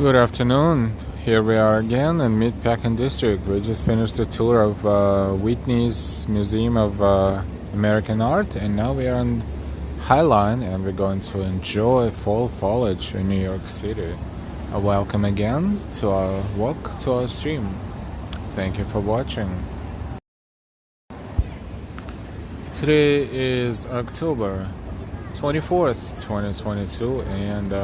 Good afternoon. Here we are again in Meatpacking District. We just finished the tour of Whitney's Museum of American Art, and now we are on Highline, and we're going to enjoy fall foliage in New York City. Welcome again to our walk to our stream. Thank you for watching. Today is October 24th, 2022, and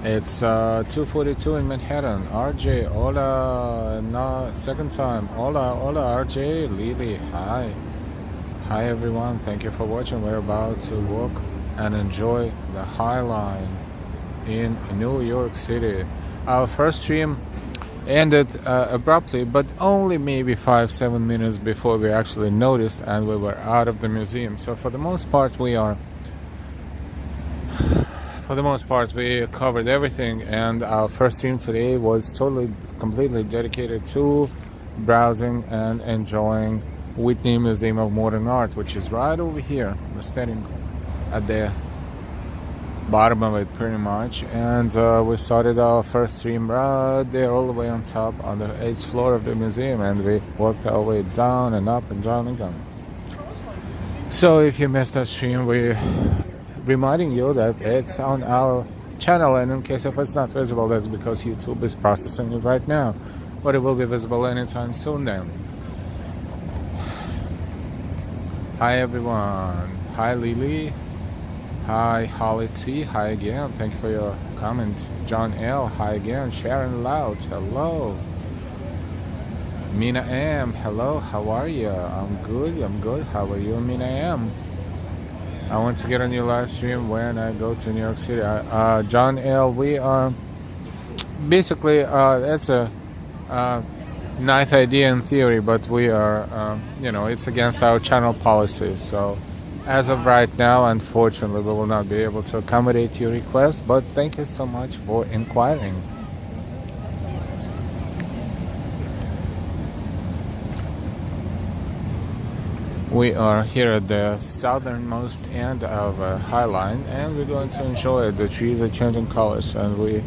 it's 2:42 in Manhattan. RJ, hola, no, second time. Hola, RJ, Lily, hi. Hi everyone, thank you for watching. We're about to walk and enjoy the High Line in New York City. Our first stream ended abruptly, but only maybe 5-7 minutes before we actually noticed and we were out of the museum. So for the most part we covered everything, and our first stream today was completely dedicated to browsing and enjoying Whitney Museum of Modern Art, which is right over here. We're standing at the bottom of it pretty much, and we started our first stream right there all the way on top on the 8th floor of the museum, and we worked our way down and up and down and down. So if you missed that stream, we're reminding you that it's on our channel, and in case if it's not visible, that's because YouTube is processing it right now, but it will be visible anytime soon then. Hi everyone. Hi Lily. Hi Holly T. Hi again. Thank you for your comment. John L. Hi again. Sharon Loud. Hello. Mina M. Hello. How are you? I'm good. How are you, Mina M? I want to get a new live stream when I go to New York City. John L. We are basically that's a nice idea in theory, but we are it's against our channel policy. So as of right now, unfortunately, we will not be able to accommodate your request. But thank you so much for inquiring. We are here at the southernmost end of High Line, and we're going to enjoy it. The trees are changing colors, and we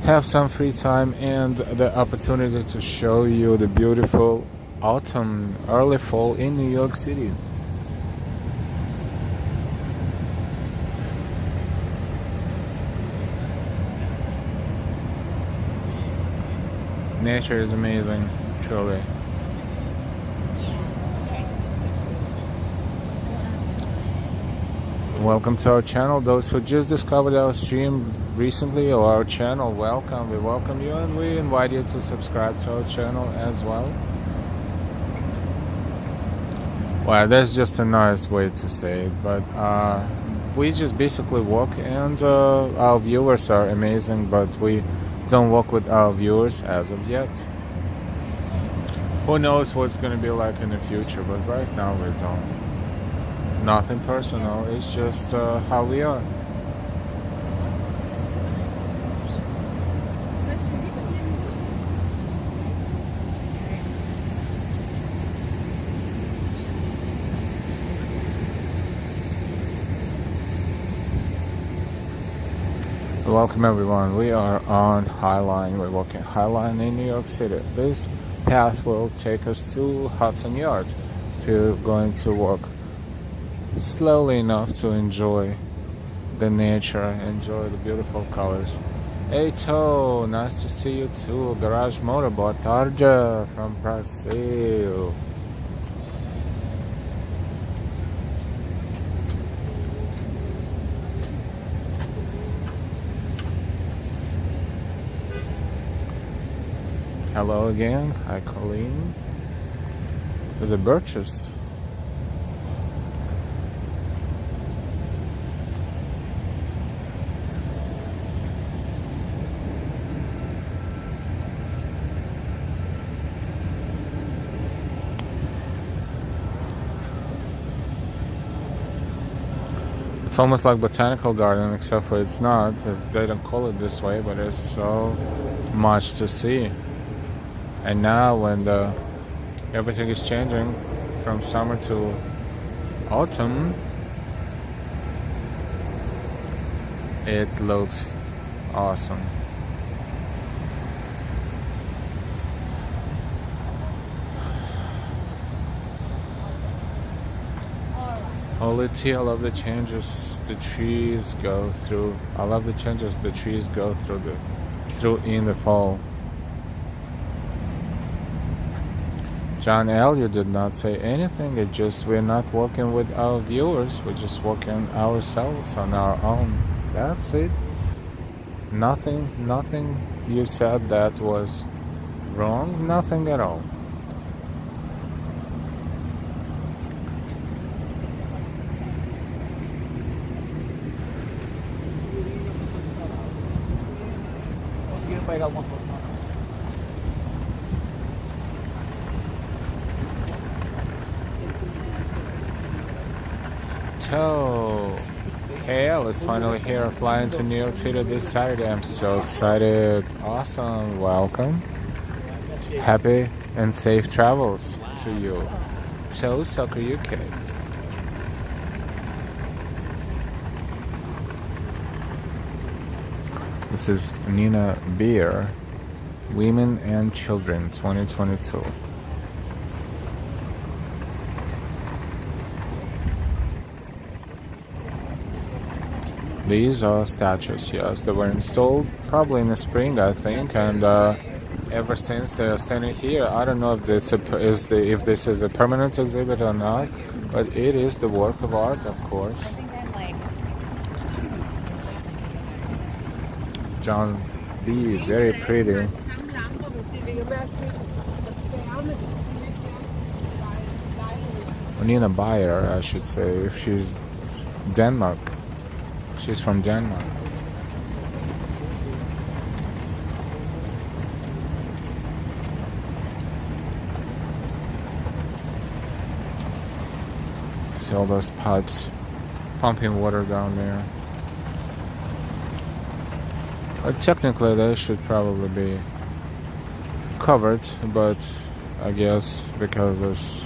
have some free time and the opportunity to show you the beautiful autumn, early fall in New York City. Nature is amazing, truly. Welcome to our channel. Those who just discovered our stream recently or our channel, welcome. We welcome you, and we invite you to subscribe to our channel as well. Well, that's just a nice way to say it, but we just basically walk, and our viewers are amazing, but we don't walk with our viewers as of yet. Who knows what's going to be like in the future, but right now we don't. Nothing personal, it's just how we are. Welcome everyone, we are on High Line. We're walking High Line in New York City. This path will take us to Hudson Yard. We're going to walk slowly enough to enjoy the nature, enjoy the beautiful colors. Hey To, nice to see you too. Garage Motor, boa tarde from Brazil. Hello again. Hi Colleen. There's a Birches. It's almost like botanical garden, except for it's not. They don't call it this way, but there's so much to see. And now when everything is changing from summer to autumn, it looks Awesome. Holy tea, I love the changes the trees go through. I love the changes the trees go through in the fall. John L, you did not say anything. It just we're not working with our viewers. We're just working ourselves on our own. That's it. Nothing you said that was wrong. Nothing at all. So, Hale is finally here, flying to New York City this Saturday. I'm so excited. Awesome. Welcome. Happy and safe travels to you. To Soccer UK. This is Nina Beer, Women and Children 2022. These are statues, yes. They were installed probably in the spring, I think, and ever since they are standing here. I don't know if this is a permanent exhibit or not, but it is the work of art, of course. John B, very pretty. Nina Bayer, I should say, if she's Denmark. She's from Denmark. See all those pipes pumping water down there. Technically they should probably be covered, but I guess because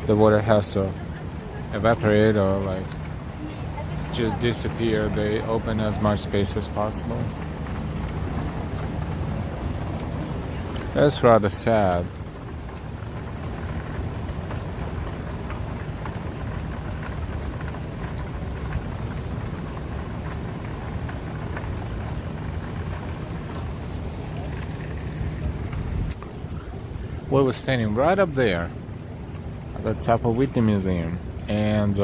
the water has to evaporate or like just disappear, they open as much space as possible. That's rather sad. We were standing right up there at the top of Whitney Museum, and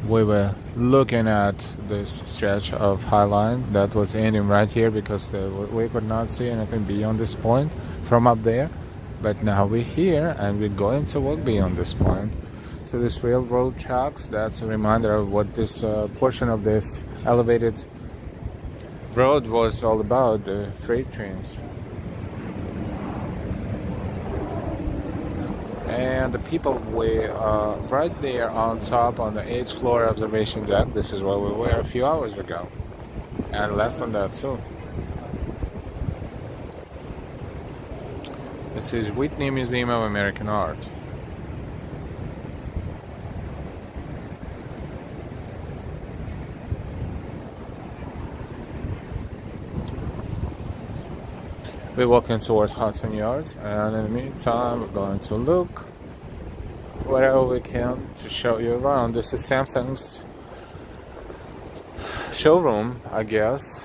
we were looking at this stretch of High Line that was ending right here because we could not see anything beyond this point from up there. But now we're here and we're going to walk beyond this point. So this railroad tracks, that's a reminder of what this portion of this elevated road was all about, the freight trains. And the people were right there on top on the 8th floor observation deck. This is where we were a few hours ago, and less than that too. This is Whitney Museum of American Art. We're walking toward Hudson Yards, and in the meantime, we're going to look whatever we can to show you around. This is Samsung's showroom, I guess.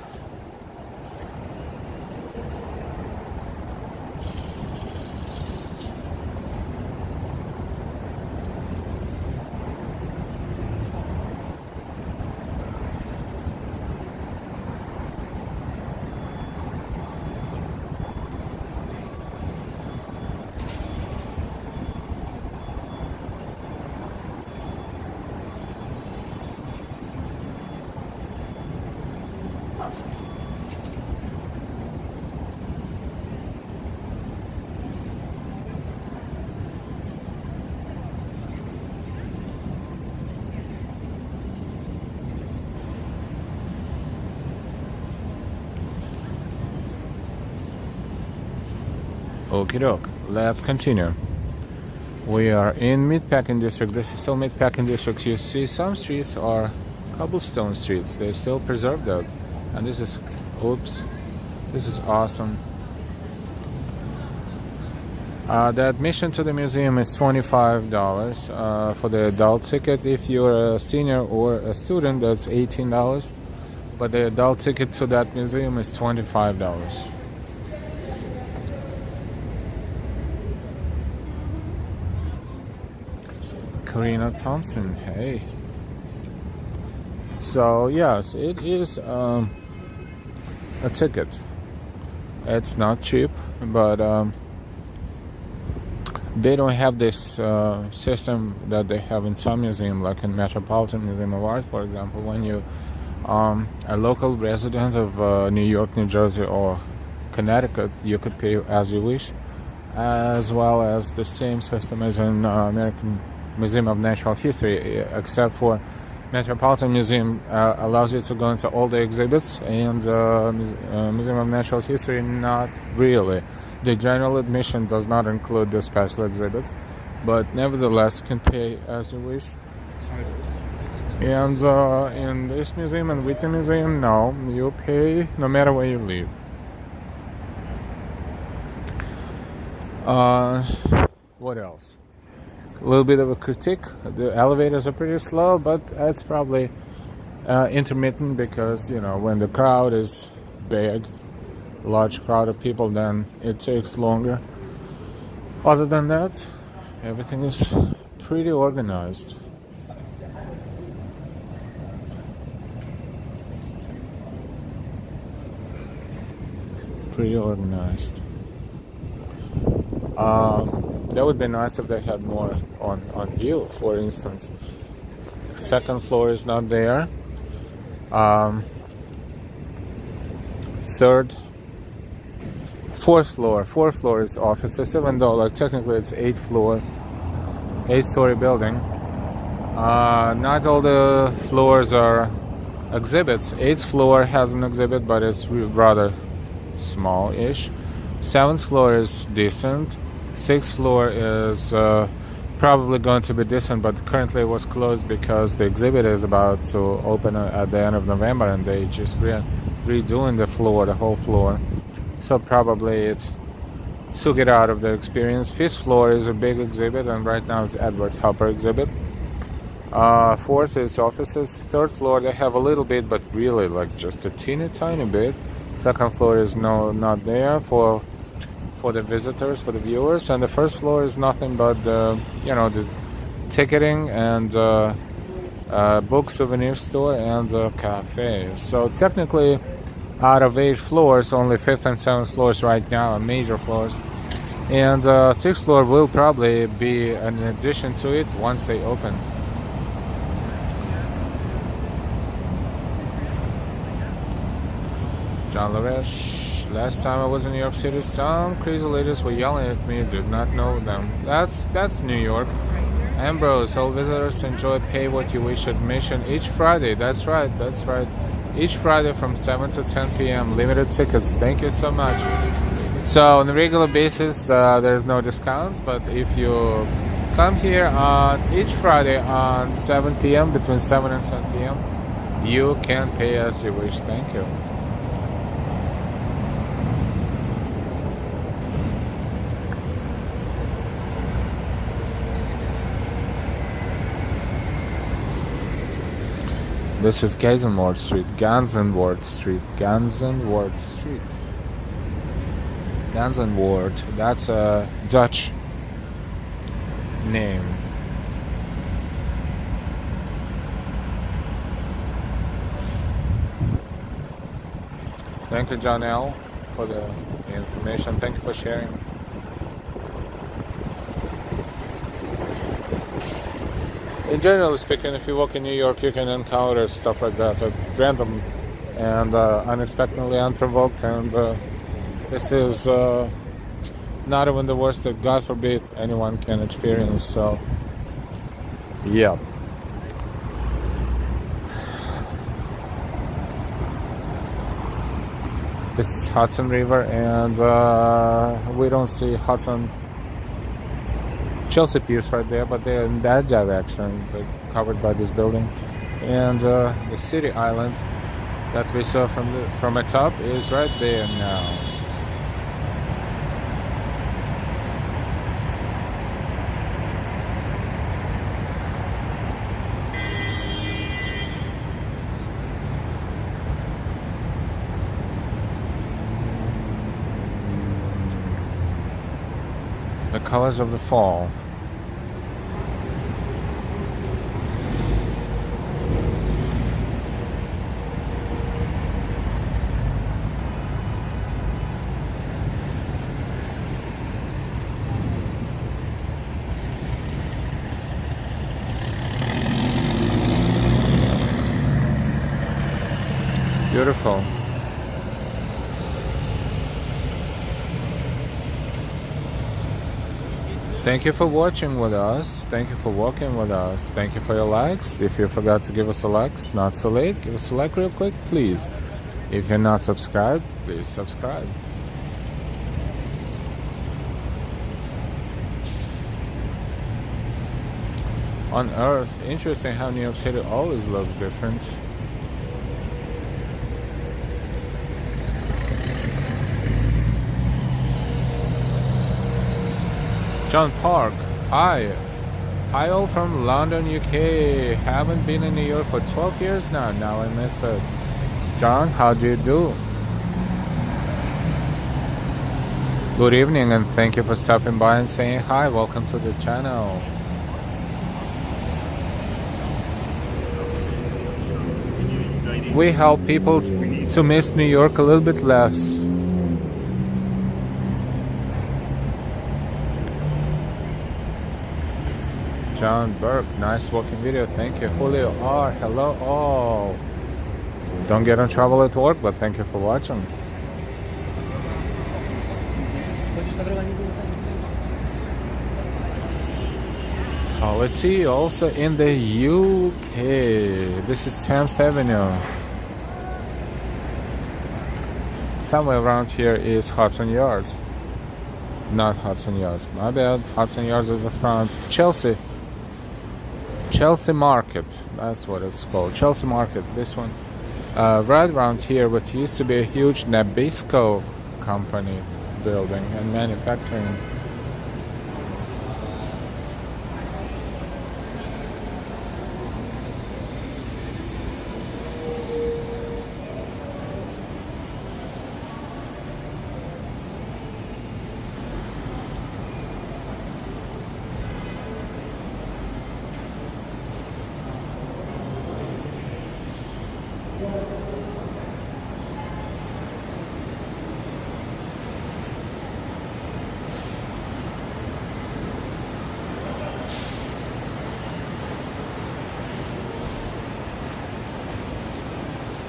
Okie doke, let's continue. We are in Meatpacking District. This is still Meatpacking District. You see some streets are cobblestone streets. They still preserve that. And this is, oops, this is awesome. The admission to the museum is $25 for the adult ticket. If you're a senior or a student, that's $18. But the adult ticket to that museum is $25. Karina Thompson, hey. So yes, it is a ticket. It's not cheap, but they don't have this system that they have in some museums, like in Metropolitan Museum of Art, for example. When you a local resident of New York, New Jersey, or Connecticut, you could pay as you wish, as well as the same system as in American Museum of Natural History, except for Metropolitan Museum allows you to go into all the exhibits, and Museum of Natural History not really. The general admission does not include the special exhibits, but nevertheless you can pay as you wish. And in this museum and Whitney Museum, no, you pay no matter where you live. What else? A little bit of a critique. The elevators are pretty slow, but it's probably intermittent because, you know, when the crowd is big, large crowd of people, then it takes longer. Other than that, everything is pretty organized. Pretty organized. That would be nice if they had more on view. For instance, second floor is not there. Fourth floor is offices. Even though, like, technically it's 8-story building. Not all the floors are exhibits. 8th floor has an exhibit, but it's rather small-ish. 7th floor is decent. 6th floor is probably going to be decent, but currently it was closed because the exhibit is about to open at the end of November, and they just redoing the floor, the whole floor. So probably it took it out of the experience. 5th floor is a big exhibit, and right now it's Edward Hopper exhibit. 4th is offices. 3rd floor they have a little bit, but really like just a tiny bit. 2nd floor is not there for the visitors, for the viewers, and the 1st floor is nothing but the ticketing and book souvenir store and cafe. So technically, out of 8 floors, only 5th and 7th floors right now are major floors, and 6th floor will probably be an addition to it once they open. John Laresh. Last time I was in New York City, some crazy ladies were yelling at me. Did not know them. That's New York. Ambrose, all visitors enjoy pay what you wish admission each Friday. That's right. Each Friday from 7 to 10 p.m. Limited tickets. Thank you so much. So on a regular basis, there's no discounts. But if you come here on each Friday on 7 p.m. between 7 and 10 p.m., you can pay as you wish. Thank you. This is Gansenwoord Street. Gansenwoord. That's a Dutch name. Thank you, John L., for the information. Thank you for sharing. In general speaking, if you walk in New York, you can encounter stuff like that at random and unexpectedly unprovoked, and this is not even the worst that, God forbid, anyone can experience. So, yeah. This is Hudson River, and we don't see Hudson Chelsea Piers right there, but they're in that direction. They're covered by this building. And the City Island that we saw from the top is right there now. The colors of the fall. Beautiful. Thank you for watching with us. Thank you for walking with us. Thank you for your likes. If you forgot to give us a like, it's not too late. Give us a like real quick, please. If you're not subscribed, please subscribe. On Earth, interesting how New York City always looks different. John Park, hi. Hi all from London, UK. Haven't been in New York for 12 years now. Now I miss it. John, how do you do? Good evening and thank you for stopping by and saying hi. Welcome to the channel. We help people to miss New York a little bit less. John Burke, nice walking video, thank you. Julio R, hello all. Don't get in trouble at work, but thank you for watching. Quality also in the UK. This is 10th Avenue. Somewhere around here is Hudson Yards. Not Hudson Yards, my bad. Hudson Yards is the front. Chelsea Market, that's what it's called. Chelsea Market, this one. Right around here, what used to be a huge Nabisco company building and manufacturing.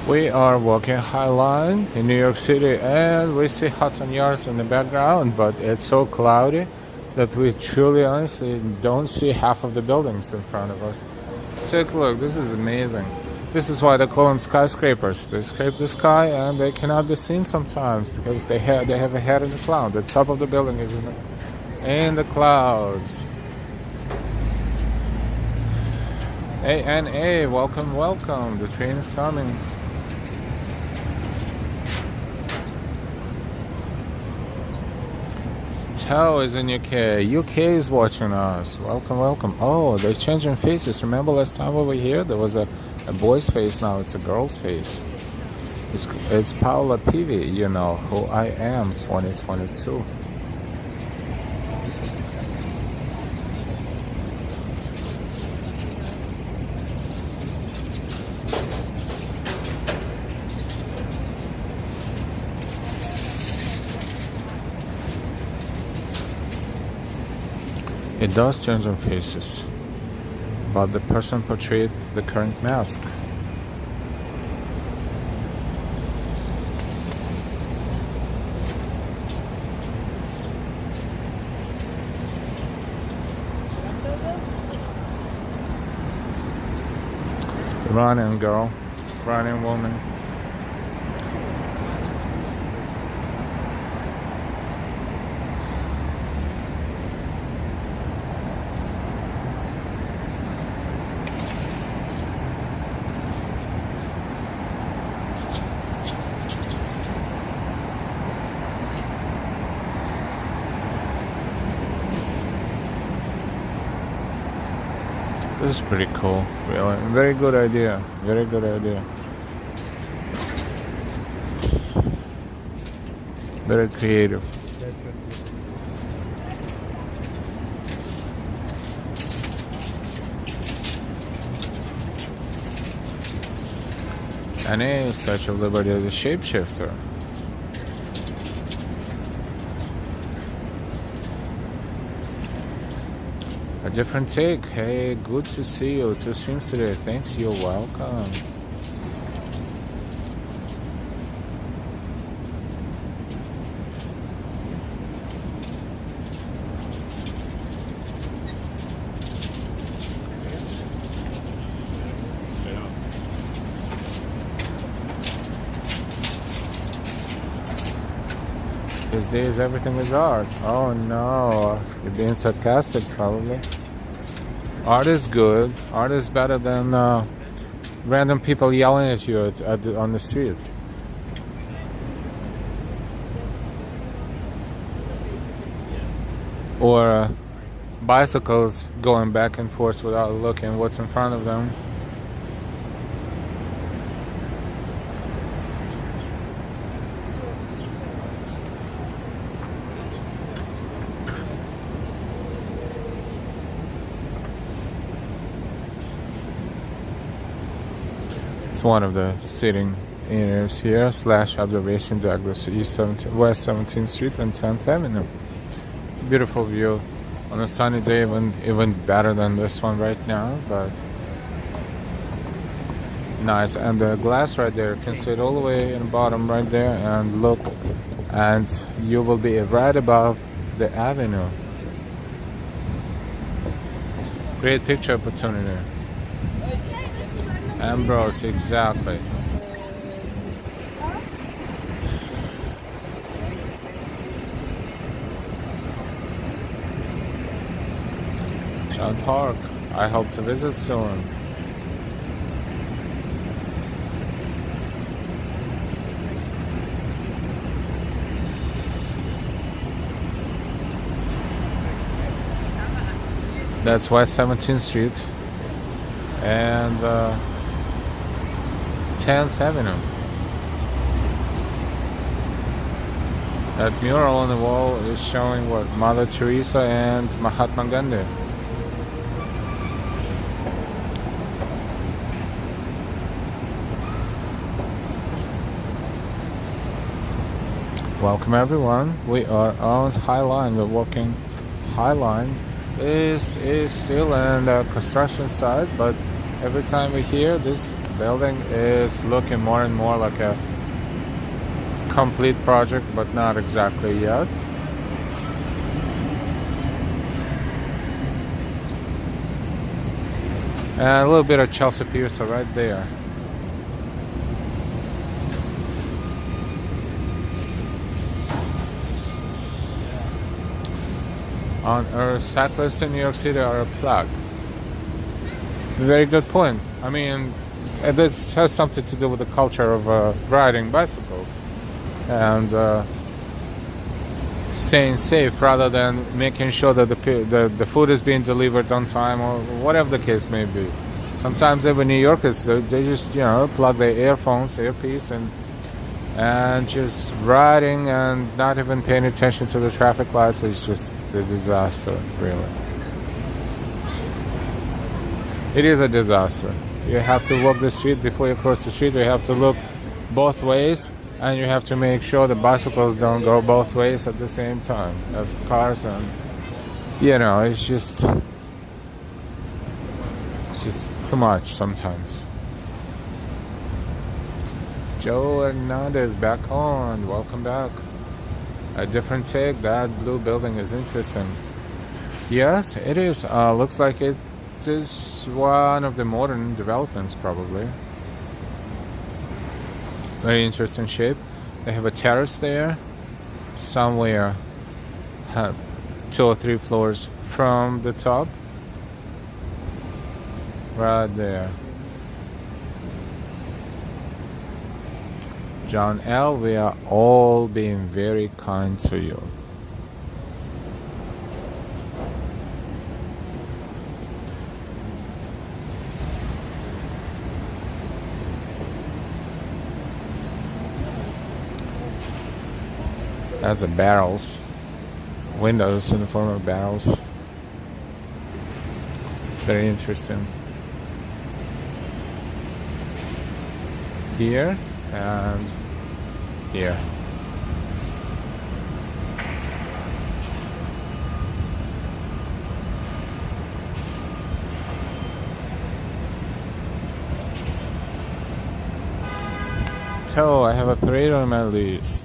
We are walking High Line in New York City and we see Hudson Yards in the background, but it's so cloudy that we truly honestly don't see half of the buildings in front of us. Take a look, this is amazing. This is why they call them skyscrapers. They scrape the sky and they cannot be seen sometimes because they have a head in the cloud. The top of the building is in the clouds. ANA, welcome, welcome. The train is coming. Tao is in UK. UK is watching us. Welcome, welcome. Oh, they're changing faces. Remember last time we were here? There was a boy's face. Now it's a girl's face. It's Paula Peavy, you know who I am, 2022. It does change on faces, but the person portrayed the current mask. Running girl, running woman. This is pretty cool, really. Very good idea. Very good idea. Very creative. And a Statue of Liberty is a shapeshifter. A different take. Hey, good to see you. 2 streams today. Thanks, you're welcome. These days everything is art. Oh no, you're being sarcastic probably. Art is good. Art is better than random people yelling at you on the street. Or bicycles going back and forth without looking what's in front of them. It's one of the sitting areas here / observation deck. This West 17th Street and 10th Avenue. It's a beautiful view on a sunny day, even better than this one right now, but nice. And the glass right there, you can see it all the way in the bottom right there and look, and you will be right above the avenue. Great picture opportunity. Ambrose, exactly. John Park, I hope to visit soon. That's West 17th Street and 10th Avenue. That mural on the wall is showing what? Mother Teresa and Mahatma Gandhi. Welcome everyone. We are on High Line. We're walking High Line. This is still in the construction site, but every time we hear this building is looking more and more like a complete project, but not exactly yet. And a little bit of Chelsea Piers right there. On Earth, settlers in New York City are a plague. Very good point. I mean, this has something to do with the culture of riding bicycles and staying safe rather than making sure that the food is being delivered on time or whatever the case may be. Sometimes even New Yorkers, they just plug their earpiece and just riding and not even paying attention to the traffic lights is just a disaster, really. It is a disaster. You have to walk the street. Before you cross the street, you have to look both ways, and you have to make sure the bicycles don't go both ways at the same time as cars, and it's just too much sometimes. Joe Hernandez back on. Welcome back. A different take. That blue building is interesting. Yes, it is. Looks like it is one of the modern developments, probably. Very interesting shape. They have a terrace there, somewhere 2 or 3 floors from the top. Right there. John L., we are all being very kind to you. Has the barrels, windows in the form of barrels. Very interesting. Here and here. So I have a parade on my list.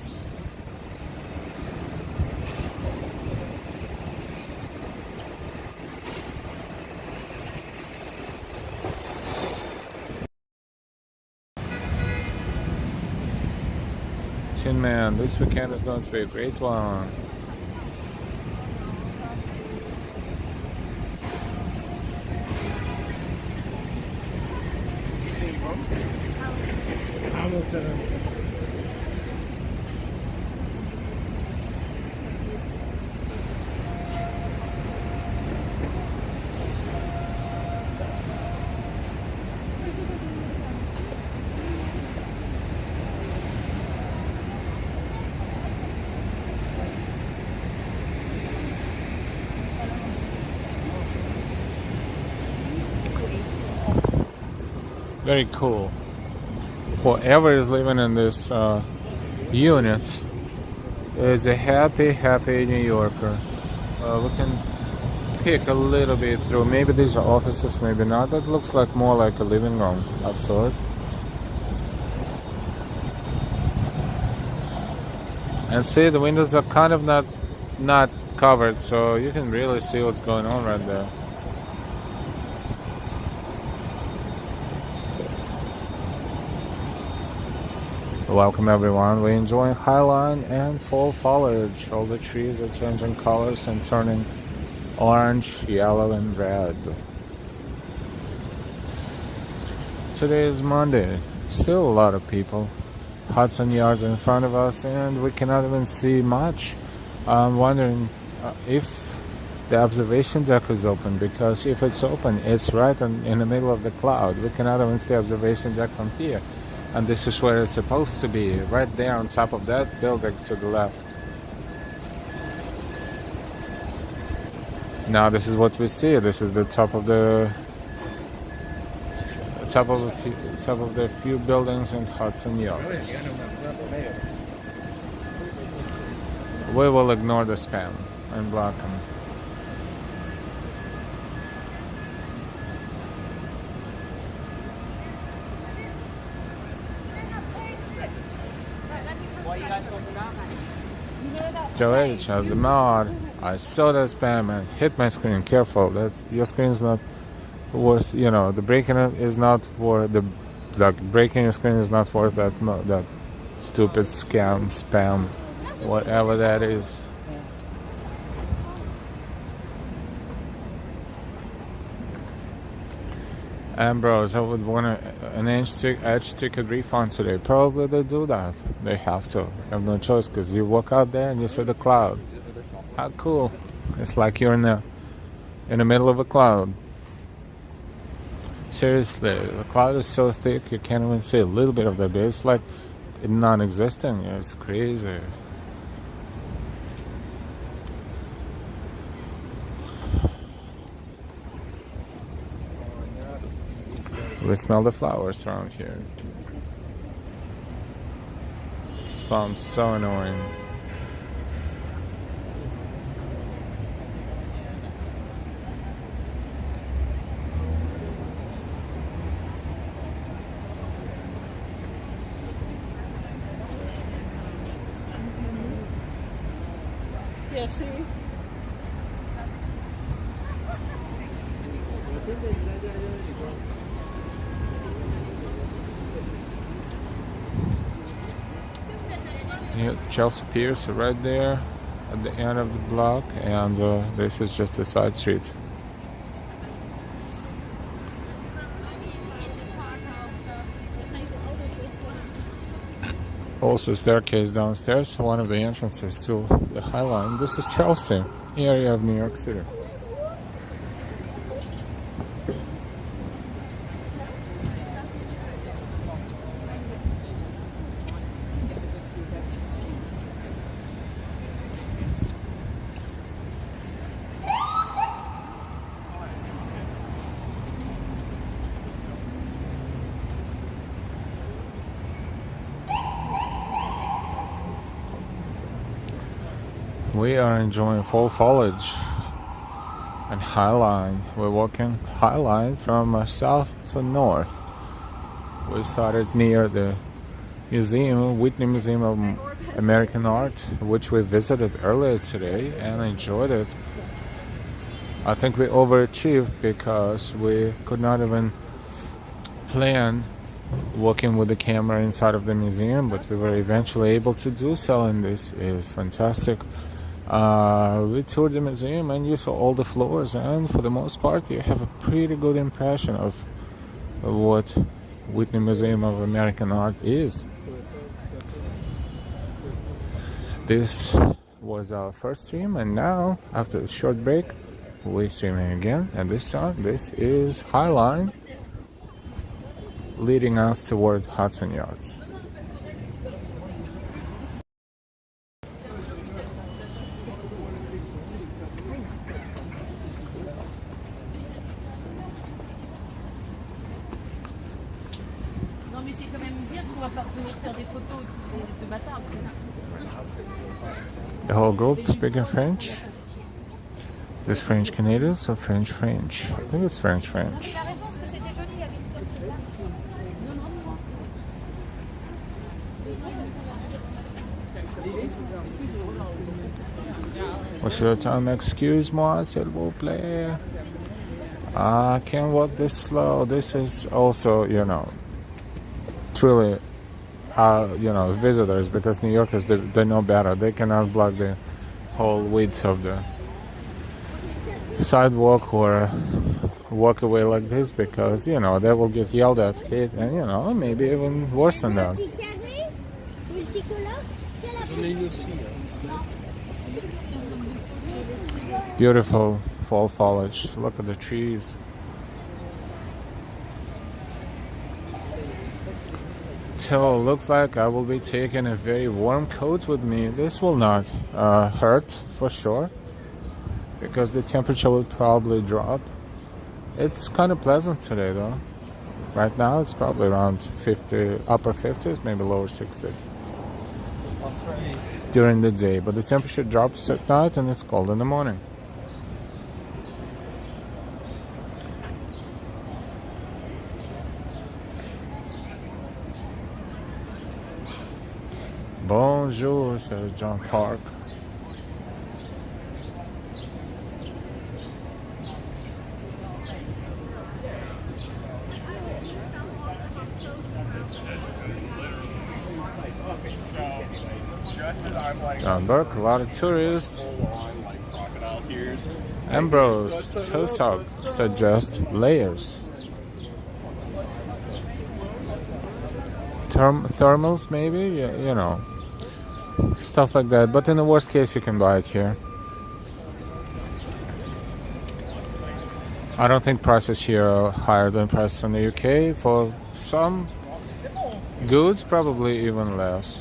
Tin Man, this weekend is going to be a great one. Do you see him from? Hamilton. Very cool. Whoever is living in this unit is a happy New Yorker. We can pick a little bit through. Maybe these are offices, maybe not. That looks like more like a living room of sorts. And see, the windows are kind of not covered, so you can really see what's going on right there. Welcome everyone. We're enjoying highline and fall foliage. All the trees are changing colors and turning orange, yellow, and red. Today is Monday. Still a lot of people. Hudson Yards in front of us, and we cannot even see much. I'm wondering if the observation deck is open, because if it's open, it's right in the middle of the cloud. We cannot even see observation deck from here. And this is where it's supposed to be, right there on top of that building to the left. Now this is what we see. This is the top of the few buildings in Hudson Yards. We will ignore the spam and block them. Joe H has the mod. I saw that spam and hit my screen. Careful, that your screen is not worth. You know, the breaking it is not worth the. Like breaking your screen is not worth that. No, that stupid scam, spam, whatever that is. Ambrose, I would want an edge ticket refund today. Probably they do that. They have to. You have no choice, because you walk out there and you see the cloud. How cool! It's like you're in the middle of a cloud. Seriously, the cloud is so thick you can't even see a little bit of the base. It's like non-existent. It's crazy. We smell the flowers around here. Smells so annoying. Yeah, see? Yeah, Chelsea Piers right there at the end of the block, and this is just a side street. Also, staircase downstairs, one of the entrances to the High Line. This is Chelsea, area of New York City. We are enjoying fall foliage and High Line. We're walking High Line from south to north. We started near the museum, Whitney Museum of American Art, which we visited earlier today and enjoyed it. I think we overachieved because we could not even plan walking with the camera inside of the museum, but we were eventually able to do so, and this is fantastic. We toured the museum and you saw all the floors, and for the most part you have a pretty good impression of what Whitney Museum of American Art is. This was our first stream, and now after a short break we're streaming again, and this time this is High Line leading us toward Hudson Yards. The whole group speaking French. This French Canadian, so French. I think it's French. What's your time? Excuse-moi, s'il vous plaît. I can't walk this slow. This is also, truly, visitors, because New Yorkers, they know better. They cannot block the whole width of the sidewalk or walk away like this, because, they will get yelled at, hit, and, maybe even worse than that. Beautiful fall foliage. Look at the trees. So looks like I will be taking a very warm coat with me. This will not hurt for sure, because the temperature will probably drop. It's kind of pleasant today though. Right now it's probably around 50, upper 50s, maybe lower 60s during the day, but the temperature drops at night and it's cold in the morning. Bonjour, says John Park. John Burke, a lot of tourists. Ambrose, Toast Talk suggests layers. Thermals, maybe, stuff like that. But in the worst case, you can buy it here. I don't think prices here are higher than prices in the UK. For some goods, probably even less.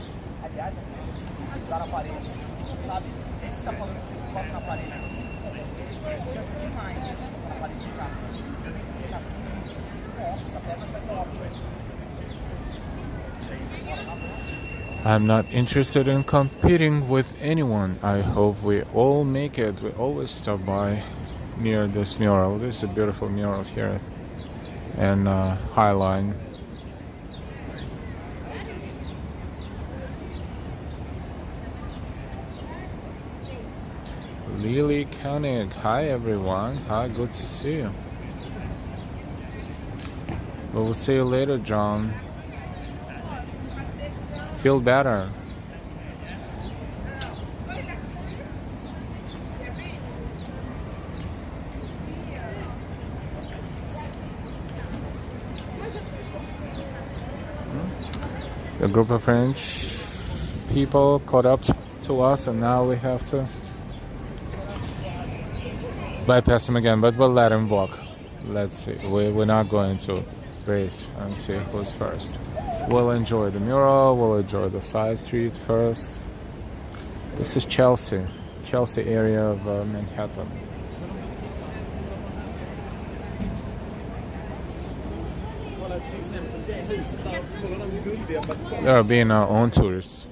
I'm not interested in competing with anyone. I hope we all make it. We always stop by near this mural. This is a beautiful mural here in High Line. Lily Koenig, hi everyone. Hi, good to see you. We will see you later, John. Feel better. A group of French people caught up to us, and now we have to bypass him again, but we'll let him walk. Let's see. We're not going to race and see who's first. We'll enjoy the mural, we'll enjoy the side street first. This is Chelsea area of Manhattan. We are being our own tourists.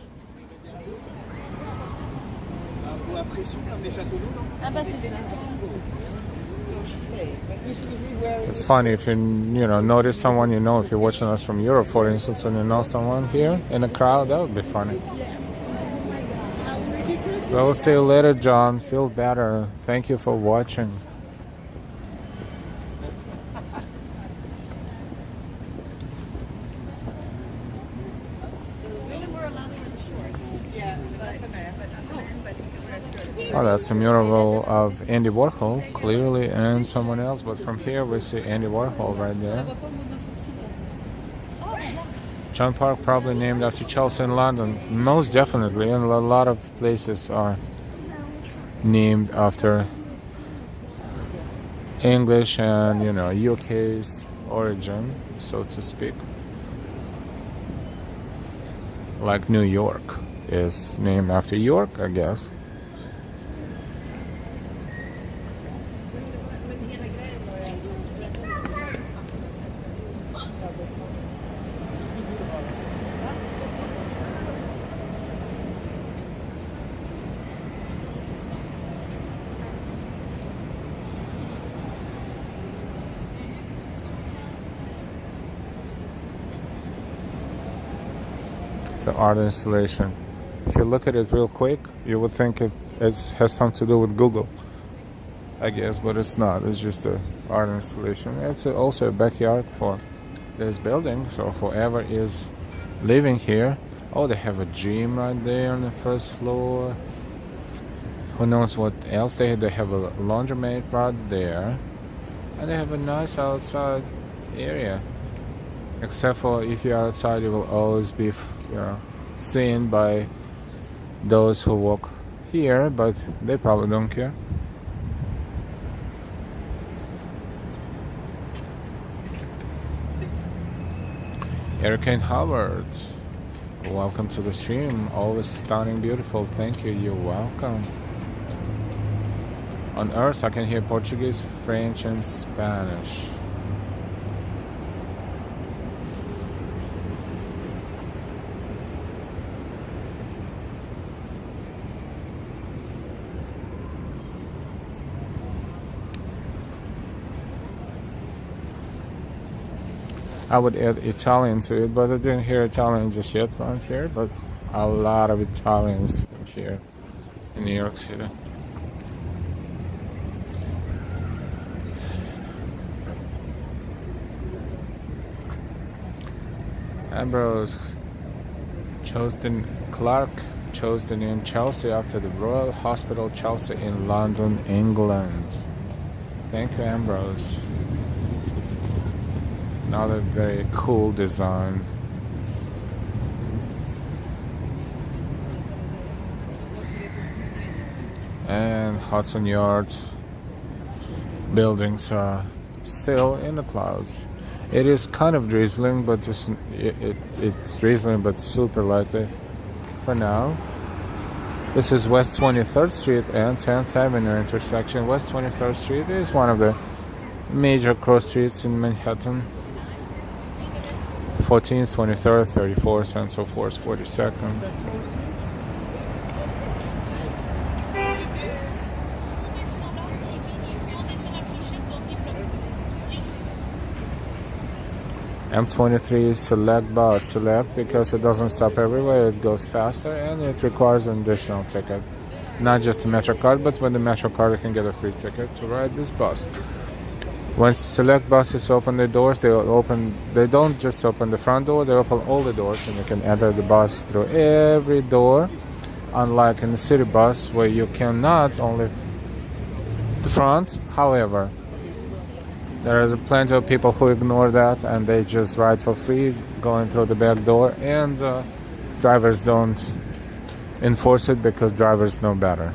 It's funny if you notice someone you know, if you're watching us from Europe, for instance, and you know someone here in a crowd, that would be funny. So we'll see you later, John. Feel better. Thank you for watching. Oh, that's a mural of Andy Warhol, clearly, and someone else. But from here, we see Andy Warhol right there. John Park, probably named after Chelsea in London. Most definitely, and a lot of places are named after English and, UK's origin, so to speak. Like New York is named after York, I guess. The art installation. If you look at it real quick, you would think it has something to do with Google, I guess, but it's not. It's just an art installation. It's also a backyard for this building, so whoever is living here. Oh, they have a gym right there on the first floor. Who knows what else they have? They have a laundromat right there, and they have a nice outside area. Except for if you're outside, you will always be seen by those who walk here, but they probably don't care. Hurricane Howard, welcome to the stream. Always stunning, beautiful. Thank you. You're welcome. On Earth, I can hear Portuguese, French, and Spanish. I would add Italian to it, but I didn't hear Italian just yet around here, but a lot of Italians here in New York City. Ambrose Clark chose the name Chelsea after the Royal Hospital Chelsea in London, England. Thank you, Ambrose. Another very cool design. And Hudson Yard buildings are still in the clouds. It is kind of drizzling, but it's drizzling, but super lightly for now. This is West 23rd Street and 10th Avenue intersection. West 23rd Street is one of the major cross streets in Manhattan. 14th, 23rd, 34th, and so forth, 42nd. M23 is select bus. Select because it doesn't stop everywhere, it goes faster, and it requires an additional ticket. Not just a Metro card, but with the Metro card you can get a free ticket to ride this bus. When select buses open the doors, they don't just open the front door, they open all the doors, and you can enter the bus through every door, unlike in the city bus where you cannot, only the front. However, there are plenty of people who ignore that and they just ride for free going through the back door, and drivers don't enforce it because drivers know better.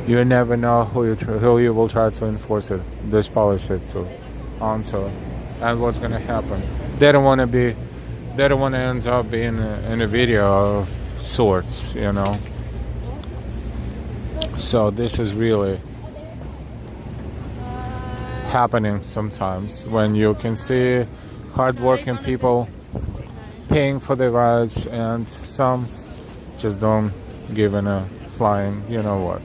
You never know who you will try to enforce this policy onto, and what's going to happen. They don't want to end up being in a video of sorts, So this is really happening sometimes when you can see hardworking people paying for the rides, and some just don't give a flying, you know what.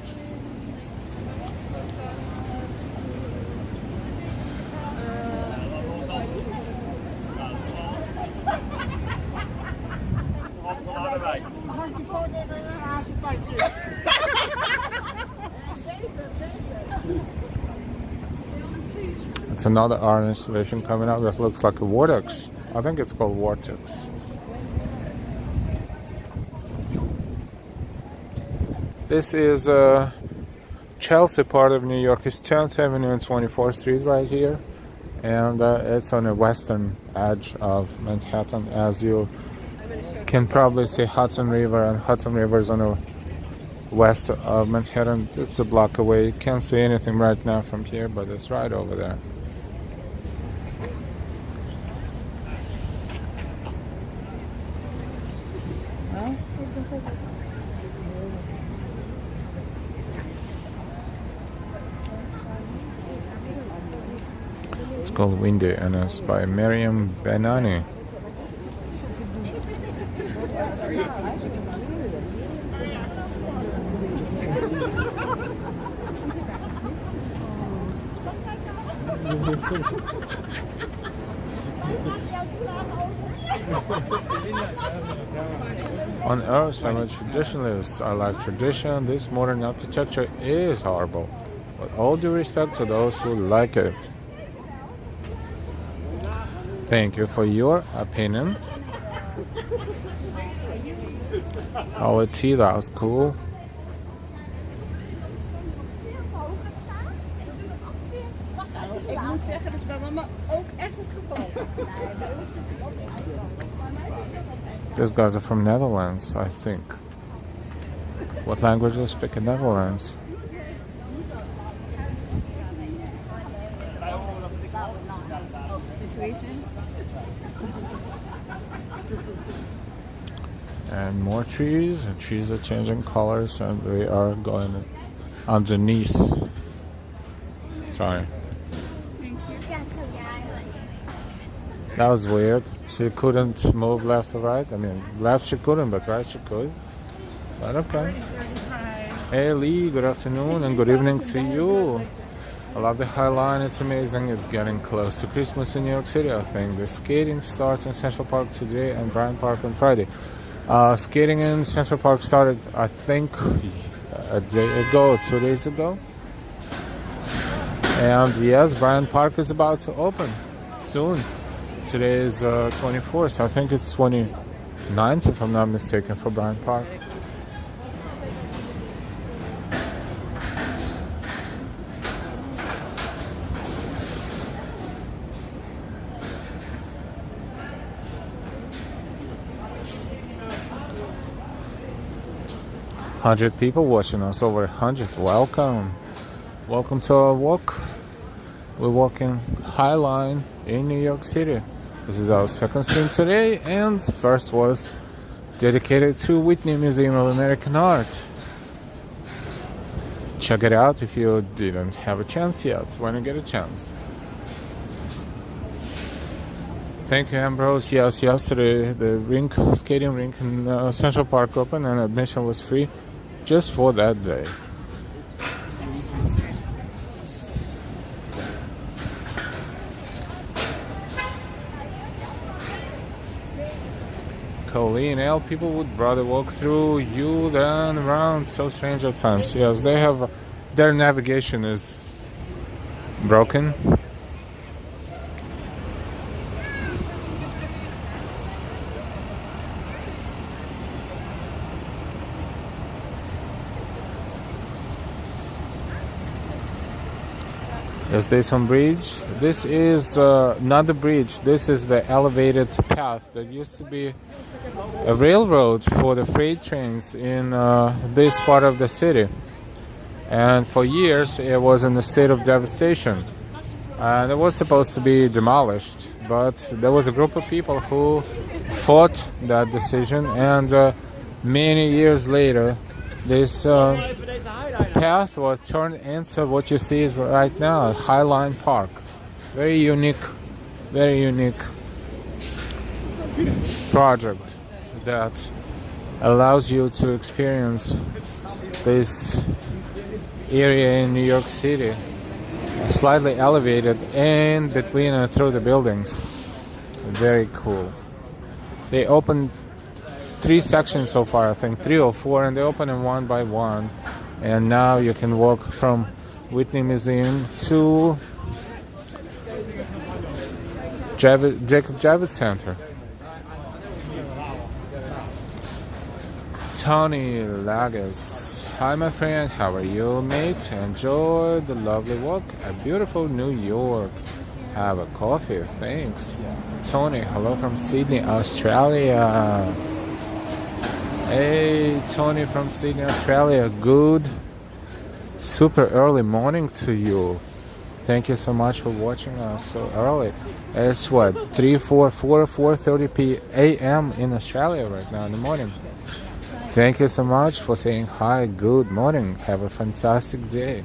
It's another art installation coming out that looks like a vortex. I think it's called Vortex. This is Chelsea part of New York. It's 10th Avenue and 24th Street right here. And it's on the western edge of Manhattan. As you can probably see Hudson River, and Hudson River is on the west of Manhattan. It's a block away. You can't see anything right now from here, but it's right over there. It's called Windy and it's by Miriam Benani. On Earth, I'm a traditionalist. I like tradition. This modern architecture is horrible. But all due respect to those who like it. Thank you for your opinion. Quality, that was cool. Ik moet zeggen, dat is bij mama ook echt het geval. These guys are from Netherlands, I think. What language do they speak in Netherlands? Situation. And more trees. The trees are changing colors and we are going underneath. Sorry. That was weird. She couldn't move left or right. I mean, left she couldn't, but right she could. But okay. Hey Lee, good afternoon and good evening to you. I love the High Line. It's amazing. It's getting close to Christmas in New York City, I think. The skating starts in Central Park today and Bryant Park on Friday. Skating in Central Park started, I think, a day ago, 2 days ago. And yes, Bryant Park is about to open soon. Today is 24th. I think it's 29th, if I'm not mistaken, for Bryant Park. Hundred people watching us, over 100. Welcome, welcome to our walk. We're walking High Line in New York City. This is our second stream today, and first was dedicated to Whitney Museum of American Art. Check it out if you didn't have a chance yet. When you get a chance. Thank you, Ambrose. Yes, yesterday the skating rink in Central Park opened and admission was free just for that day. Colleen L. People would rather walk through you than around. So strange at times. Yes, they have their navigation is broken. Yes, there's some bridge. This is not the bridge. This is the elevated path that used to be a railroad for the freight trains in this part of the city. And for years, it was in a state of devastation. And it was supposed to be demolished. But there was a group of people who fought that decision. And many years later, this path was turned into what you see right now, High Line Park. Very unique project that allows you to experience this area in New York City, slightly elevated in between and through the buildings. Very cool. They opened 3 sections so far, I think 3 or 4, and they open them one by one. And now you can walk from Whitney Museum to Jacob Javits Center. Tony Lagas. Hi my friend, how are you mate? Enjoy the lovely walk at beautiful New York. Have a coffee, thanks. Tony, hello from Sydney, Australia. Hey Tony from Sydney, Australia. Good super early morning to you. Thank you so much for watching us so early. It's what, 4:30 a.m. in Australia right now in the morning. Thank you so much for saying hi, good morning. Have a fantastic day.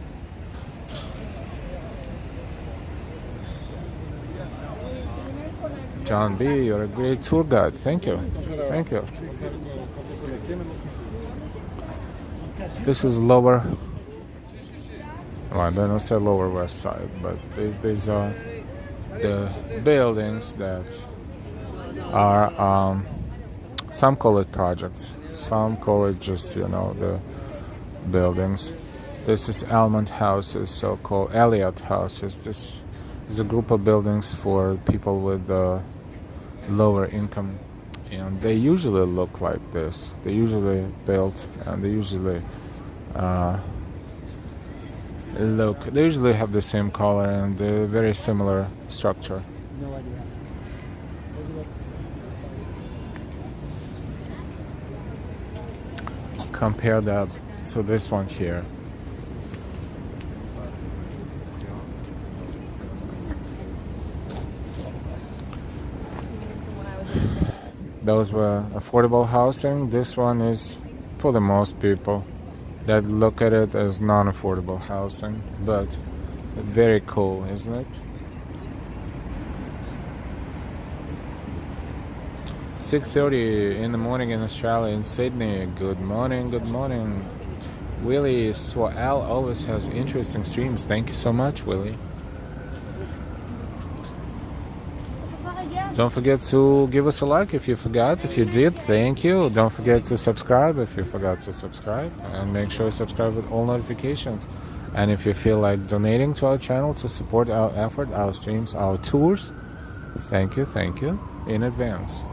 John B, you're a great tour guide. Thank you. Thank you. This is lower, well, I don't say lower west side, but these are the buildings that are, some call it projects, some call it just, the buildings. This is Almond houses, so-called Elliott houses. This is a group of buildings for people with lower income, and they usually look like this. They usually built, and they usually they usually have the same color and a very similar structure. No idea. Compare that to this one here. Those were affordable housing. This one is for the most people that look at it as non-affordable housing, but very cool, isn't it? 6:30 in the morning in Australia, in Sydney. Good morning, good morning. Willie Swal always has interesting streams. Thank you so much, Willie. Don't forget to give us a like if you forgot. If you did, thank you. Don't forget to subscribe if you forgot to subscribe. And make sure you subscribe with all notifications. And if you feel like donating to our channel to support our effort, our streams, our tours, thank you in advance.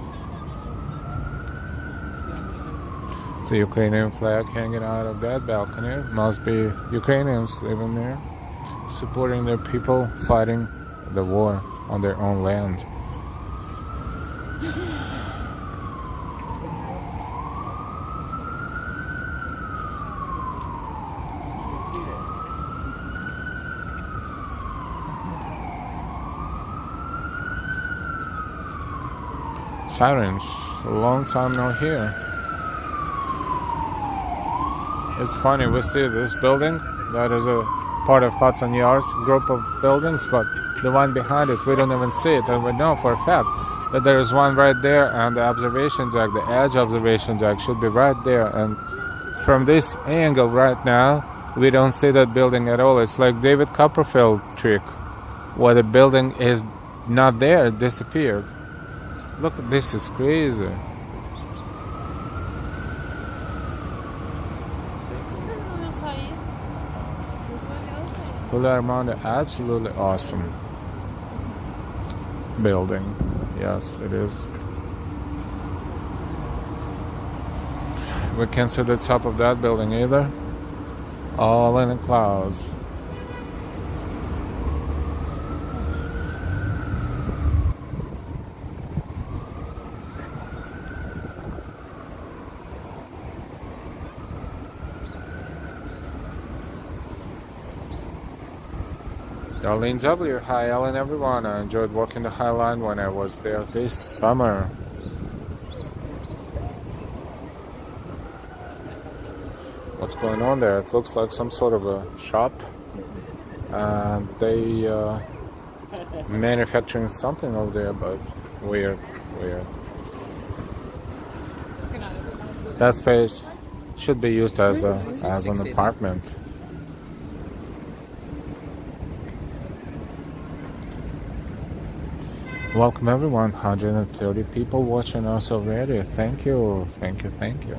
The Ukrainian flag hanging out of that balcony. Must be Ukrainians living there, supporting their people fighting the war on their own land. Sirens, a long time no hear. It's funny, we see this building that is a part of Hudson Yards group of buildings, but the one behind it, we don't even see it, and we know for a fact that there is one right there, and the observation deck, the edge observation deck should be right there, and from this angle right now, we don't see that building at all. It's like David Copperfield trick, where the building is not there, it disappeared. Look, this is crazy. Julio Armando, absolutely awesome building. Yes, it is. We can't see the top of that building either. All in the clouds. Darlene W. Hi Ellen everyone. I enjoyed walking the High Line when I was there this summer. What's going on there? It looks like some sort of a shop. They manufacturing something over there, but weird. That space should be used as an apartment. Welcome everyone, 130 people watching us already. Thank you, thank you, thank you.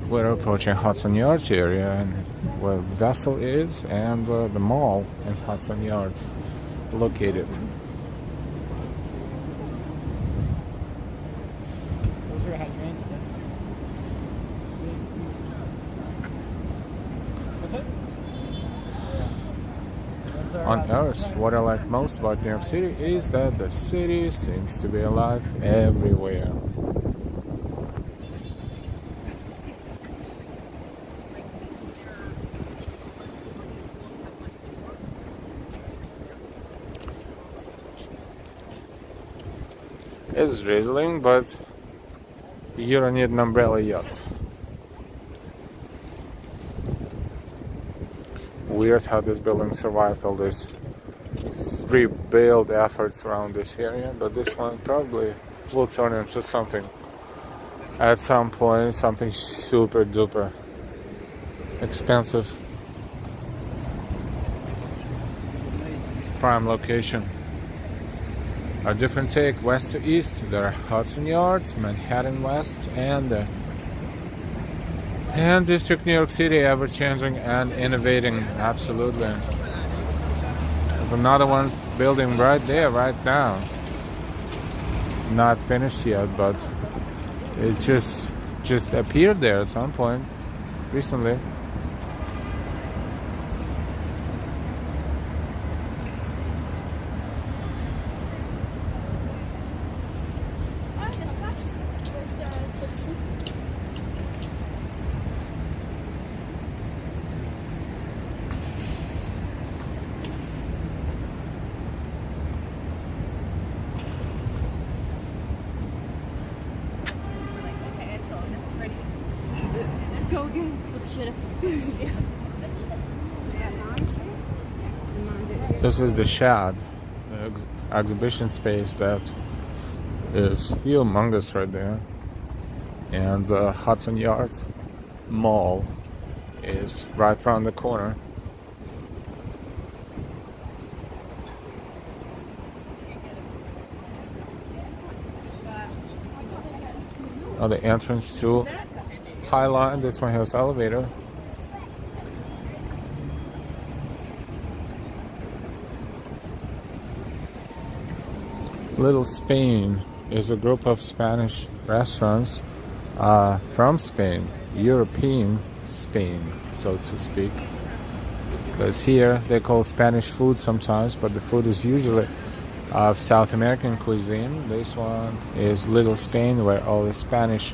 We're approaching Hudson Yards area and where the vessel is and the mall in Hudson Yards located. On Earth, what I like most about New York City is that the city seems to be alive everywhere. It's drizzling, but you don't need an umbrella yet. Weird how this building survived all this rebuild efforts around this area, but this one probably will turn into something at some point, something super duper expensive. Prime location. A different take, west to east. There are Hudson Yards, Manhattan West, and District New York City, ever changing and innovating. Absolutely. There's another one building right there, right now. Not finished yet, but it just appeared there at some point recently. Go again. This is the Shad, the exhibition space that is humongous right there. And the Hudson Yards Mall is right around the corner. Now the entrance to High Line, this one has elevator. Little Spain is a group of Spanish restaurants from Spain, European Spain, so to speak. Because here they call Spanish food sometimes, but the food is usually of South American cuisine. This one is Little Spain, where all the Spanish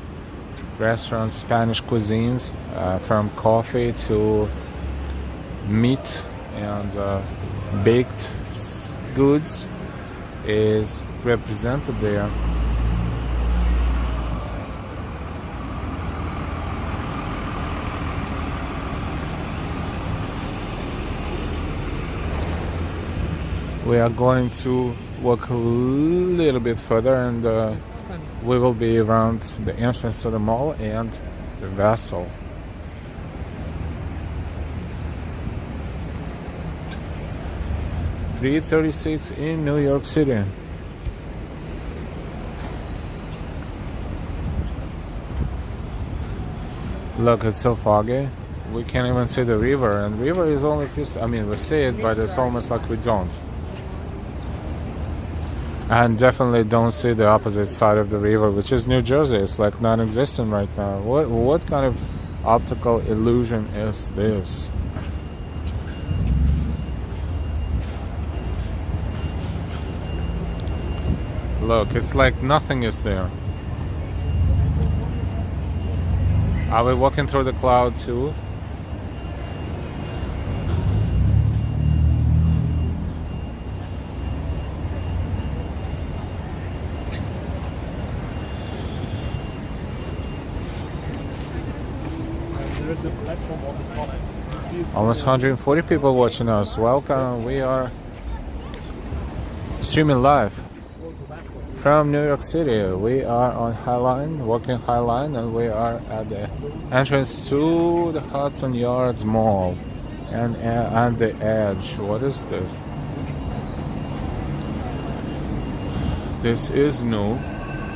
restaurants, Spanish cuisines, from coffee to meat and baked goods, is represented there. We are going to walk a little bit further and we will be around the entrance to the mall and the vessel. $3.36 in New York City. Look, it's so foggy. We can't even see the river, and river is only I mean, we see it, but it's almost like we don't. And definitely don't see the opposite side of the river, which is New Jersey. It's like non-existent right now. What kind of optical illusion is this? Look, it's like nothing is there. Are we walking through the cloud too? Almost 140 people watching us. Welcome. We are streaming live from New York City. We are on High Line, walking High Line, and we are at the entrance to the Hudson Yards Mall. And on the edge, what is this? This is new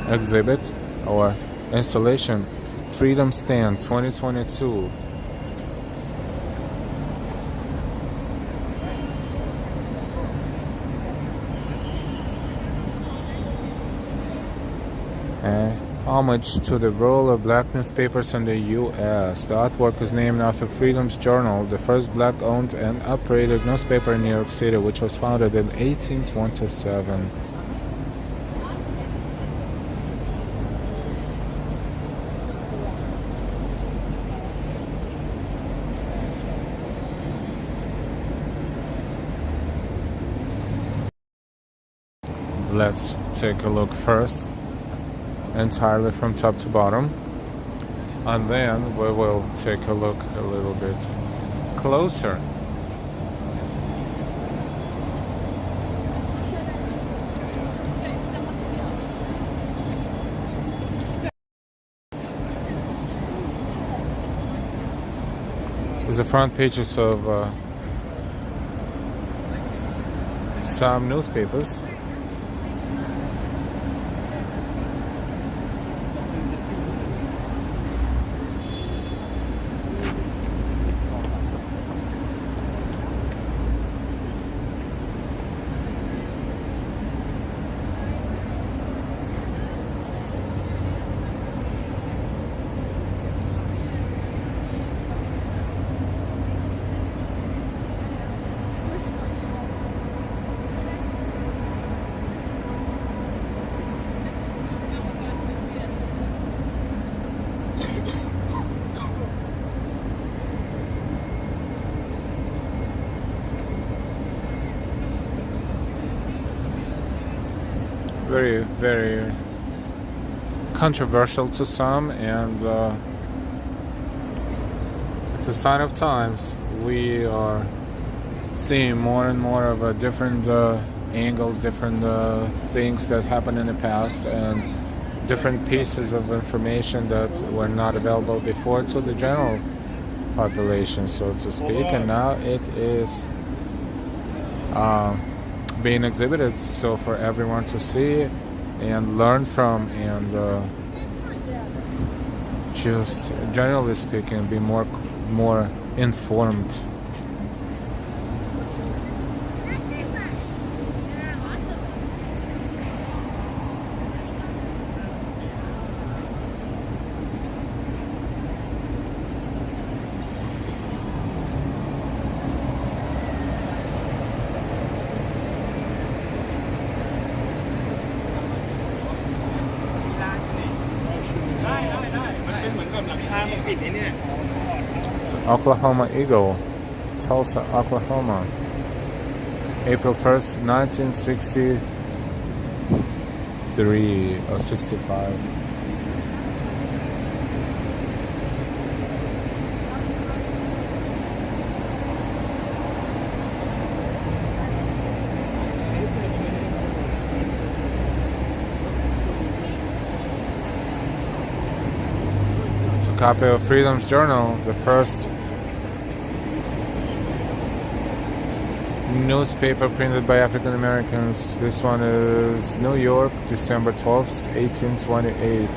exhibit or installation, Freedom Stand 2022. Homage to the role of black newspapers in the U.S. The artwork is named after Freedom's Journal, the first black-owned and operated newspaper in New York City, which was founded in 1827. Let's take a look first, entirely from top to bottom, and then we will take a look a little bit closer. These are front pages of some newspapers. Very, very controversial to some, and it's a sign of times. We are seeing more and more of different angles, different things that happened in the past, and different pieces of information that were not available before to the general population, so to speak, and now it is being exhibited so for everyone to see and learn from, and just generally speaking be more informed. Oklahoma Eagle, Tulsa, Oklahoma, April 1st, 1963 or 65. It's a copy of Freedom's Journal, the first newspaper printed by African Americans. This one is New York, December 12th, 1828.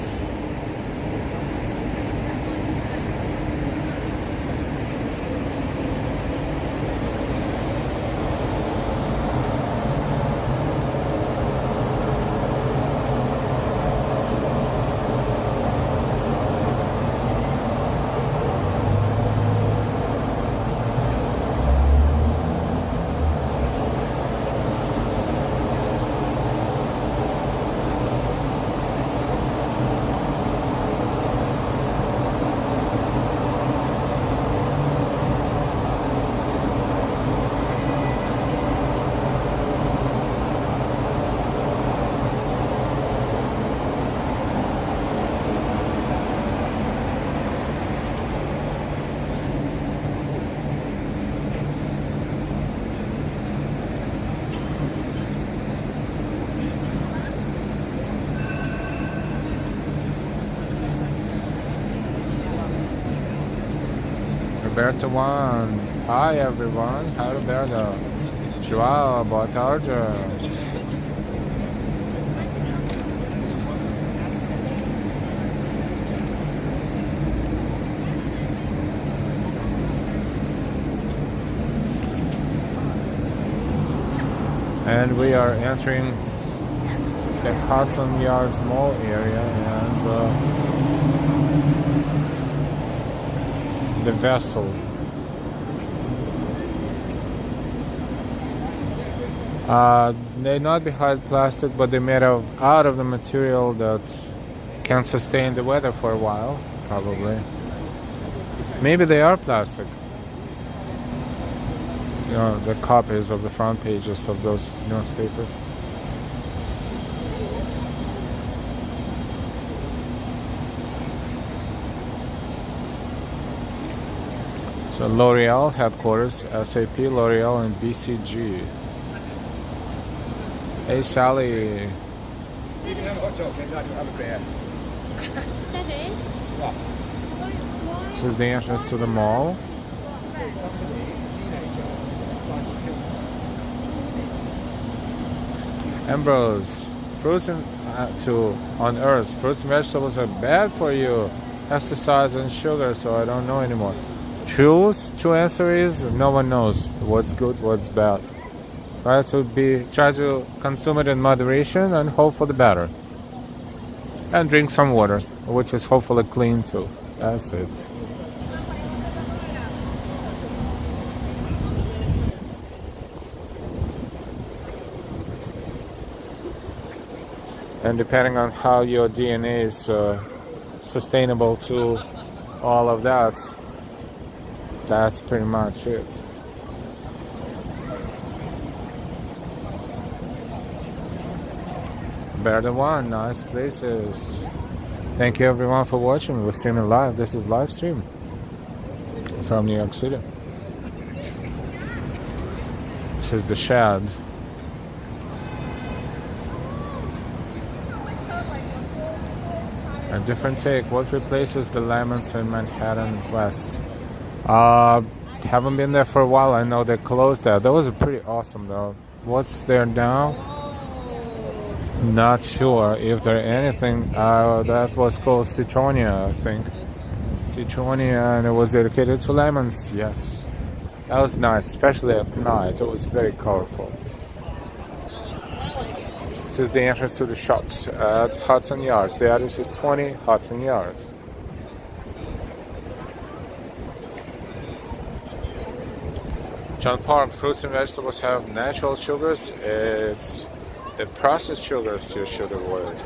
Roberto One. Hi everyone. Hi Roberto. João, boa tarde. And we are entering the Hudson Yards Mall area and the vessel. They're not behind plastic, but they're made out of the material that can sustain the weather for a while, probably. Maybe they are plastic. You know, the copies of the front pages of those newspapers. So L'Oreal headquarters, SAP, L'Oreal, and BCG. Hey Sally. This is the entrance to the mall. Ambrose, fruits and on Earth, fruits and vegetables are bad for you. Pesticides and sugar, so I don't know anymore. True answer is no one knows what's good, what's bad. Try to consume it in moderation and hope for the better. And drink some water, which is hopefully clean too. That's it. And depending on how your DNA is sustainable to all of that, that's pretty much it. Better than one, nice places. Thank you everyone for watching. We're streaming live. This is live stream from New York City. This is the shed. A different take. What replaces the Lemons in Manhattan West? Haven't been there for a while. I know they closed that. That was pretty awesome though. What's there now? Not sure if there anything. That was called Citronia, I think. Citronia, and it was dedicated to lemons. Yes, that was nice, especially at night. It was very colorful. This is the entrance to the shops at Hudson Yards. The address is 20 Hudson Yards. John Park, fruits and vegetables have natural sugars. It's the processed sugars you should avoid.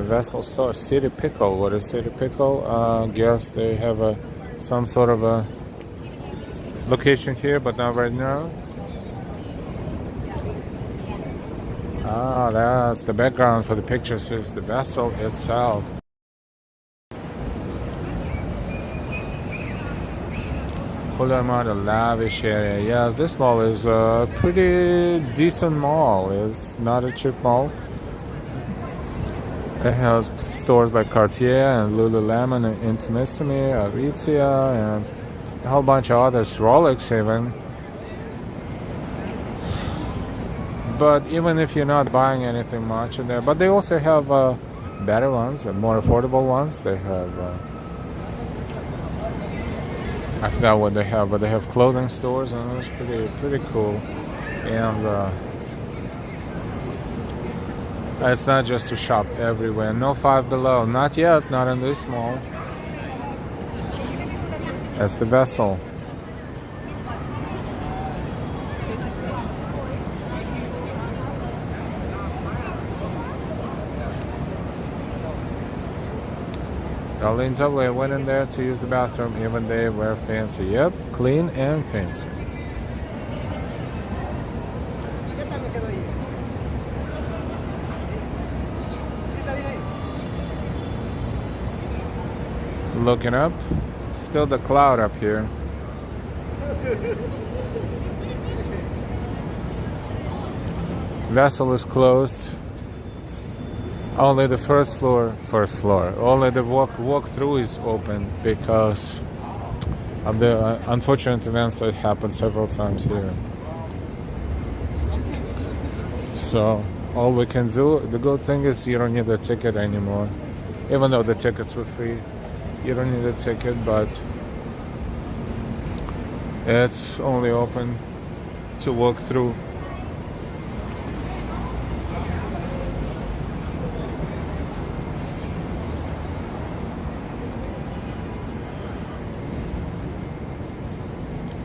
Vessel store, City Pickle. What is City Pickle? Guess they have some sort of a location here, but not right now. That's the background for the pictures. Is the vessel itself. A lavish area. Yes, this mall is a pretty decent mall. It's not a cheap mall. It has stores like Cartier and Lululemon and Intimissimi, Aritzia, and a whole bunch of others, Rolex even. But even if you're not buying anything much in there, but they also have better ones, more affordable ones. They have I forgot what they have, but they have clothing stores, and it's pretty cool. And it's not just to shop everywhere. No Five Below, not yet, not in this mall. That's the vessel. Linda, we went in there to use the bathroom, even they were fancy. Yep, clean and fancy. Looking up, still the cloud up here. Vessel is closed. Only the first floor. Only the walk through is open because of the unfortunate events that happened several times here. So all we can do, the good thing is you don't need a ticket anymore. Even though the tickets were free, you don't need a ticket, but it's only open to walk through.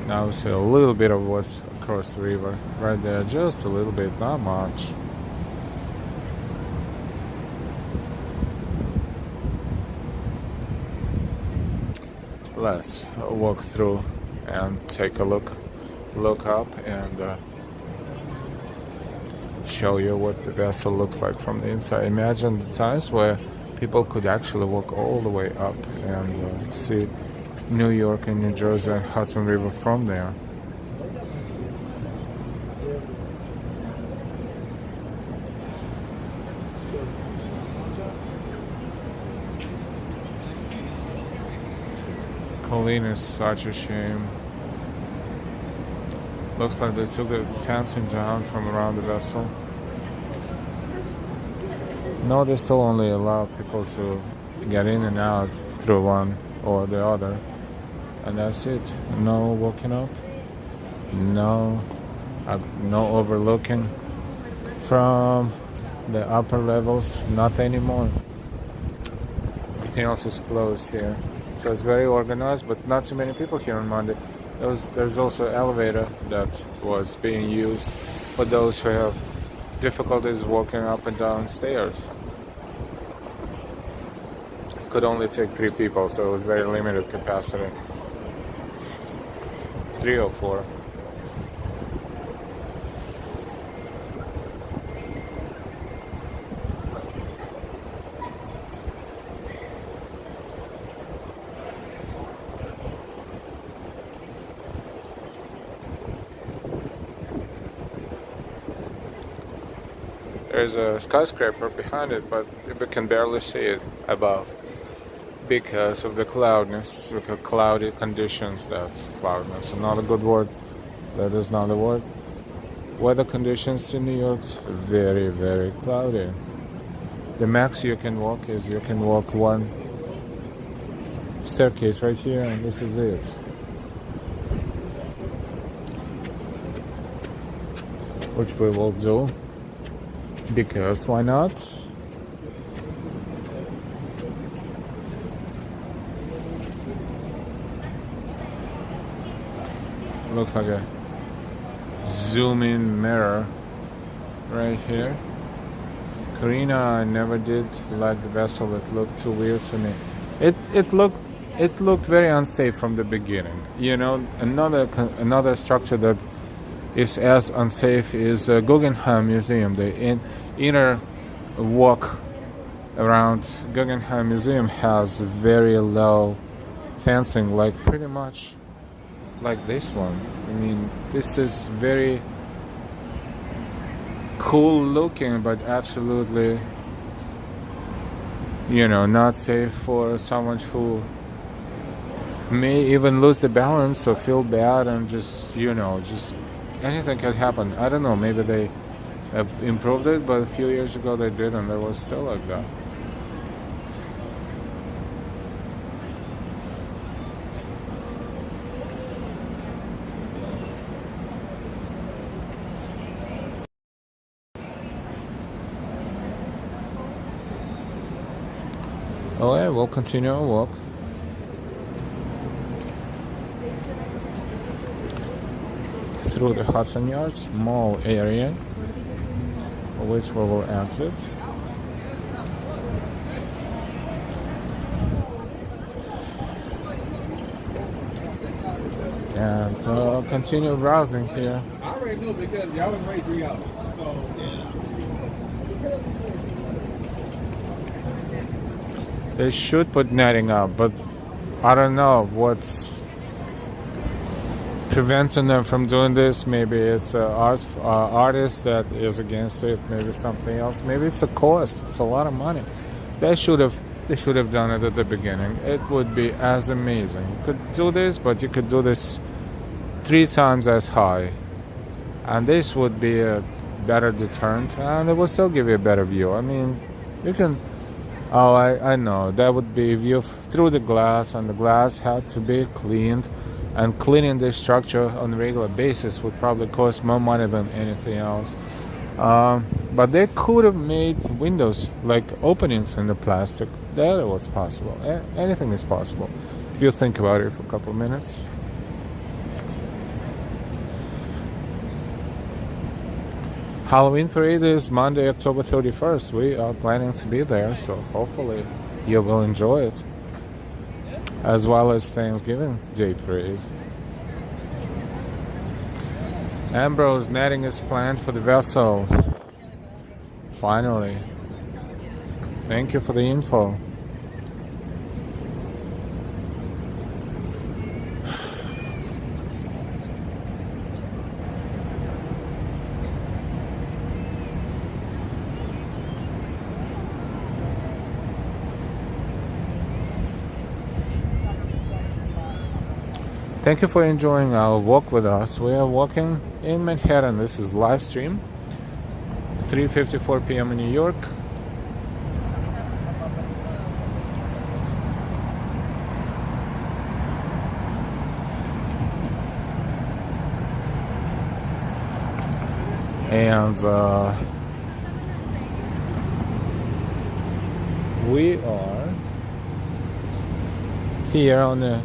Now we see a little bit of what's across the river right there, just a little bit, not much. Let's walk through and take a look up and show you what the vessel looks like from the inside. Imagine the times where people could actually walk all the way up and see New York and New Jersey and Hudson River from there. Colleen is such a shame. Looks like they took the fencing down from around the vessel. No, they still only allow people to get in and out through one or the other. And that's it. No walking up. No overlooking from the upper levels. Not anymore. Everything else is closed here. So it's very organized, but not too many people here on Monday. There's also an elevator that was being used for those who have difficulties walking up and down stairs. It could only take 3 people, so it was very limited capacity. 3 or 4. There's a skyscraper behind it, but we can barely see it above because of the cloudness, the cloudy conditions. That's cloudness, not a good word. That is not a word. Weather conditions in New York very, very cloudy. The max you can walk is you can walk 1 staircase right here, and this is it. Which we will do. Because why not? Looks like a zoom in mirror right here. Karina, I never did like the vessel. It looked too weird to me. It looked very unsafe from the beginning. You know, another structure that is as unsafe is the Guggenheim Museum. The inner walk around Guggenheim Museum has very low fencing, like pretty much like this one. I mean, this is very cool looking, but absolutely, not safe for someone who may even lose the balance or feel bad and just anything can happen. I don't know, maybe they improved it, but a few years ago they didn't. It was still like that. Okay, we'll continue our walk. Through the Hudson Yards Mall area, which we will exit. And continue browsing here. I already knew because y'all was ready 3 hours. So They should put netting up, but I don't know what's preventing them from doing this. Maybe it's an artist that is against it. Maybe something else. Maybe it's a cost. It's a lot of money. They should have done it at the beginning. It would be as amazing. You could do this, but you could do this 3 times as high, and this would be a better deterrent, and it will still give you a better view. I mean, you can. Oh, I know that would be view through the glass, and the glass had to be cleaned. And cleaning this structure on a regular basis would probably cost more money than anything else. But they could have made windows, like openings in the plastic. That was possible. Anything is possible if you think about it for a couple of minutes. Halloween parade is Monday, October 31st. We are planning to be there, so hopefully you will enjoy it, as well as Thanksgiving Day parade. Ambrose, netting is planned for the vessel. Finally. Thank you for the info. Thank you for enjoying our walk with us. We are walking in Manhattan. This is live stream. 3:54 p.m. in New York. And we are here on the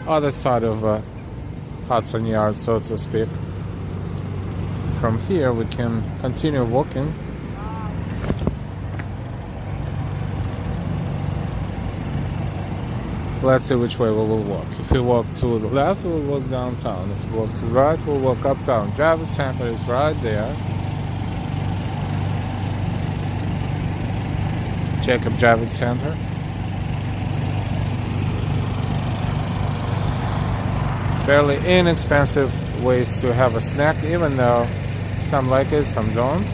other side of Hudson Yard, so to speak. From here we can continue walking. Let's see which way we will walk. If we walk to the left, we'll walk downtown. If we walk to the right, we'll walk uptown. Javits Center is right there. Jacob Javits Center. Fairly inexpensive ways to have a snack, even though some like it, some don't.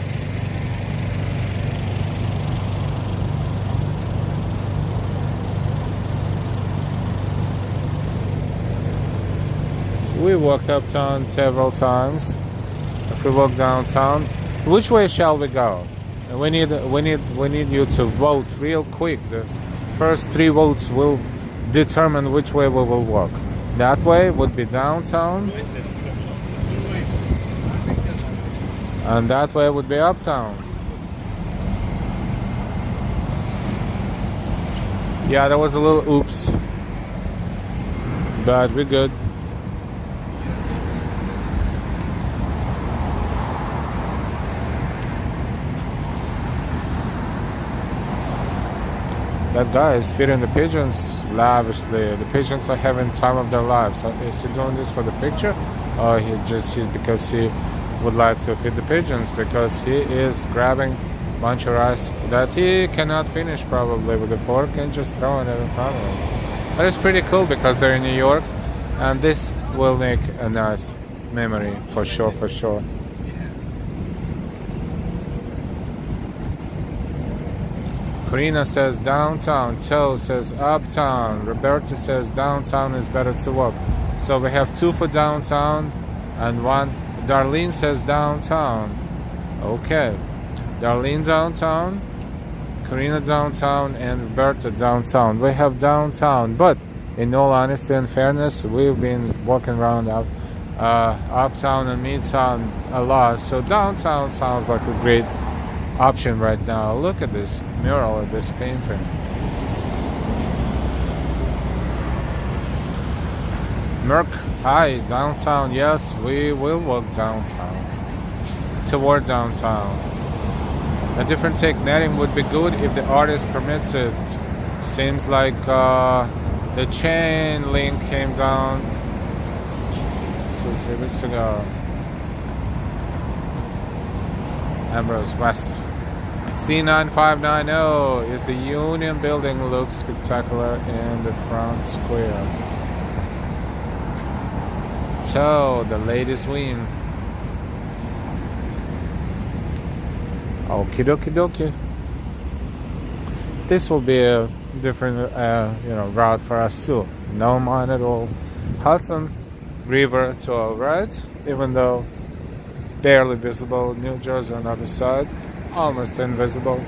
We walked uptown several times. If we walk downtown, which way shall we go? We need you to vote real quick. The first 3 votes will determine which way we will walk. That way would be downtown, and that way would be uptown. Yeah, that was a little oops, but we're good. That guy is feeding the pigeons lavishly. The pigeons are having time of their lives. Is he doing this for the picture? Or because he would like to feed the pigeons? Because he is grabbing a bunch of rice that he cannot finish probably with a fork and just throwing it in front of him. But it's pretty cool because they're in New York, and this will make a nice memory for sure, for sure. Karina says downtown. Joe says uptown. Roberta says downtown is better to walk. So we have 2 for downtown and 1. Darlene says downtown. Okay. Darlene downtown, Karina downtown, and Roberta downtown. We have downtown, but in all honesty and fairness, we've been walking around uptown and midtown a lot. So downtown sounds like a great option right now. Look at this mural of this painting. Merck, hi, downtown. Yes, we will walk downtown. Toward downtown. A different take. Netting would be good if the artist permits it. Seems like the chain link came down 2-3 weeks ago. Ambrose West. C9590 is the Union Building. Looks spectacular in the front square. So the ladies win. Okie dokie dokie. This will be a different route for us too. No mind at all. Hudson River to our right, even though barely visible. New Jersey on the other side, almost invisible.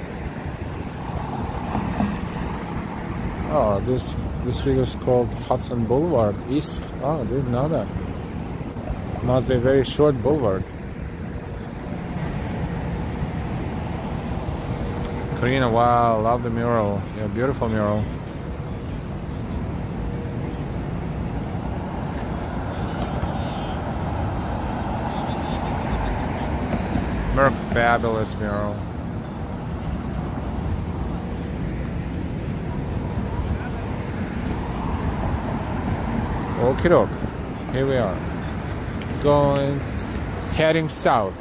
Oh, this street is called Hudson Boulevard East. Oh, I didn't know that. Must be a very short boulevard. Karina, wow, love the mural. Yeah, beautiful mural. Merc, fabulous mural. Okie doke. Here we are. Heading south.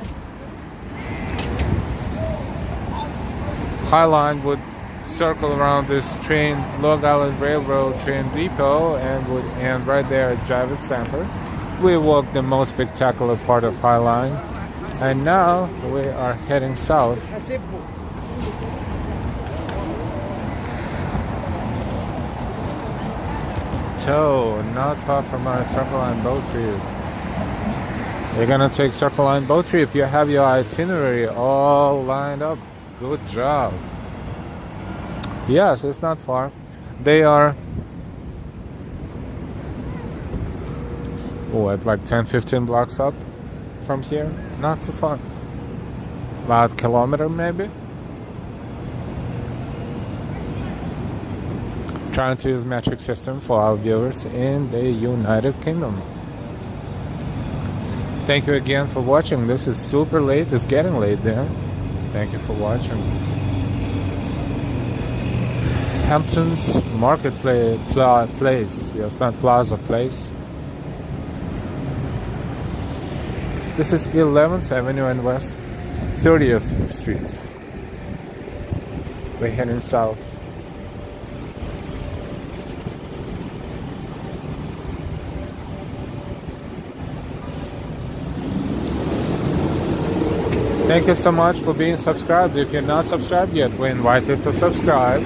High Line would circle around this train, Long Island Railroad train depot, and would end right there at Javits Center. We walked the most spectacular part of High Line, and now we are heading south. So, not far from our Circle Line boat trip. You're gonna take Circle Line boat trip. You have your itinerary all lined up. Good job. Yes, it's not far. They are at like 10-15 blocks up from here. Not too far. About a kilometer maybe. Trying to use metric system for our viewers in the United Kingdom. Thank you again for watching. This is super late. It's getting late there. Thank you for watching. Hampton's Marketplace place. Yes, not Plaza Place. This is 11th Avenue and West 30th Street. We're heading south. Thank you so much for being subscribed. If you're not subscribed yet, we invite you to subscribe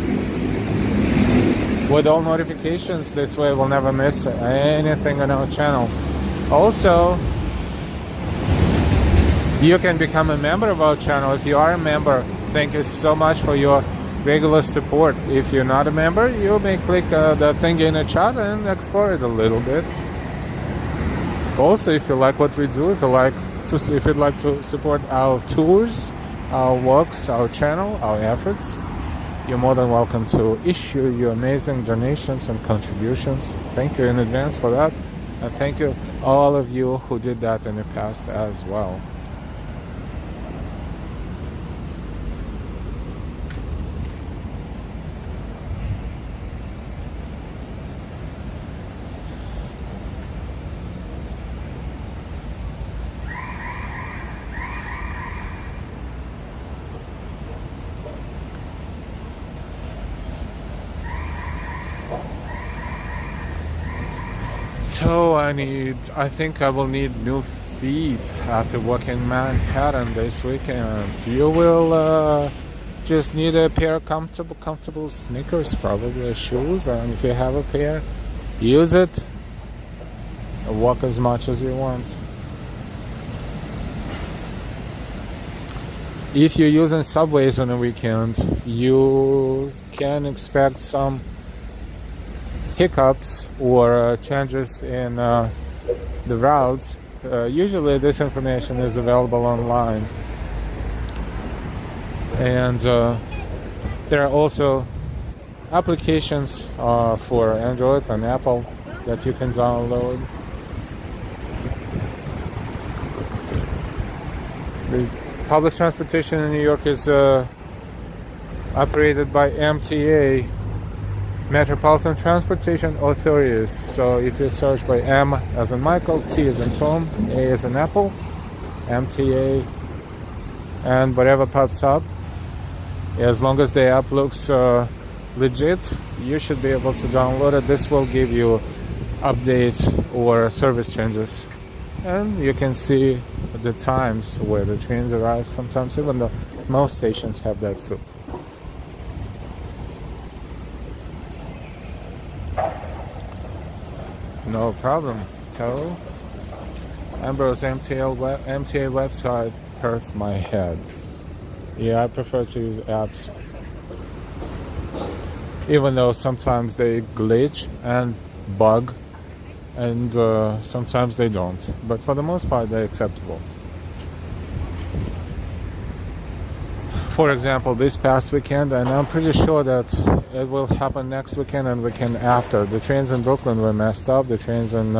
with all notifications. This way we'll never miss anything on our channel. Also, you can become a member of our channel. If you are a member, thank you so much for your regular support. If you're not a member, you may click the thing in the chat and explore it a little bit. Also, if you like what we do, if you'd like to support our tours, our walks, our channel, our efforts, you're more than welcome to issue your amazing donations and contributions. Thank you in advance for that. And thank you all of you who did that in the past as well. So I think I will need new feet after walking Manhattan this weekend. You will just need a pair of comfortable sneakers, probably shoes, and if you have a pair, use it. Walk as much as you want. If you're using subways on the weekend, you can expect some hiccups or changes in the routes. Usually this information is available online, and there are also applications for Android and Apple that you can download. The public transportation in New York is operated by MTA, Metropolitan Transportation Authorities. So if you search by M as in Michael, T as in Tom, A as in Apple, MTA, and whatever pops up, as long as the app looks legit, you should be able to download it. This will give you updates or service changes and you can see the times where the trains arrive sometimes, even though most stations have that too. No problem. So, Ambrose MTA website hurts my head. Yeah, I prefer to use apps. Even though sometimes they glitch and bug, and sometimes they don't. But for the most part, they're acceptable. For example, this past weekend, and I'm pretty sure that it will happen next weekend and weekend after. The trains in Brooklyn were messed up. The trains in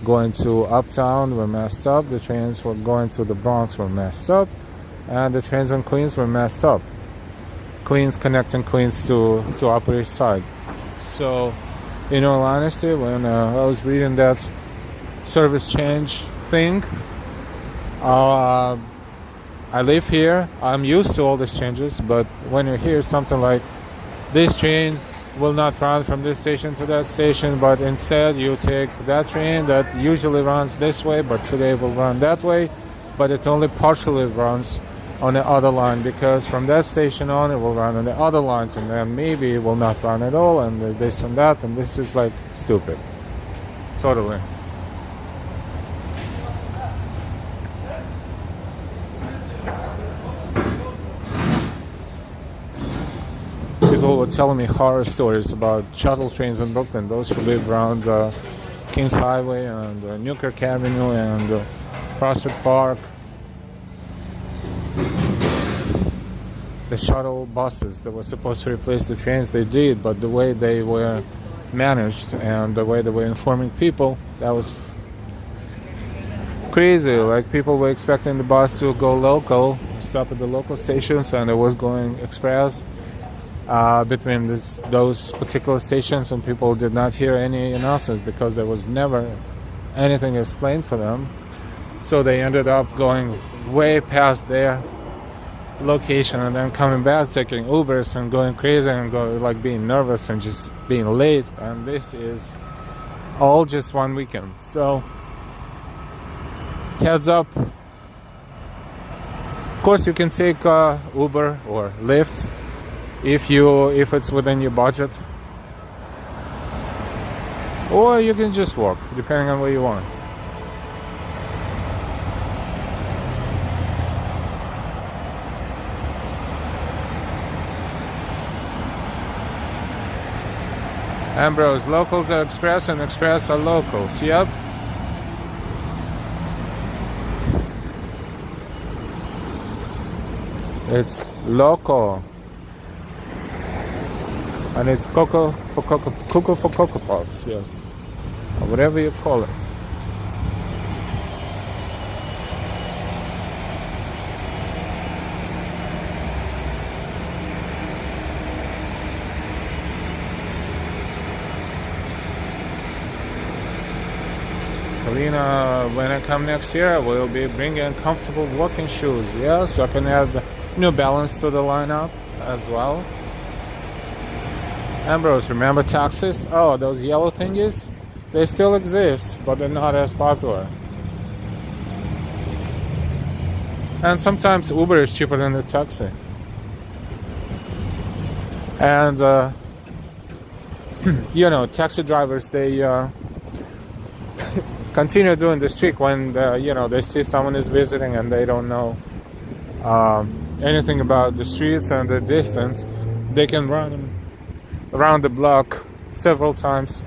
going to Uptown were messed up. The trains were going to the Bronx were messed up. And the trains in Queens were messed up. Queens connecting Queens to Upper East Side. So, in all honesty, when I was reading that service change thing, I live here. I'm used to all these changes, but when you hear something like this train will not run from this station to that station, but instead you take that train that usually runs this way, but today will run that way, but it only partially runs on the other line, because from that station on it will run on the other lines, and then maybe it will not run at all, and this and that, and this is like stupid. Totally. People were telling me horror stories about shuttle trains in Brooklyn, those who live around Kings Highway and Newkirk Avenue and Prospect Park. The shuttle buses that were supposed to replace the trains, they did, but the way they were managed and the way they were informing people, that was crazy. Like, people were expecting the bus to go local, stop at the local stations, and it was going express between those particular stations, and people did not hear any announcements because there was never anything explained to them. So they ended up going way past their location and then coming back, taking Ubers and going crazy and like being nervous and just being late. And this is all just one weekend. So heads up. Of course, you can take Uber or Lyft if it's within your budget, or you can just walk, depending on where you want. Ambrose, locals are express and express are locals. Yep. It's local. And it's Cocoa for Cocoa Puffs, yes. Or whatever you call it. Kalina, when I come next year, I will be bringing comfortable walking shoes. Yes, I can add New Balance to the lineup as well. Ambrose, remember taxis? Oh, those yellow thingies? They still exist, but they're not as popular. And sometimes Uber is cheaper than the taxi. And, you know, taxi drivers, they continue doing this trick when, you know, they see someone is visiting and they don't know anything about the streets and the distance. They can run around the block several times,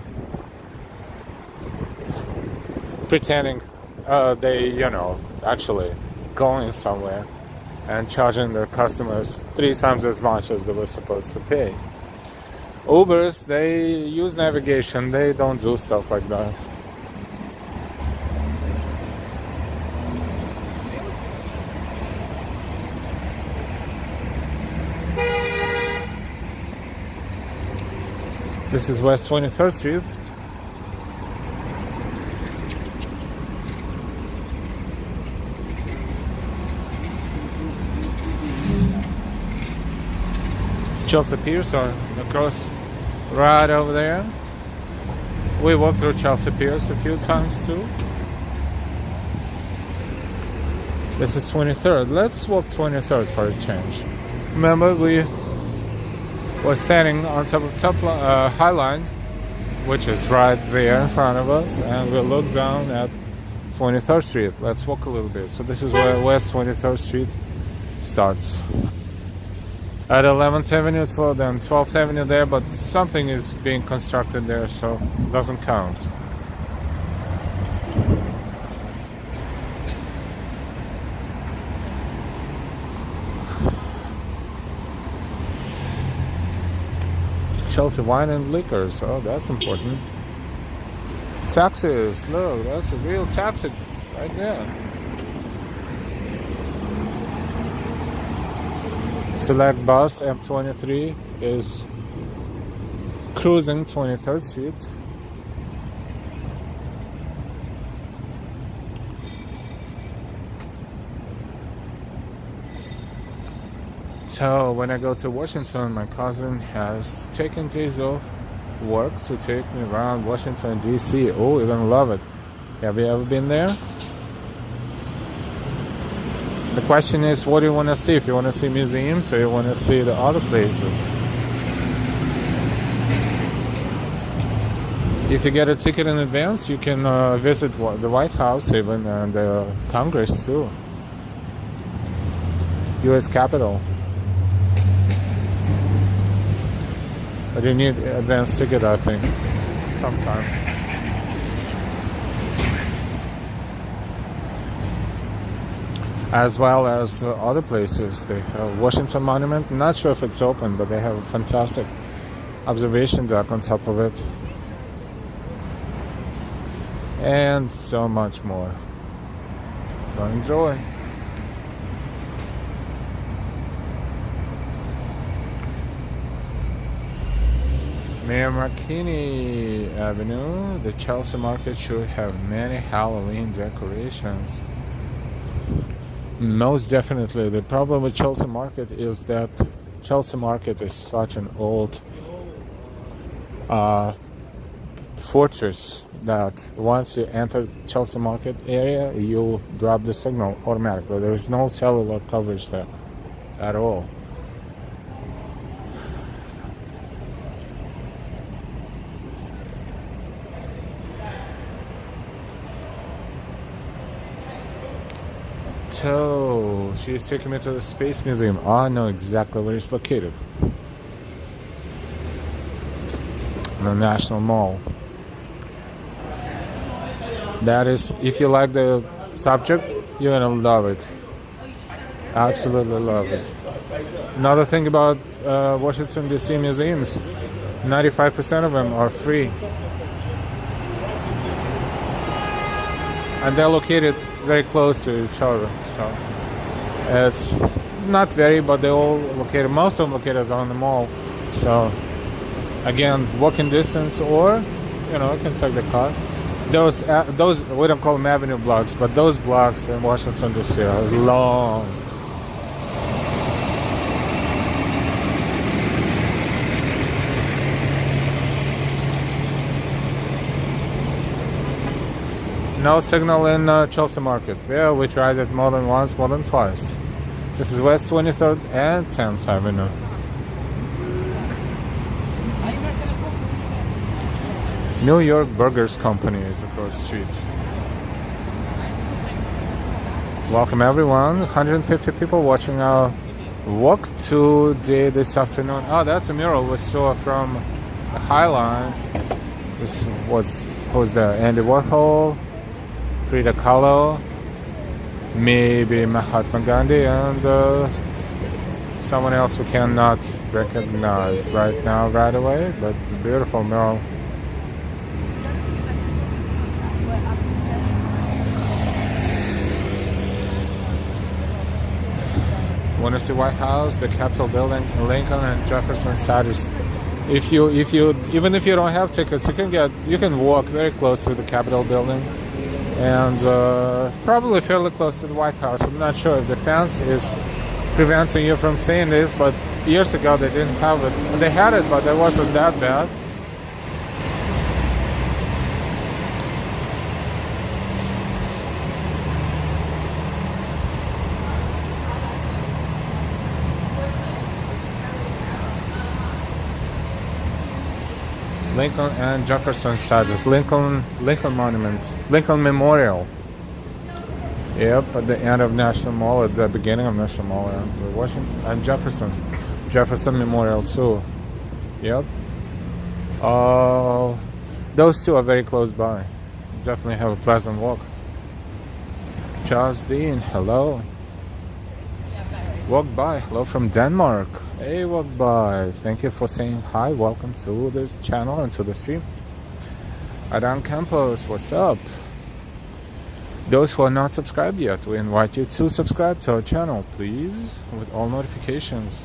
pretending they, you know, actually going somewhere, and charging their customers 3 times as much as they were supposed to pay. Ubers, they use navigation, they don't do stuff like that. This is West 23rd Street. Chelsea Piers are across right over there. We walked through Chelsea Piers a few times too. This is 23rd. Let's walk 23rd for a change. Remember, we were standing on top of High Line, which is right there in front of us, and we look down at 23rd Street. Let's walk a little bit. So this is where West 23rd Street starts. At 11th Avenue, then 12th Avenue there, but something is being constructed there, so it doesn't count. Chelsea Wine and Liquors, oh, that's important. Taxis, look, that's a real taxi right there. Select bus M23 is cruising 23rd Street. So when I go to Washington, my cousin has taken days off work to take me around Washington DC. Oh, you're gonna love it. Have you ever been there? The question is, what do you want to see? If you want to see museums or you want to see the other places. If you get a ticket in advance, you can visit the White House even and the Congress too. U.S. Capitol. But you need advance ticket, I think, sometimes. As well as other places. They have Washington Monument. I'm not sure if it's open, but they have a fantastic observation deck on top of it. And so much more. So enjoy. Mayor McKinney Avenue. The Chelsea Market should have many Halloween decorations. Most definitely. The problem with Chelsea Market is that Chelsea Market is such an old fortress that once you enter Chelsea Market area, you drop the signal automatically. There's no cellular coverage there at all. So, she's taking me to the Space Museum. Oh, I know exactly where it's located. In the National Mall. That is, if you like the subject, you're gonna love it. Absolutely love it. Another thing about Washington DC museums, 95% of them are free. And they're located very close to each other, so it's not very, but they're all located, most of them located on the mall. So again, walking distance, or you can take the car. Those we don't call them avenue blocks, but those blocks in Washington DC are long. No signal in Chelsea Market. Yeah, we tried it more than once, more than twice. This is West 23rd and 10th Avenue. New York Burgers Company is across the street. Welcome everyone. 150 people watching our walk today this afternoon. Oh, that's a mural we saw from the High Line. This was there? Andy Warhol, Frida Kahlo, maybe Mahatma Gandhi, and someone else we cannot recognize right now, right away, but beautiful mural. Want to see White House, the Capitol building, Lincoln and Jefferson statues. If you even if you don't have tickets, you can walk very close to the Capitol building. And probably fairly close to the White House. I'm not sure if the fence is preventing you from seeing this, but years ago they didn't have it. They had it, but it wasn't that bad. Lincoln and Jefferson statues. Lincoln Monument. Lincoln Memorial. Yep, at the end of National Mall, at the beginning of National Mall, and Washington and Jefferson Memorial too. Yep. Those two are very close by. Definitely have a pleasant walk. Charles Dean, hello. Walk by, hello from Denmark. Hey, walk by. Thank you for saying hi. Welcome to this channel and to the stream. Adan Campos, what's up? Those who are not subscribed yet, we invite you to subscribe to our channel, please, with all notifications.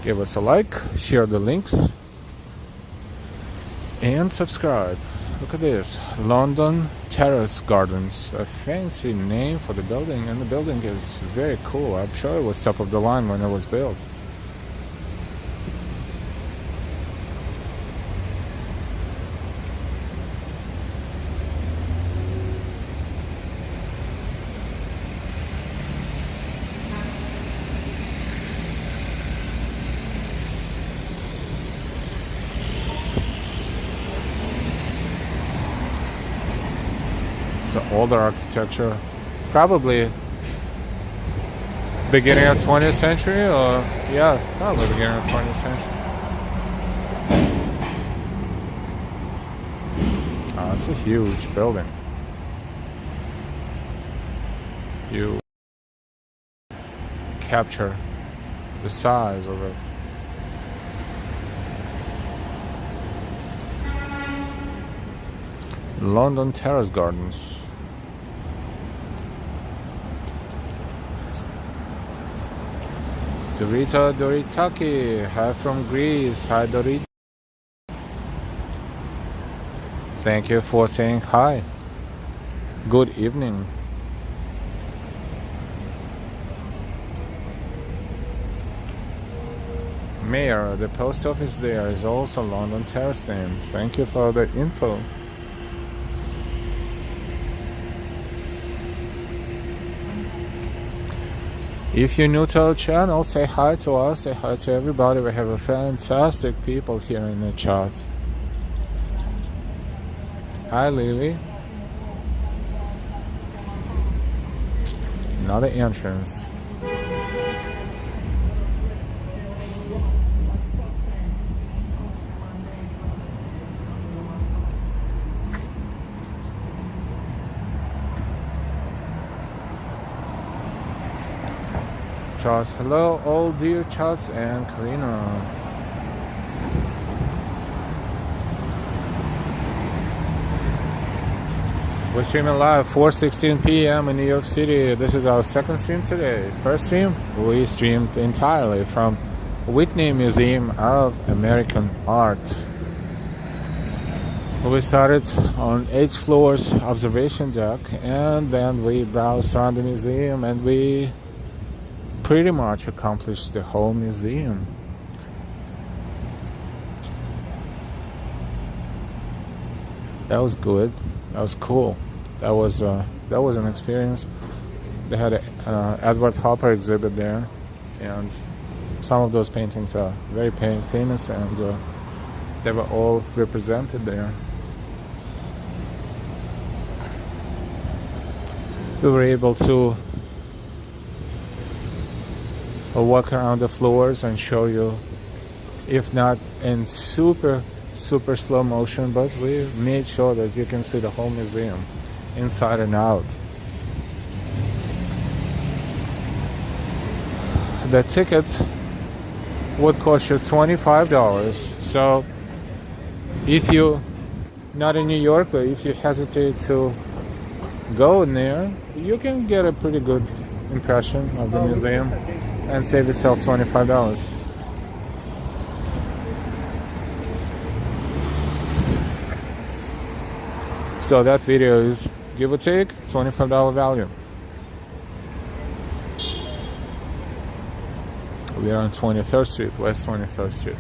Give us a like, share the links, and subscribe. Look at this, London Terrace Gardens, a fancy name for the building, and the building is very cool. I'm sure it was top of the line when it was built. So older architecture, probably beginning of 20th century, or yeah, probably beginning of 20th century. Oh, it's a huge building. You capture the size of it. London Terrace Gardens. Dorita Doritaki, hi from Greece. Hi Dorita. Thank you for saying hi. Good evening. Mayor, the post office there is also London Terrace name. Thank you for the info. If you're new to our channel, say hi to us, say hi to everybody. We have a fantastic people here in the chat. Hi Lily. Another entrance. Charles, hello, all dear Charles and Karina. We're streaming live 4:16 p.m. in New York City. This is our second stream today. First stream, we streamed entirely from Whitney Museum of American Art. We started on 8th floor's observation deck, and then we browsed around the museum, and we pretty much accomplished the whole museum. That was good. That was cool. That was an experience. They had an Edward Hopper exhibit there, and some of those paintings are very famous, and they were all represented there. We were able to walk around the floors and show you, if not in super slow motion, but we made sure that you can see the whole museum inside and out. The ticket would cost you $25. So if you're not in New York, but if you hesitate to go in there, you can get a pretty good impression of the museum and save yourself $25. So that video is, give or take, $25 value. We are on 23rd Street, West 23rd Street.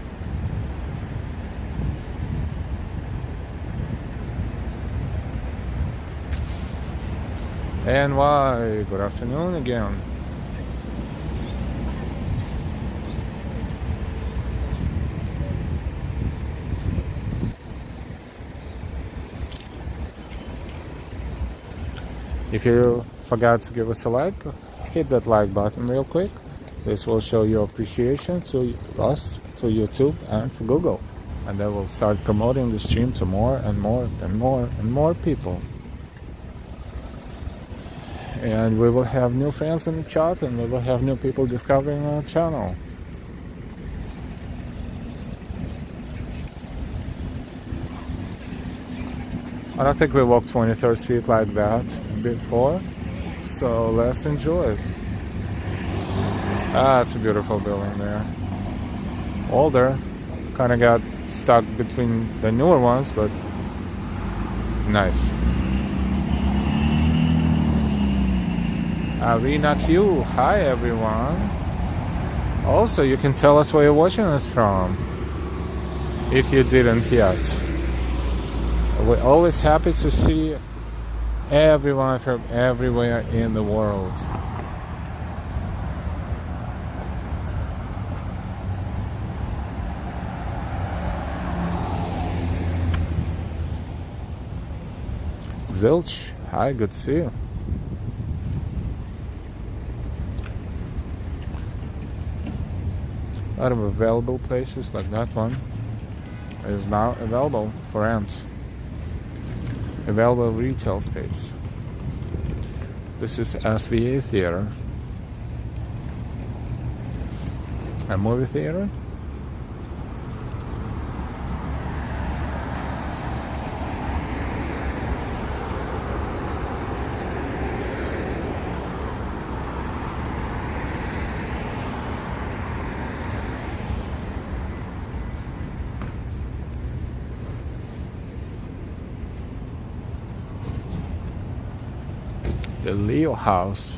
NY, good afternoon again. If you forgot to give us a like, hit that like button real quick. This will show your appreciation to us, to YouTube, and to Google. And then we'll start promoting the stream to more and more and more and more people. And we will have new friends in the chat, and we will have new people discovering our channel. I don't think we walked 23rd Street like that before, so let's enjoy it. Ah, it's a beautiful building there. Older, kind of got stuck between the newer ones, but nice. Arena Q, hi everyone. Also, you can tell us where you're watching us from, if you didn't yet. We're always happy to see everyone from everywhere in the world. Zilch, hi, good to see you. A lot of available places, like that one is now available for rent. Available retail space. This is SVA Theater, a movie theater. The Leo House,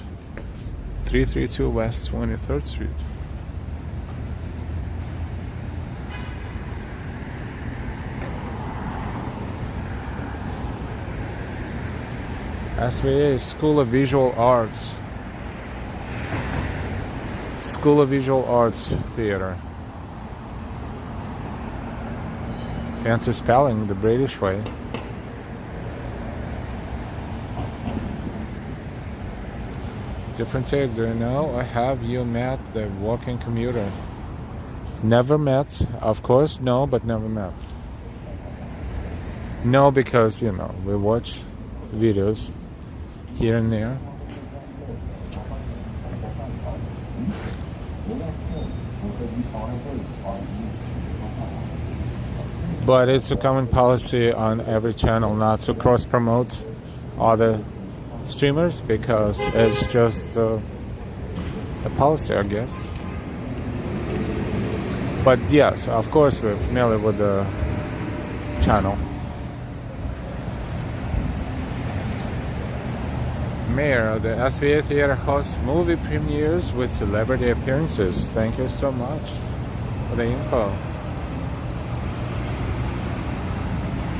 332 West 23rd Street. SVA, School of Visual Arts. School of Visual Arts Theater. Fancy spelling, the British way. Different take, do you know? I have you met the walking commuter? Never met, of course, no, but never met. No, because, you know, we watch videos here and there. But it's a common policy on every channel not to cross-promote other streamers, because it's just a policy, I guess. But yes, of course, we're familiar with the channel. Mayor, the SVA Theater hosts movie premieres with celebrity appearances. Thank you so much for the info.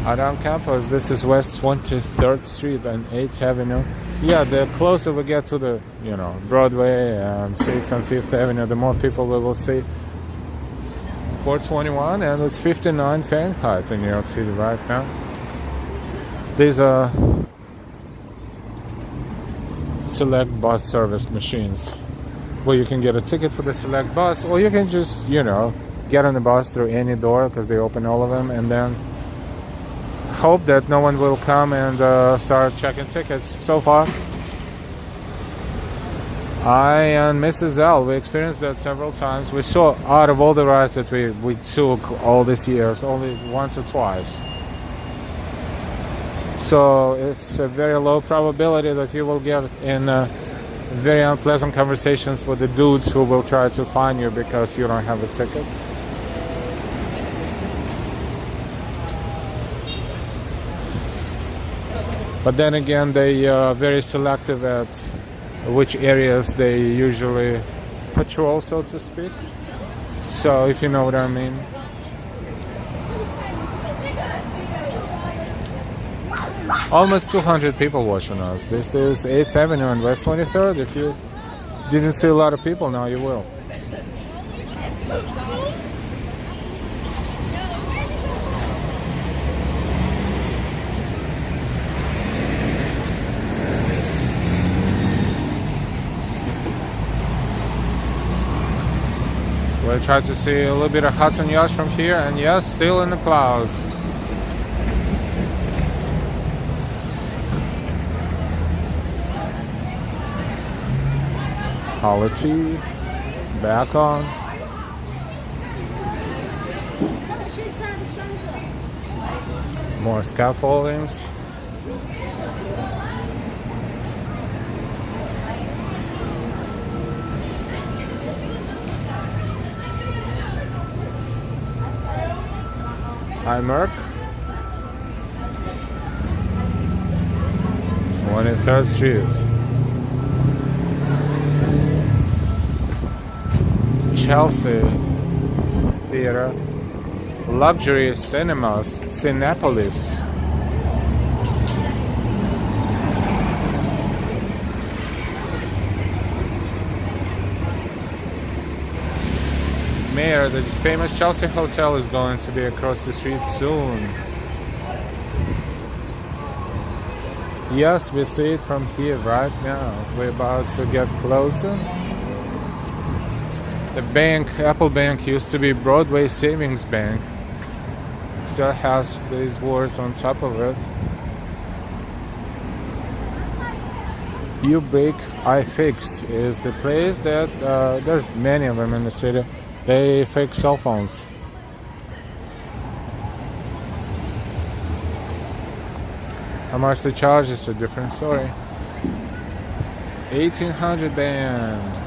Around campus, this is West 23rd Street and 8th Avenue. Yeah, the closer we get to the, you know, Broadway and 6th and 5th Avenue, the more people we will see. 421, and it's 59 Fahrenheit in New York City right now. These are select bus service machines where you can get a ticket for the select bus, or you can just, you know, get on the bus through any door, because they open all of them, and then hope that no one will come and start checking tickets. So far, I and Mrs. L, we experienced that several times. We saw, out of all the rides that we took all these years, only once or twice. So it's a very low probability that you will get in very unpleasant conversations with the dudes who will try to fine you because you don't have a ticket. But then again, they are very selective at which areas they usually patrol, so to speak. So, if you know what I mean. Almost 200 people watching us. This is 8th Avenue and West 23rd. If you didn't see a lot of people, now you will. We'll try to see a little bit of Hudson Yacht from here, and yes, still in the clouds. Quality back on. More scaffoldings. Hi, Merck. 23rd Street. Chelsea Theater. Luxury Cinemas, Cinepolis. Mayor, the famous Chelsea Hotel is going to be across the street soon. Yes, we see it from here right now. We're about to get closer. The bank, Apple Bank, used to be Broadway Savings Bank. Still has these words on top of it. You Break, I Fix is the place that there's many of them in the city. They fix cell phones. How much they charge is a different story. 1800 band.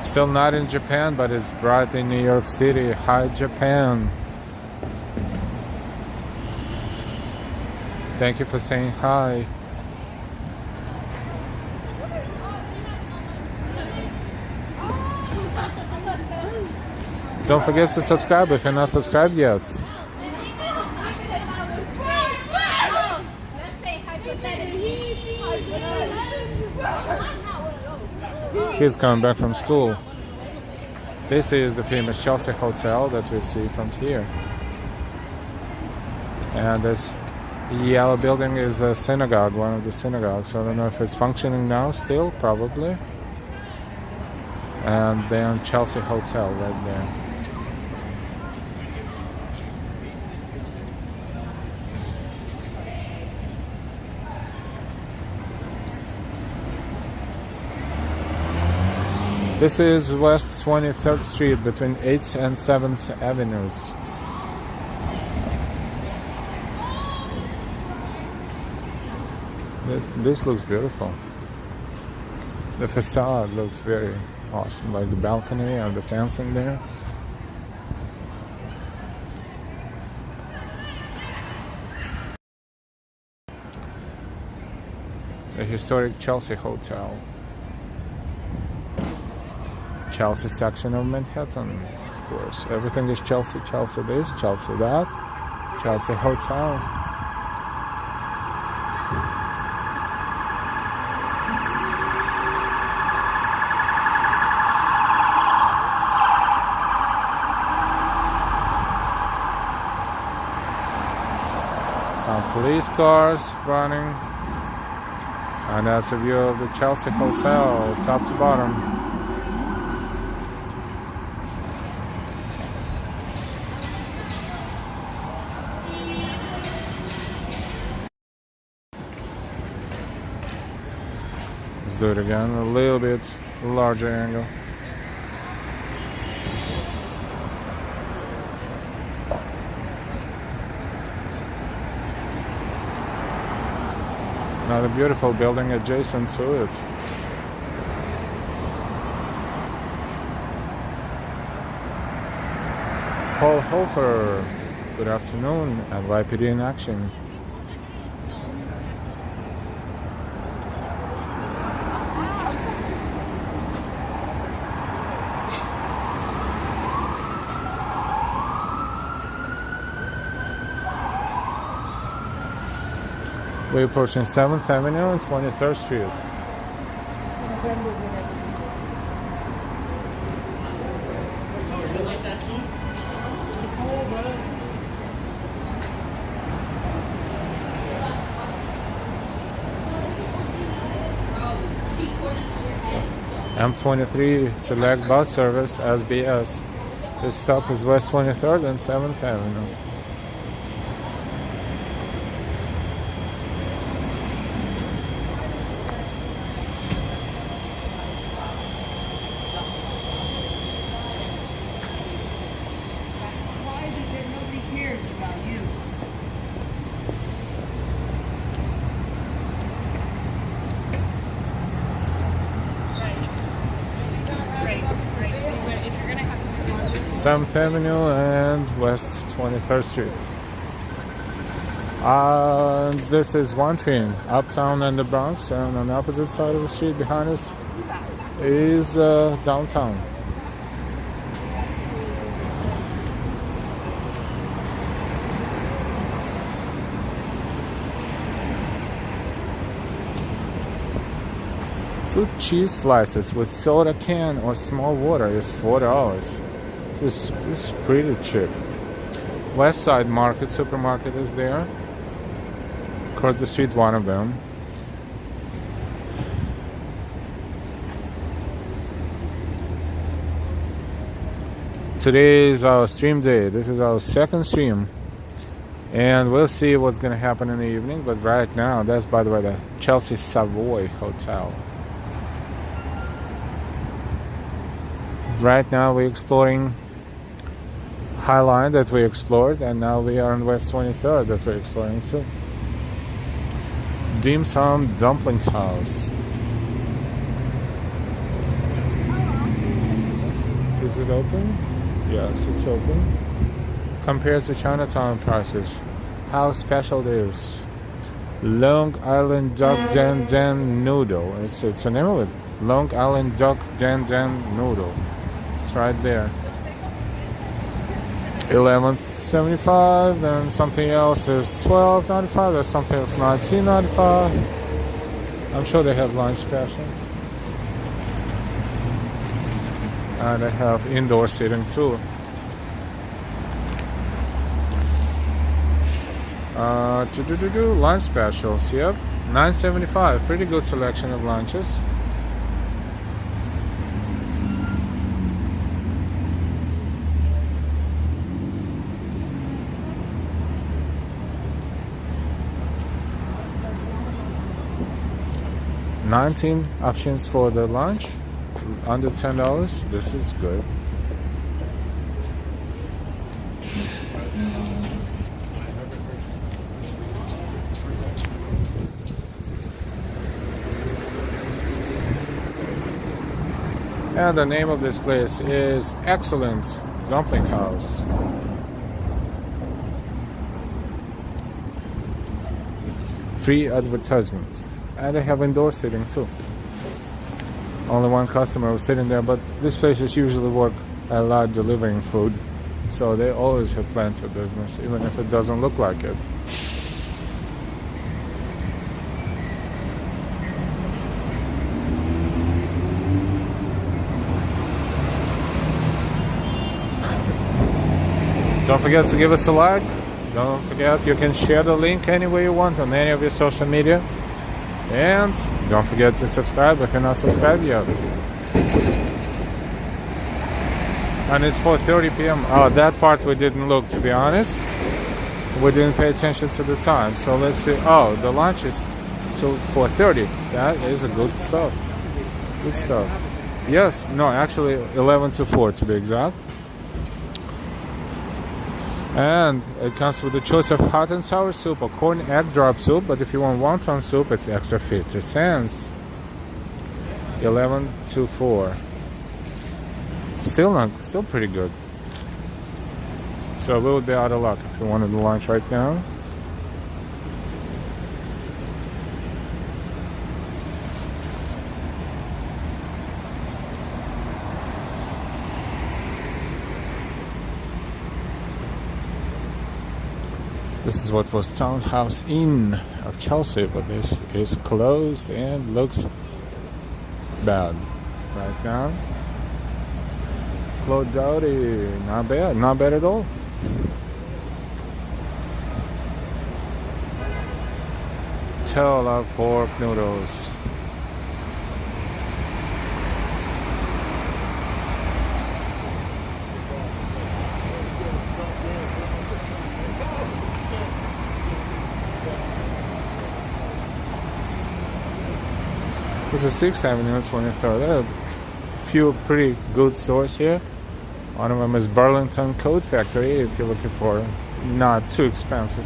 Still not in Japan, but it's bright in New York City. Hi, Japan. Thank you for saying hi. Don't forget to subscribe if you're not subscribed yet. Kids coming back from school. This is the famous Chelsea Hotel that we see from here. And this yellow building is a synagogue, one of the synagogues. I don't know if it's functioning now still, probably. And then Chelsea Hotel right there. This is West 23rd Street between 8th and 7th Avenues. This looks beautiful. The facade looks very awesome, like the balcony and the fencing there. The historic Chelsea Hotel. Chelsea section of Manhattan, of course. Everything is Chelsea. Chelsea this, Chelsea that. Chelsea Hotel. Some police cars running. And that's a view of the Chelsea Hotel, top to bottom. Let's do it again, a little bit larger angle. Another beautiful building adjacent to it. Paul Hofer, good afternoon, NYPD in action. We're approaching 7th Avenue and 23rd Street. M23 Select Bus Service, SBS. This stop is West 23rd and 7th Avenue. Why is it that nobody cares about you? If you're gonna have to do 7th Avenue and West 23rd Street. And this is one train, Uptown and the Bronx, and on the opposite side of the street behind us is downtown. Two cheese slices with soda can or small water is $4. This is pretty cheap. West Side Market supermarket is there. Across the street, one of them. Today is our stream day. This is our second stream. And we'll see what's going to happen in the evening. But right now, that's, by the way, the Chelsea Savoy Hotel. Right now we're exploring Highline that we explored, and now we are on West 23rd that we're exploring too. Dim Sum Dumpling House. Is it open? Yes, it's open. Compared to Chinatown prices, how special it is. Long Island Duck Dan Dan Noodle. It's the name of it. Long Island Duck Dan Dan Noodle. It's right there. $11.75. Then something else is $12.95. There's something else $19.95. I'm sure they have lunch special. And they have indoor seating too. Lunch specials. Yep, $9.75. Pretty good selection of lunches. $19 options for the lunch, under $10. This is good. And the name of this place is Excellent Dumpling House. Free advertisement. And they have indoor seating too. Only one customer was sitting there, but these places usually work a lot delivering food, so they always have plenty of business, even if it doesn't look like it. Don't forget to give us a like. Don't forget you can share the link any way you want on any of your social media. And don't forget to subscribe if you're not subscribed yet. And it's 4:30 p.m. Oh, that part we didn't look, to be honest. We didn't pay attention to the time. So let's see. Oh, the lunch is till 4:30. That is a good stuff. Good stuff. Yes, no, actually 11 to 4 to be exact. And it comes with a choice of hot and sour soup or corn egg drop soup, but if you want wonton soup, it's extra 50 cents. 11 to 4. Still pretty good. So we would be out of luck if you wanted the lunch right now. This is what was Townhouse Inn of Chelsea, but this is closed and looks bad right now. Claude Doughty, not bad at all. Tell of pork noodles. This is 6th Avenue, 23rd. There are a few pretty good stores here. One of them is Burlington Coat Factory if you're looking for not too expensive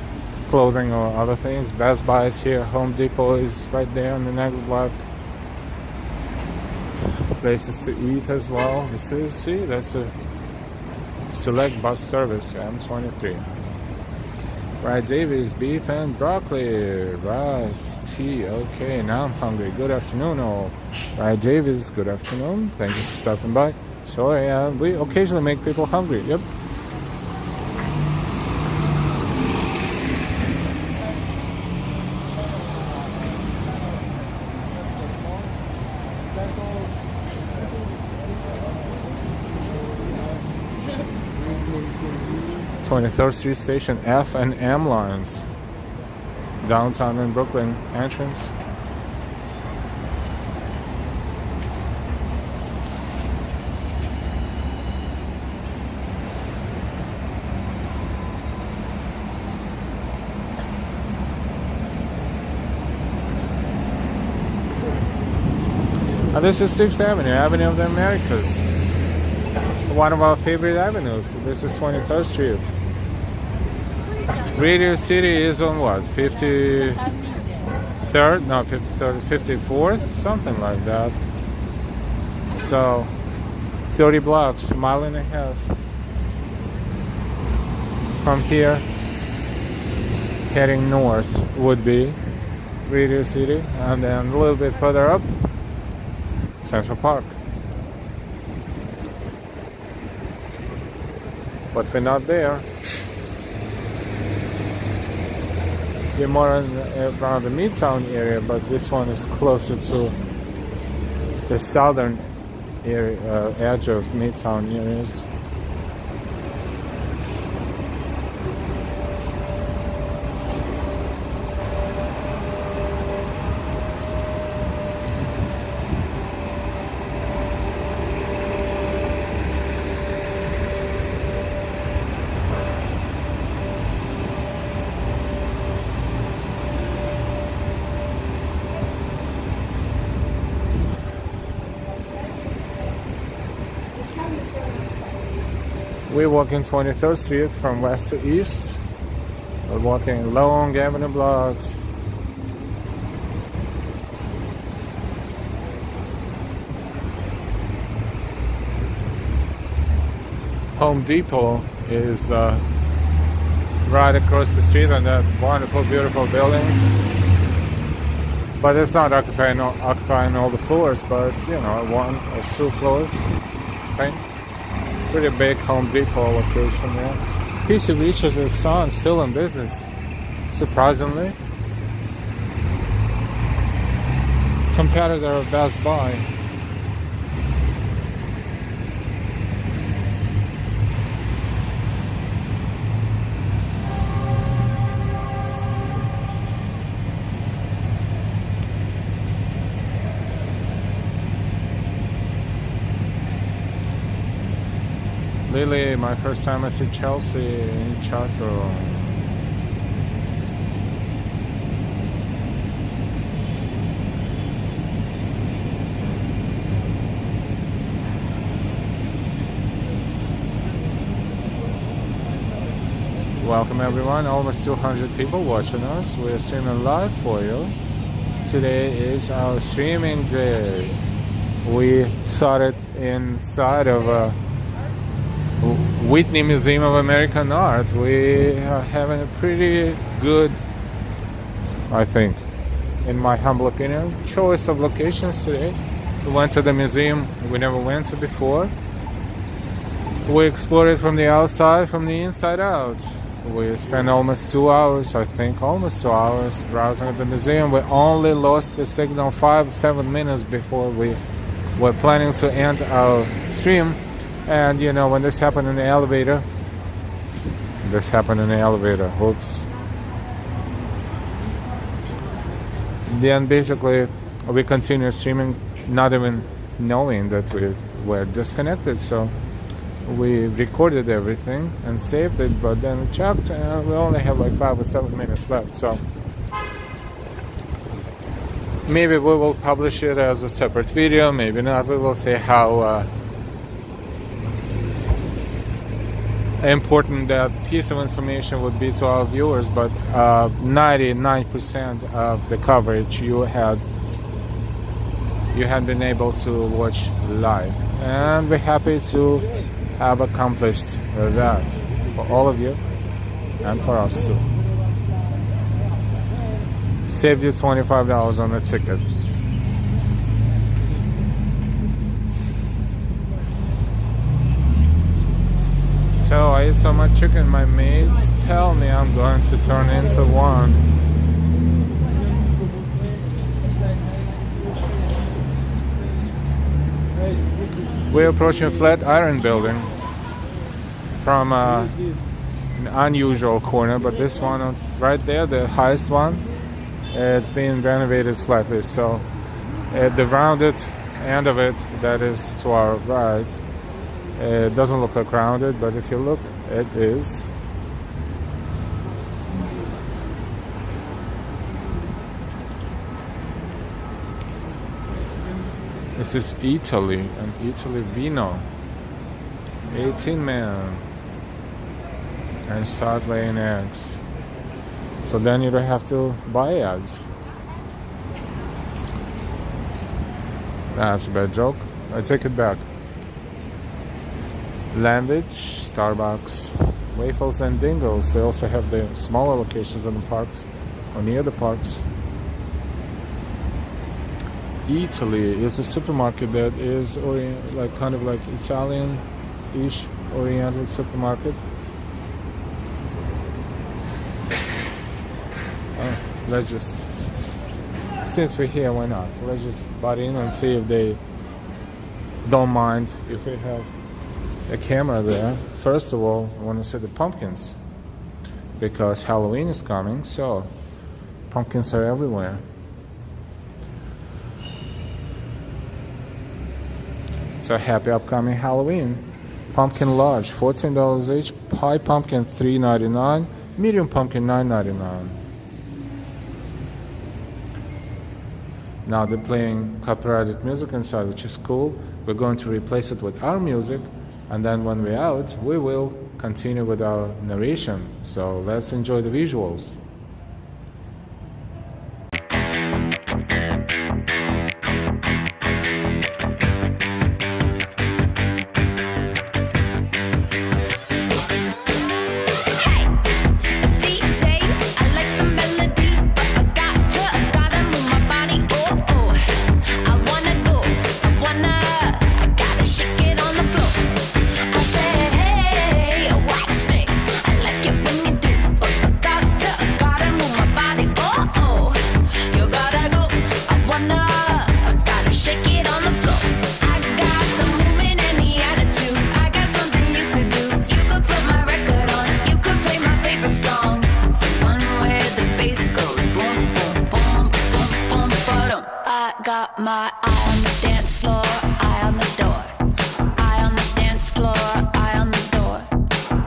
clothing or other things. Best Buy is here. Home Depot is right there on the next block. Places to eat as well. This is, see, that's a select bus service, M23. Right, Davies, beef and broccoli, rice, tea. Okay, now I'm hungry. Good afternoon, all. Right, Davies, good afternoon. Thank you for stopping by. Sorry, we occasionally make people hungry. Yep. Twenty-third Street Station F and M lines. Downtown in Brooklyn entrance. This is 6th Avenue, Avenue of the Americas. One of our favorite avenues. This is 23rd Street. Radio City is on what? 53rd? No, 53rd, 54th? Something like that. So, 30 blocks, a mile and a half. From here, heading north would be Radio City. And then a little bit further up, Central Park. But we're not there. We're more around the Midtown area, but this one is closer to the southern area, edge of Midtown areas. We're walking 23rd Street from west to east. We're walking long avenue blocks. Home Depot is right across the street on that wonderful, beautiful buildings. But it's not occupying all the floors, but you know, 1 or 2 floors. Right? Pretty big Home Depot location there. PC Reaches his son, still in business, surprisingly. Competitor of Best Buy. Lily, my first time I see Chelsea in Charter. Welcome everyone, almost 200 people watching us. We're streaming live for you. Today is our streaming day. We started inside of Whitney Museum of American Art. We are having a pretty good, I think, in my humble opinion, choice of locations today. We went to the museum we never went to before. We explored it from the outside, from the inside out. We spent almost 2 hours, I think, almost 2 hours browsing at the museum. We only lost the signal 5-7 minutes before we were planning to end our stream. And you know, when this happened in the elevator, whoops. Then basically we continued streaming, not even knowing that we were disconnected. So we recorded everything and saved it, but then checked and we only have like 5 or 7 minutes left. So Maybe we will publish it as a separate video, maybe not. We will see how important that piece of information would be to our viewers, but 99% of the coverage you had been able to watch live, and we're happy to have accomplished that for all of you and for us too. Saved you $25 on the ticket. So I ate so much chicken, my mates tell me I'm going to turn into one. We're approaching Flatiron Building from an unusual corner, but this one is right there, the highest one. It's been renovated slightly, so at the rounded end of it, that is to our right, it doesn't look like rounded, but if you look, it is. This is Italy, and Italy Vino. 18 man. And start laying eggs. So then you don't have to buy eggs. That's a bad joke. I take it back. Landage, Starbucks, Waffles and Dingles. They also have the smaller locations in the parks or near the parks. Italy is a supermarket that is kind of like Italian-ish oriented supermarket. Let's just, since we're here, why not? Let's just butt in and see if they don't mind if we have a camera there. First of all, I want to see the pumpkins because Halloween is coming, so pumpkins are everywhere. So happy upcoming Halloween. Pumpkin large, $14 each. Pie pumpkin, $3.99. Medium pumpkin, $9.99. Now they're playing copyrighted music inside, which is cool. We're going to replace it with our music, and then when we're out, we will continue with our narration. So let's enjoy the visuals. Got my eye on the dance floor, eye on the door. Eye on the dance floor, eye on the door.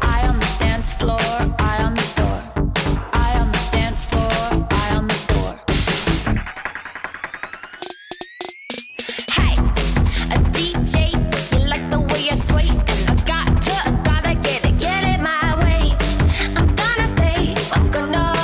Eye on the dance floor, eye on the door. Eye on the dance floor, eye on the door. Hey, a DJ, you like the way I sway? And I gotta get it my way. I'm gonna stay, I'm gonna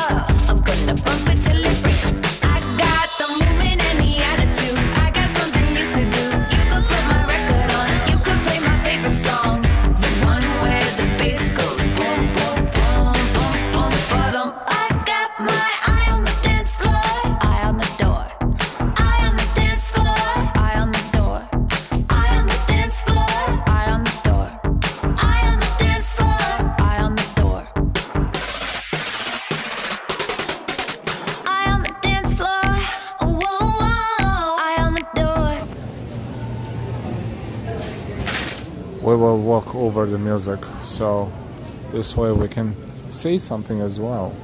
bump it till it breaks. I got the movement and the attitude. I got something you could do. You could put my record on. You could play my favorite song, the one where the bass goes boom, boom, boom, boom, boom, ba-dum. I got my eye on the dance floor, eye on the door. Eye on the dance floor, eye on the door. Eye on the dance floor, eye on the door. Eye on the dance floor, eye on the door. Eye on the dance floor, whoa, whoa, eye on the door. We will walk over the music, so this way we can say something as well.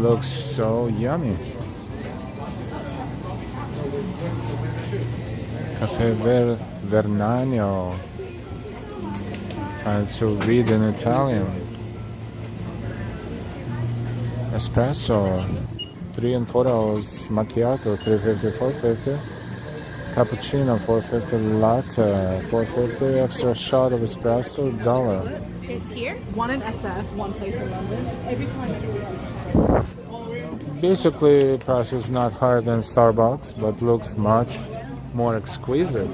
looks so yummy. Cafe Vernano. Trying to read in Italian. Espresso, 3 and 4 hours. Macchiato, $3.50, $4.50. Cappuccino, $4.50. Latte, $4.50. Extra shot of espresso, $1. Here's here, one in SF, one place in London. Every time I do Basically, price is not higher than Starbucks, but looks much more exquisite.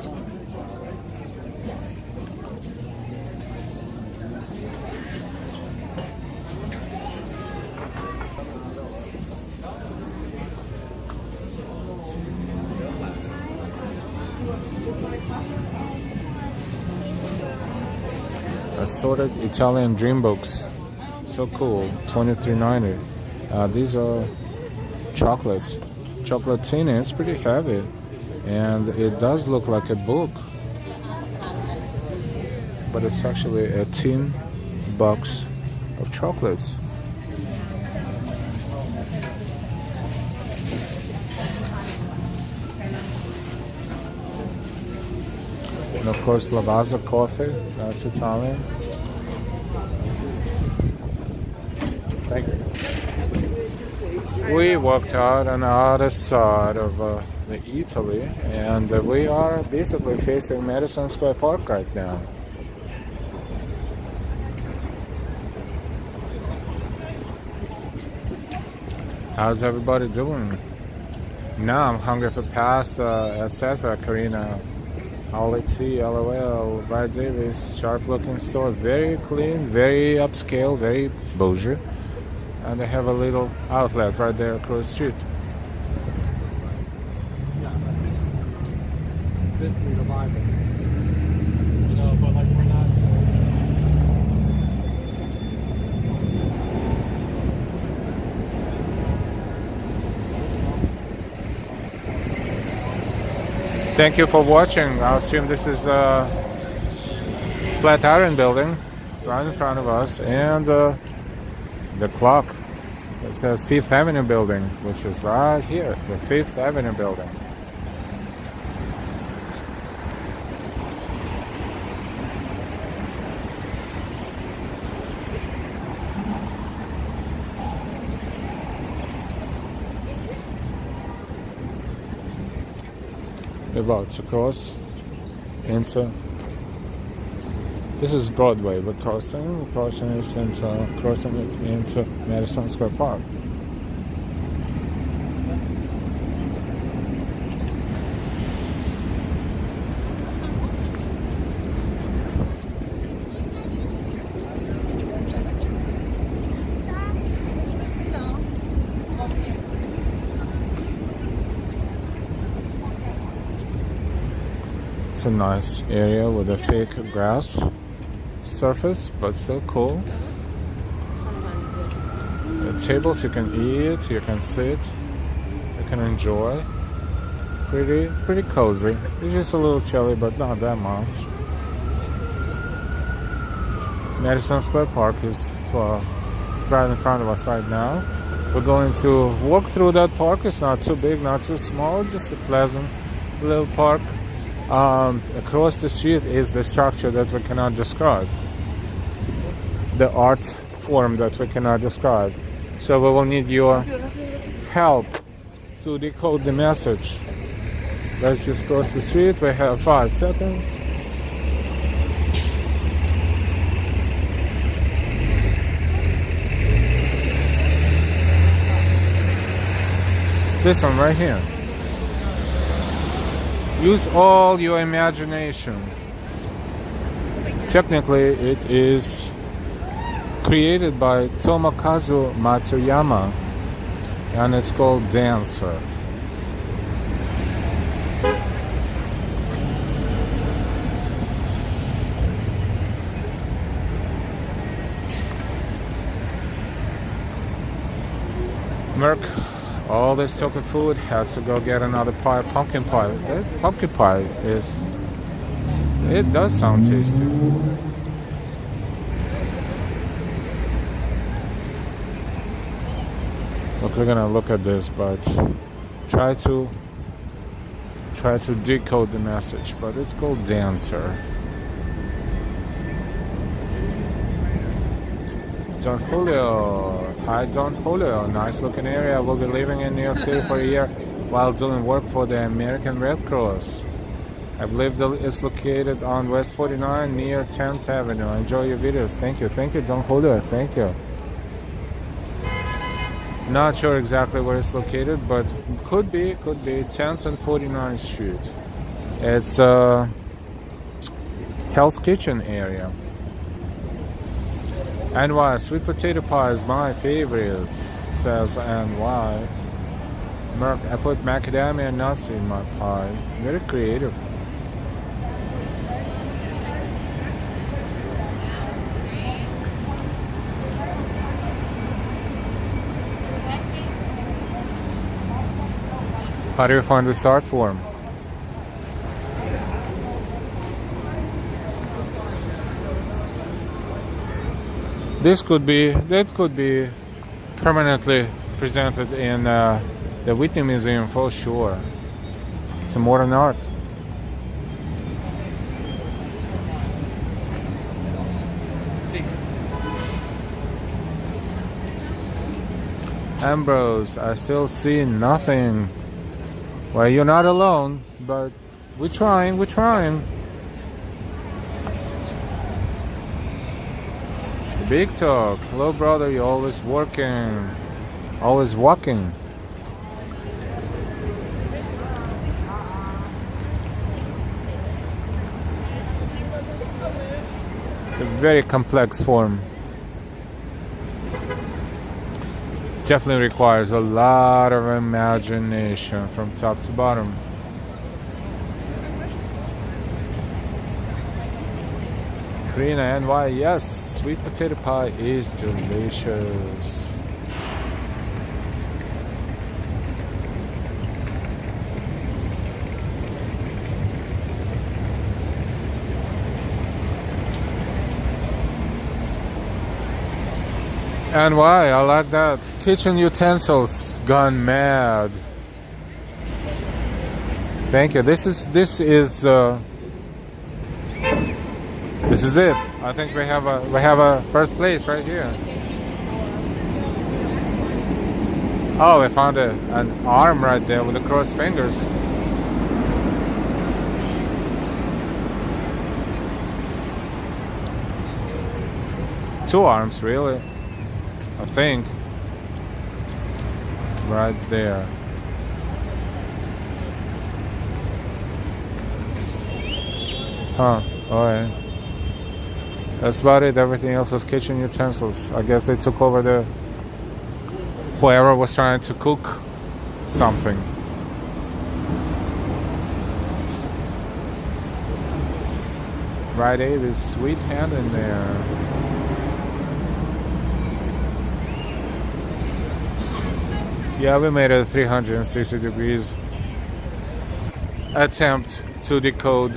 Assorted Italian dream books, so cool. $23.90. These are chocolates, chocolatini. It's pretty heavy, and it does look like a book, but it's actually a tin box of chocolates. And of course, Lavazza coffee, that's Italian. Thank you. We walked out on the other side of the Italy, and we are basically facing Madison Square Park right now. How's everybody doing? Now I'm hungry for pasta, etc. Karina. Holly T, LOL, by Davis, sharp looking store, very clean, very upscale, very bougie. And they have a little outlet right there across the street. Basically the Bible. You know, but like we're not. Thank you for watching our stream. This is Flatiron Building right in front of us, and the clock that says Fifth Avenue Building, which is right here, the Fifth Avenue Building. We're about to cross into, this is Broadway, but crossing it into Madison Square Park. It's a nice area with a fake grass surface, but still cool. The tables, you can eat, you can sit, you can enjoy. Pretty cozy. It's just a little chilly, but not that much. Madison Square Park is right in front of us right now. We're going to walk through that park. It's not too big, not too small, just a pleasant little park. Across the street is the structure that we cannot describe, the art form that we cannot describe. So we will need your help to decode the message. Let's just cross the street. We have 5 seconds. This one right here. Use all your imagination. Technically, it is created by Tomokazu Matsuyama, and it's called Dancer. Merc, all this chocolate food, had to go get another pie, pumpkin pie. That pumpkin pie it does sound tasty. Look exactly gonna look at this, but try to decode the message. But it's called Dancer. Don Julio. Hi, Don Julio. Nice looking area. Will be living in New York City for a year while doing work for the American Red Cross. I believe it's located on West 49 near 10th Avenue. Enjoy your videos. Thank you, Don Julio. Thank you. Not sure exactly where it's located, but could be 10th and 49th Street. It's Hell's Kitchen area. NY, sweet potato pie is my favorite, says NY. I put macadamia nuts in my pie. Very creative. How do you find this art form? That could be permanently presented in the Whitney Museum for sure. It's a modern art. Ambrose, I still see nothing. Well, you're not alone, but we're trying. Big talk. Hello, brother. You're always working, always walking. It's a very complex form. Definitely requires a lot of imagination from top to bottom. Karina NY, yes, sweet potato pie is delicious. And why? I like that. Kitchen utensils gone mad. Thank you. This is it. I think we have a first place right here. Oh, we found an arm right there with the crossed fingers. Two arms, really. I think right there. Huh. Alright. That's about it. Everything else was kitchen utensils. I guess they took over whoever was trying to cook something. Right, Abe is sweet hand in there. Yeah, we made a 360 degrees attempt to decode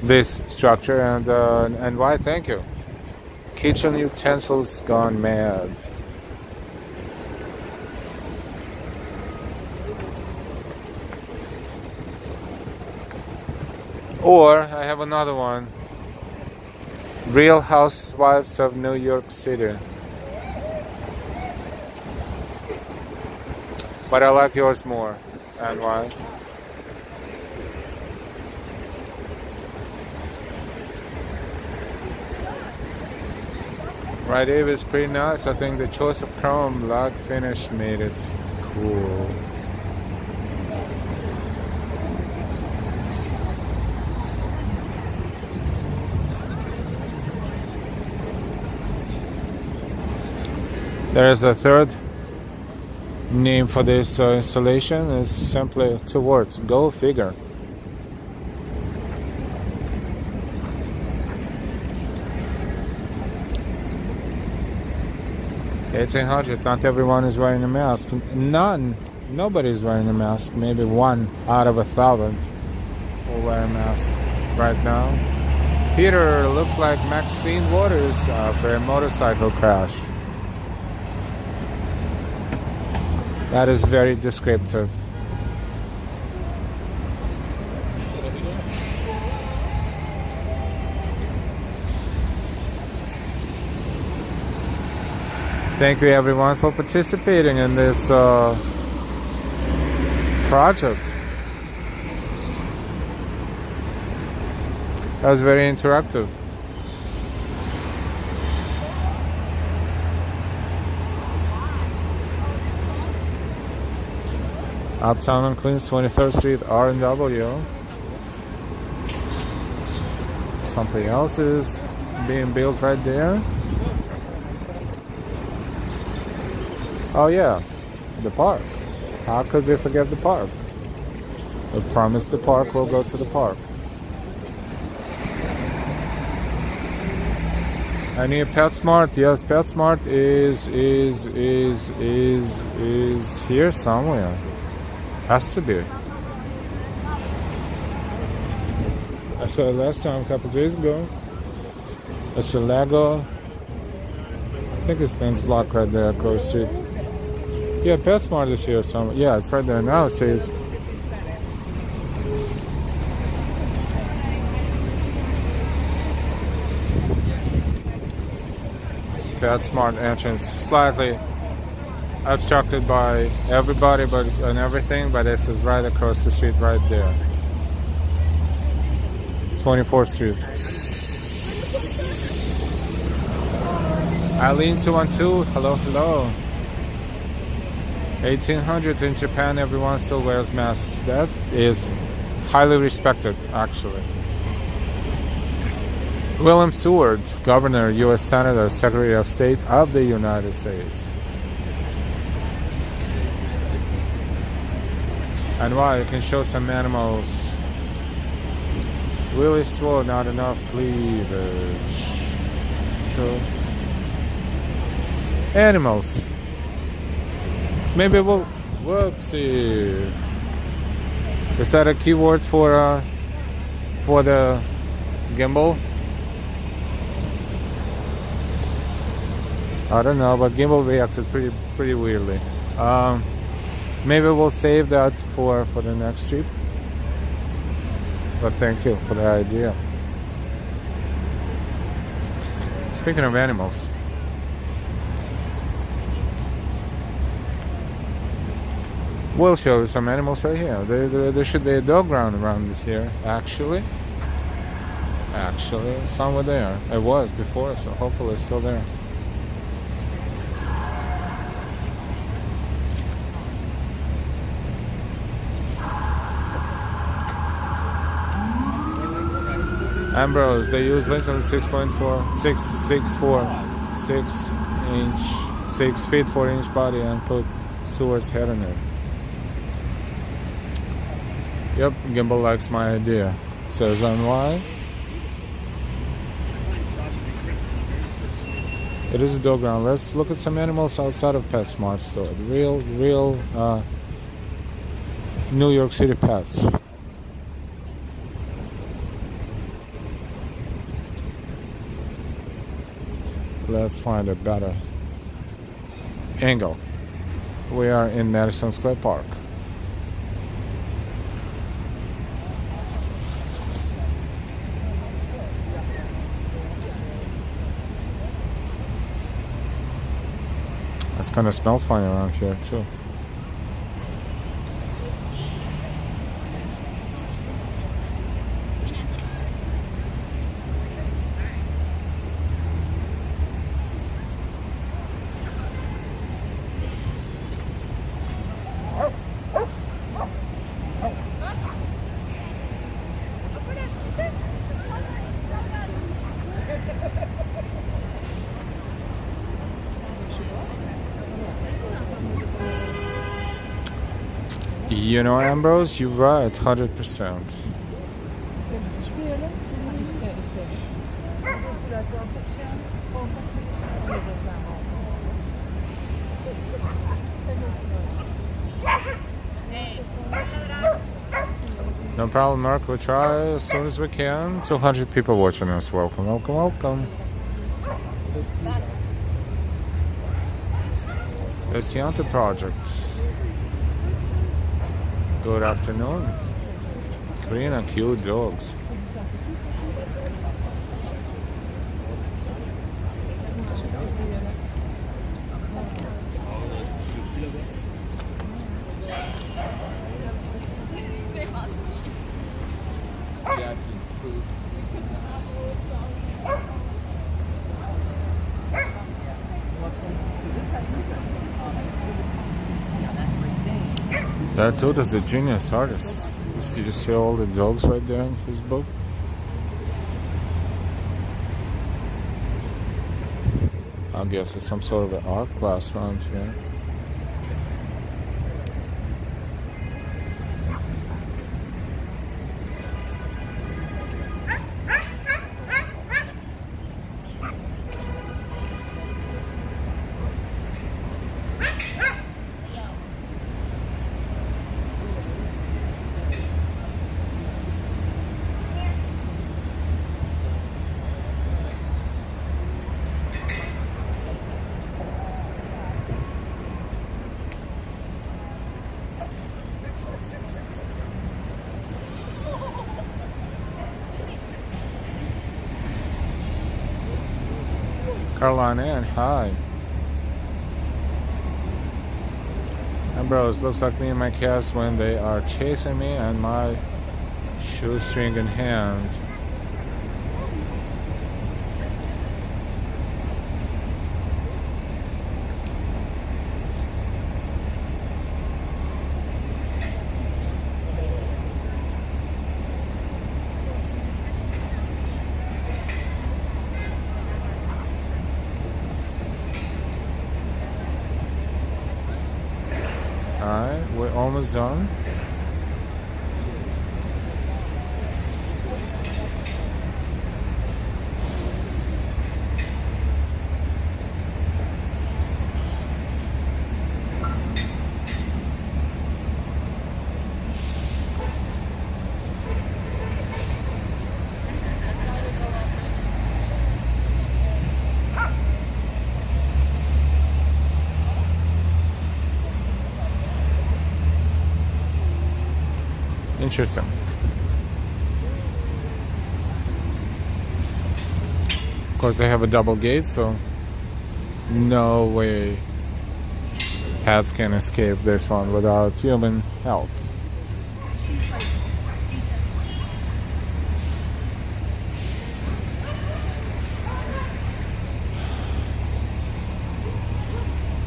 this structure, and why? Thank you. Kitchen utensils gone mad. Or I have another one. Real Housewives of New York City. But I like yours more. And why? Right, Dave is pretty nice. I think the choice of chrome log finish made it cool. There is a third name for this installation. It's simply two words: go figure. $1,800. Not everyone is wearing a mask. Nobody is wearing a mask. Maybe 1 out of 1,000 will wear a mask right now. Peter, looks like Maxine Waters after a motorcycle crash. That is very descriptive. Thank you everyone for participating in this project. That was very interactive. Uptown on Queens, 23rd Street, R&W. Something else is being built right there. Oh yeah, the park. How could we forget the park? We promised the park, we'll go to the park. I need PetSmart. Yes, PetSmart is here somewhere. Has to be. I saw it last time a couple days ago. That's a Lego. I think his name's block right there across the street. Yeah, PetSmart is here somewhere. Yeah, it's right there now. See. PetSmart entrance, slightly obstructed by everybody and everything, but this is right across the street right there. 24th Street. Eileen 212, hello, hello. 1800 in Japan, everyone still wears masks. That is highly respected, actually. William Seward, Governor, U.S. Senator, Secretary of State of the United States. And wow, you can show some animals. Really slow, not enough cleavage. True. Animals. Maybe we'll... Whoopsie. Is that a keyword for the gimbal? I don't know, but gimbal reacted pretty weirdly. Maybe we'll save that for the next trip. But thank you for the idea. Speaking of animals, we'll show you some animals right here. There should be a dog ground around here, actually. Actually, somewhere there. It was before, so hopefully it's still there. Ambrose, they use Lincoln 6 feet 4 inch body and put Seward's head in it. Yep, Gimbal likes my idea. Says on why? It is a dog ground. Let's look at some animals outside of PetSmart store. Real New York City pets. Let's find a better angle. We are in Madison Square Park. It kind of smells funny around here too. You know, Ambrose, you're right, 100%. No problem, Mark. We'll try as soon as we can. 200 people watching us. Welcome, welcome, welcome. It's the Project. Good afternoon. Green and cute dogs. That dude is a genius artist. Did you see all the dogs right there in his book? I guess it's some sort of an art class around here. Carolina Ann, hi. And bros, looks like me and my cats when they are chasing me and my shoestring in hand. Alright, we're almost done. Interesting. Of course, they have a double gate, so no way pets can escape this one without human help.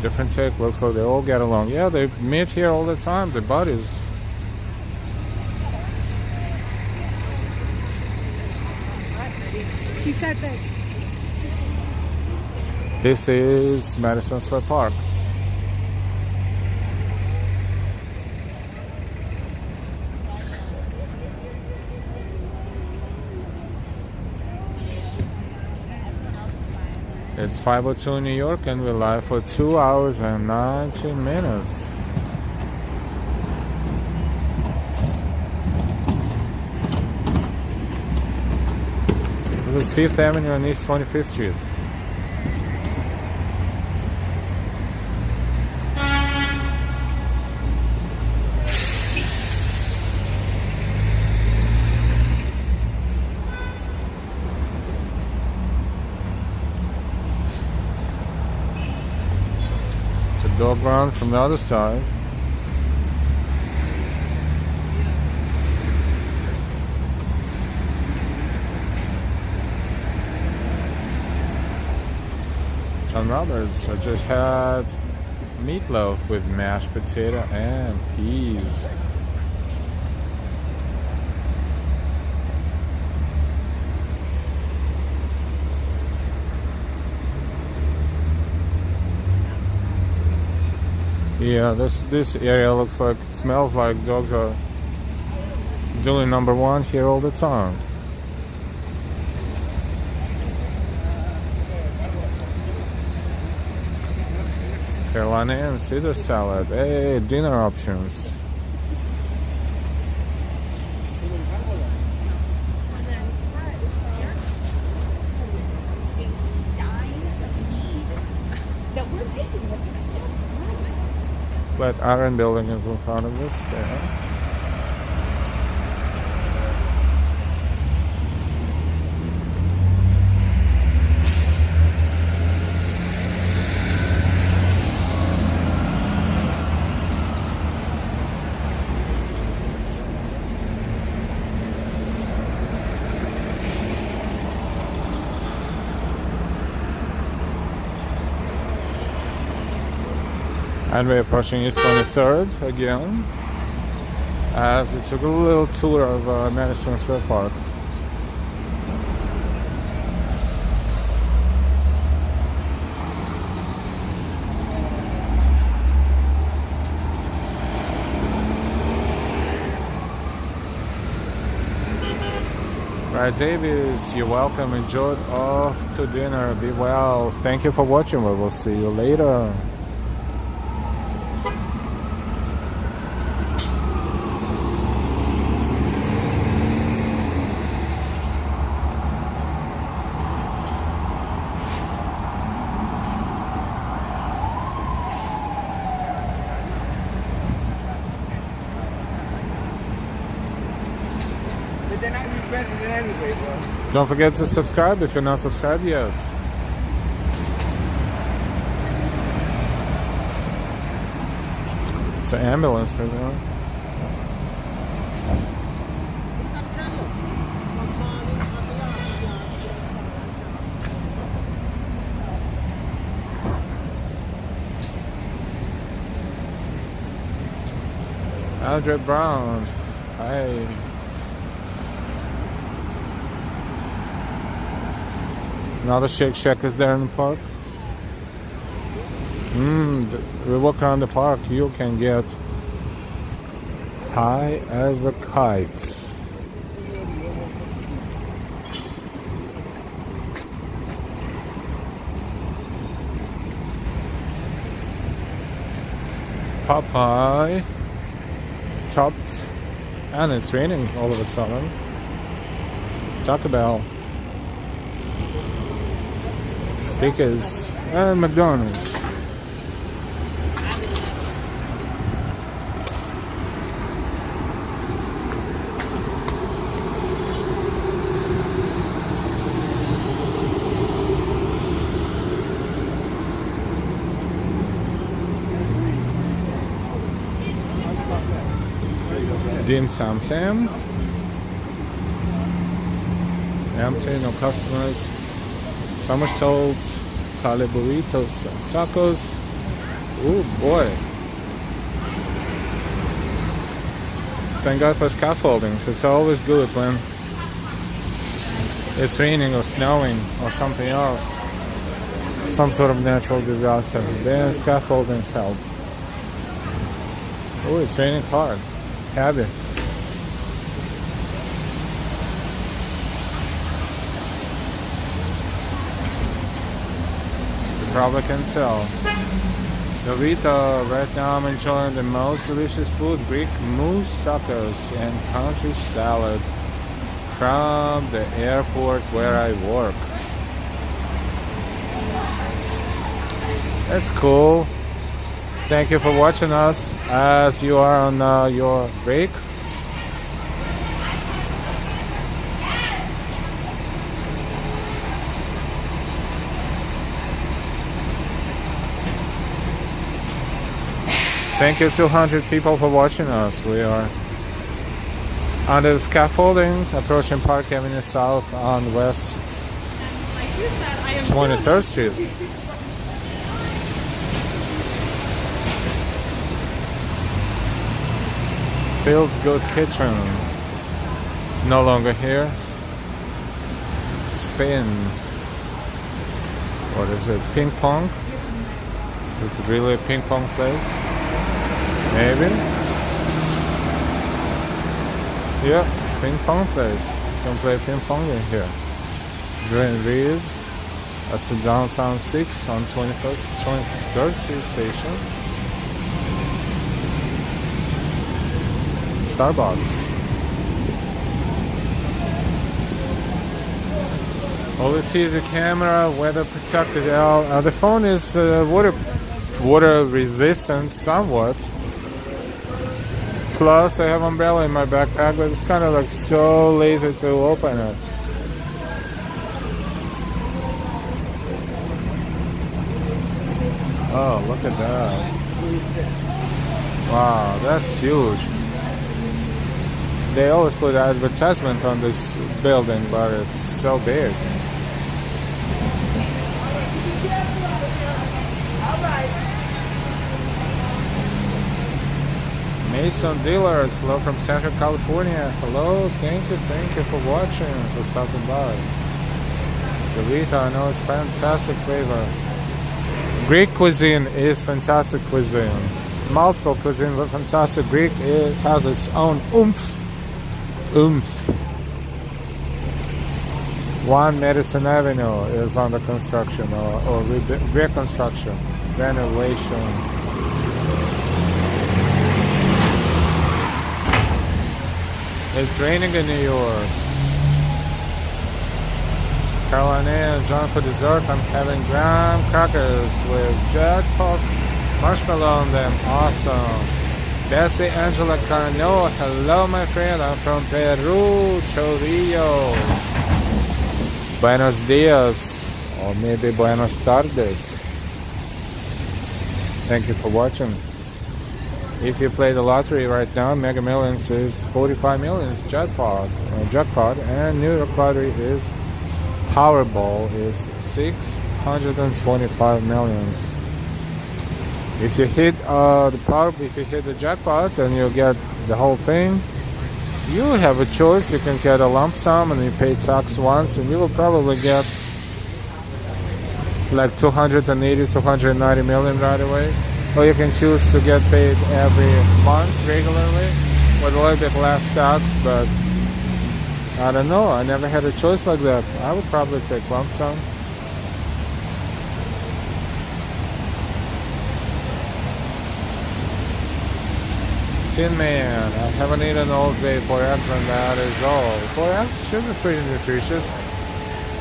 Different take, looks like they all get along. Yeah, they meet here all the time, they're buddies. She said that. This is Madison Square Park. It's 5:02 in New York and we're live for 2 hours and 19 minutes. This is 5th Avenue and East 25th Street. It's a dog run from the other side. John Roberts, I just had meatloaf with mashed potato and peas. Yeah, this area looks like, smells like dogs are doing number one here all the time. Carolina and Caesar salad. Hey, dinner options. Flat iron building is in front of us there. And we're approaching East 23rd again, as we took a little tour of Madison Square Park. Right, Davis, you're welcome. Enjoy off to dinner. Be well. Thank you for watching. We will see you later. They're not any better than anyway, bro. Don't forget to subscribe if you're not subscribed yet. It's an ambulance right there. Aldred Brown. Hi. Another Shake Shack is there in the park. We walk around the park, you can get high as a kite. Popeye chopped, and it's raining all of a sudden. Taco Bell. Stickers and McDonald's. Dim Sum Sam. Empty, no customers. Somersault, Cali burritos, and tacos. Oh boy. Thank God for scaffolding. It's always good when it's raining or snowing or something else. Some sort of natural disaster. Then scaffoldings help. Oh, it's raining hard. Heavy. Probably can tell. Dovita, right now I'm enjoying the most delicious food, Greek moussakos and country salad from the airport where I work. That's cool. Thank you for watching us as you are on your break. Thank you 200 people for watching us. We are under the scaffolding approaching Park Avenue South on West 23rd Street. Feels Good Kitchen. No longer here. Spin. What is it? Ping pong? Is it really a ping pong place? Maybe. Yeah, ping pong place. You can play ping pong in here. Drain Reed. That's the downtown 6 on 23rd Street station. Starbucks. OLED is a camera, weather protected. The phone is water resistant somewhat. Plus I have umbrella in my backpack, but it's kind of like so lazy to open it. Oh, look at that. Wow, that's huge. They always put advertisement on this building, but it's so big. Mason Dillard, hello from Central California. Hello, thank you for watching, for stopping by. Dorita, I know it's fantastic flavor. Greek cuisine is fantastic cuisine. Multiple cuisines are fantastic. Greek, it has its own oomph. One Madison Avenue is under construction or reconstruction, renovation. It's raining in New York. Carolina, John, for dessert, I'm having graham crackers with jackpot marshmallow on them. Awesome. Betsy Angela Cano, hello my friend, I'm from Peru, Chorrillo. Buenos dias, or maybe buenos tardes. Thank you for watching. If you play the lottery right now, Mega Millions is 45 millions jackpot, and New York Lottery is Powerball is 625 millions. If you hit if you hit the jackpot and you get the whole thing, you have a choice. You can get a lump sum and you pay tax once, and you will probably get like 290 million right away. Or you can choose to get paid every month regularly with a little bit less tax, but I don't know. I never had a choice like that. I would probably take lump sum. Tin Man, I haven't eaten all day for eggs, and that is all. For eggs should be pretty nutritious.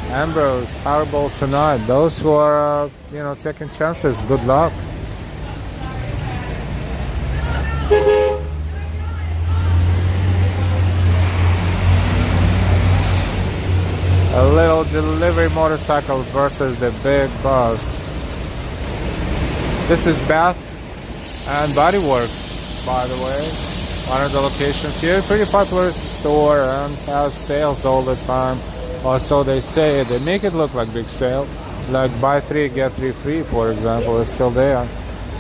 Ambrose, Powerball tonight. Those who are, taking chances, good luck. A little delivery motorcycle versus the big bus. This is Bath and Body Works, by the way. One of the locations here. Pretty popular store and has sales all the time. Or so they say. They make it look like big sale. Like buy 3 get 3 free, for example, is still there.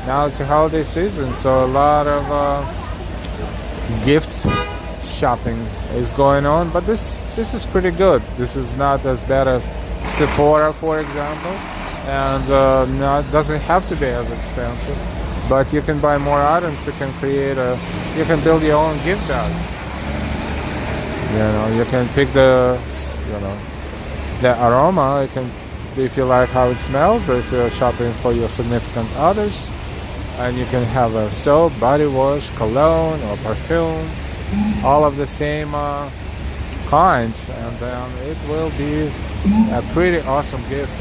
Now it's a holiday season, so a lot of gift shopping is going on, but this is pretty good. This is not as bad as Sephora, for example, and doesn't have to be as expensive, but you can buy more items. You can you can build your own gift bag. You can pick the aroma. You can, if you like how it smells, or if you're shopping for your significant others, and you can have a soap, body wash, cologne, or perfume, all of the same kind, and then it will be a pretty awesome gift.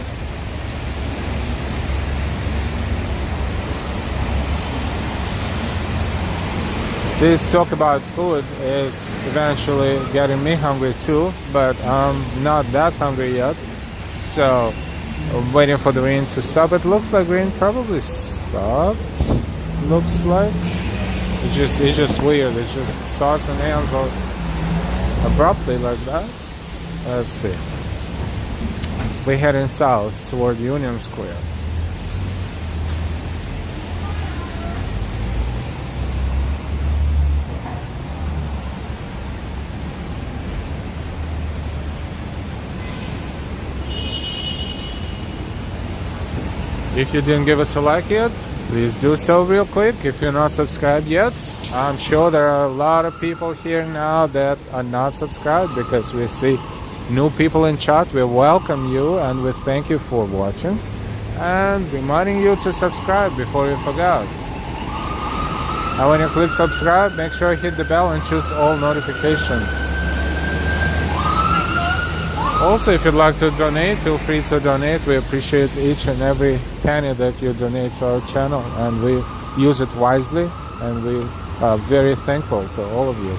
This talk about food is eventually getting me hungry too, but I'm not that hungry yet, so I'm waiting for the rain to stop. It looks like rain probably stopped. Looks like it's just weird. It just starts and ends abruptly like that. Let's see. We're heading south toward Union Square. If you didn't give us a like yet, please do so real quick. If you're not subscribed yet, I'm sure there are a lot of people here now that are not subscribed, because we see new people in chat. We welcome you and we thank you for watching, and reminding you to subscribe before you forget. And when you click subscribe, make sure you hit the bell and choose all notifications. Also, if you'd like to donate, feel free to donate. We appreciate each and every penny that you donate to our channel, and we use it wisely, and we are very thankful to all of you.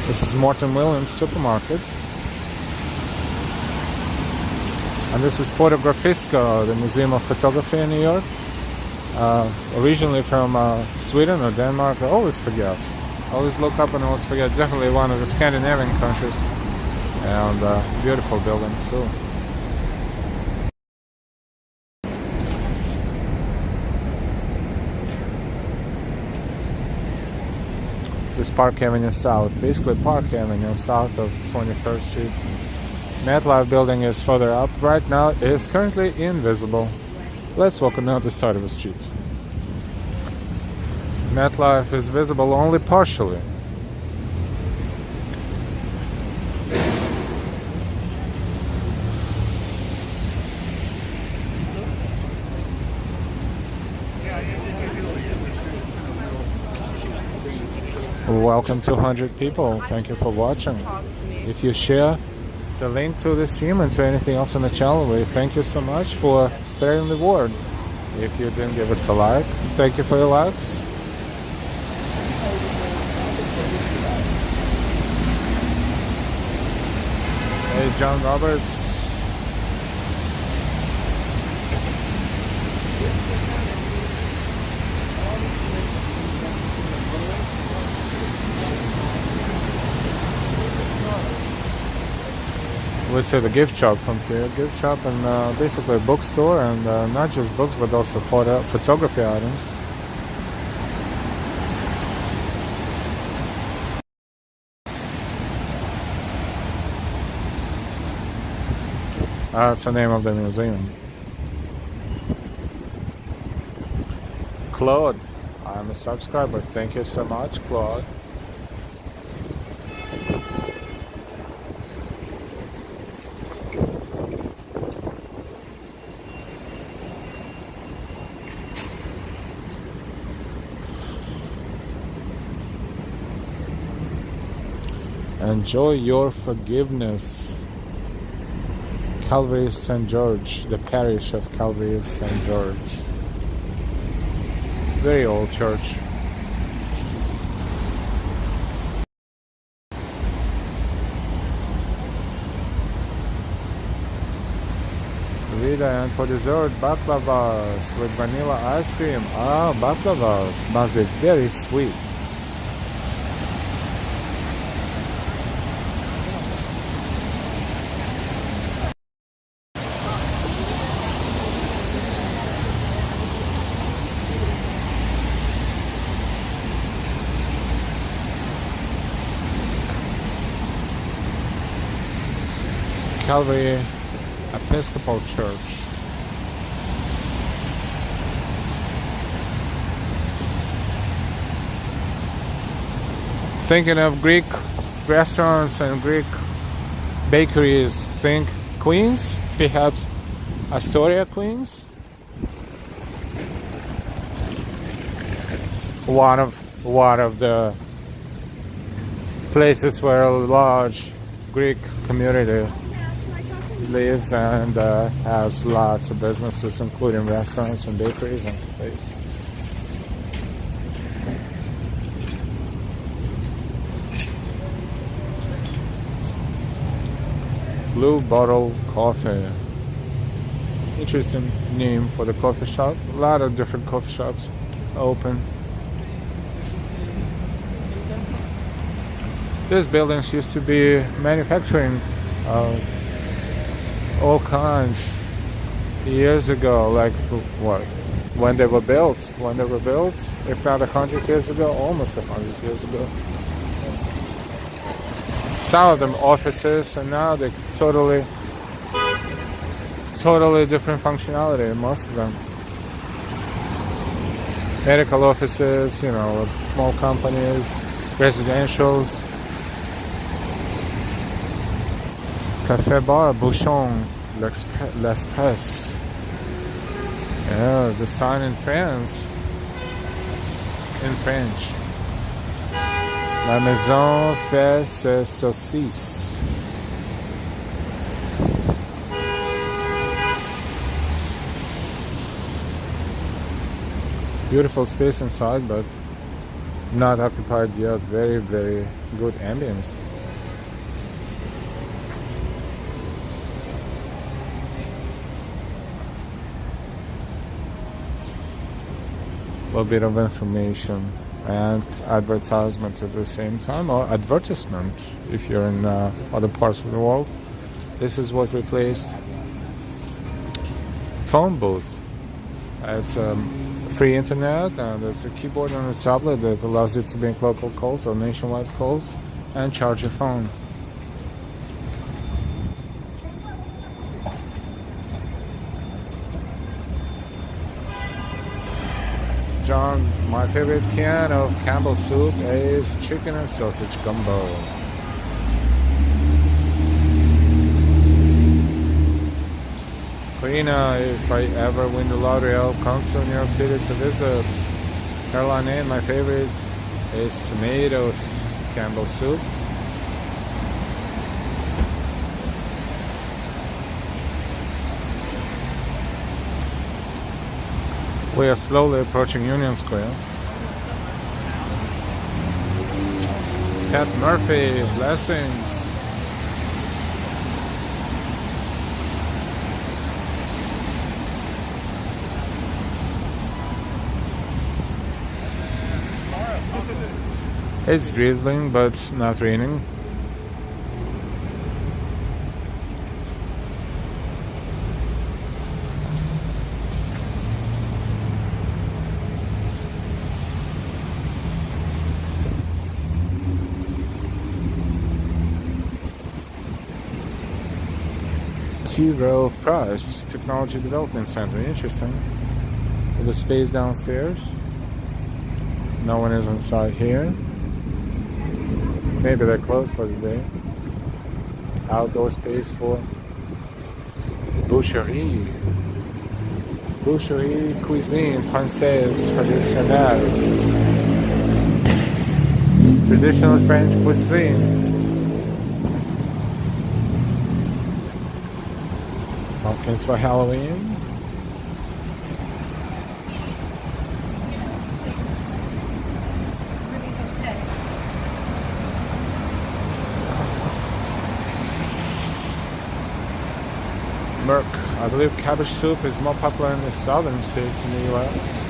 This is Morton Williams Supermarket, and this is Photographisco, the Museum of Photography in New York. Originally from Sweden or Denmark. I always forget. I always look up and always forget. Definitely one of the Scandinavian countries. And beautiful building too. is Park Avenue South, basically Park Avenue south of 23rd Street. MetLife building is further up. Right now it is currently invisible. Let's walk on the other side of the street. MetLife is visible only partially. Welcome to 100 people. Thank you for watching. If you share the link to this stream and to anything else on the channel, we thank you so much for spreading the word. If you didn't give us a like, thank you for your likes. Hey, John Roberts. We see the gift shop from here. Gift shop and basically a bookstore, and not just books but also photography items. That's the name of the museum. Claude, I'm a subscriber. Thank you so much, Claude. Enjoy your forgiveness. Calvary St. George, the parish of Calvary St. George. Very old church. Vida, and for dessert, baklavas with vanilla ice cream. Ah, baklavas must be very sweet. Calvary Episcopal Church. Thinking of Greek restaurants and Greek bakeries, think Queens, perhaps Astoria, Queens. One of the places where a large Greek community lives and has lots of businesses, including restaurants and bakeries and cafes. Blue Bottle Coffee. Interesting name for the coffee shop. A lot of different coffee shops open. This building used to be manufacturing all kinds years ago, like what, when they were built, if not 100 years ago, almost 100 years ago. Some of them offices, and now they're totally different functionality, most of them. Medical offices, you know, small companies, residentials. Cafe Bar, Bouchon, L'Espace. Yeah, the sign in France. In French. La maison fait ses saucisses. Beautiful space inside, but not occupied yet. Very, very good ambience. A bit of information and advertisement at the same time, or advertisement if you're in other parts of the world. This is what replaced phone booth. It's a free internet, and there's a keyboard on the tablet that allows you to make local calls or nationwide calls and charge your phone. John, my favorite can of Campbell soup is chicken and sausage gumbo. Karina, if I ever win the lottery, I'll come to New York City to visit. Caroline, my favorite is tomatoes Campbell soup. We are slowly approaching Union Square. Pat Murphy, blessings. It's drizzling, but not raining. T. Rowe Price Technology Development Center. Interesting. With a space downstairs. No one is inside here. Maybe they're closed for the day. Outdoor space for boucherie. Boucherie cuisine française traditionnelle. Traditional French cuisine. Pumpkins for Halloween. Merck. I believe cabbage soup is more popular in the southern states in the US.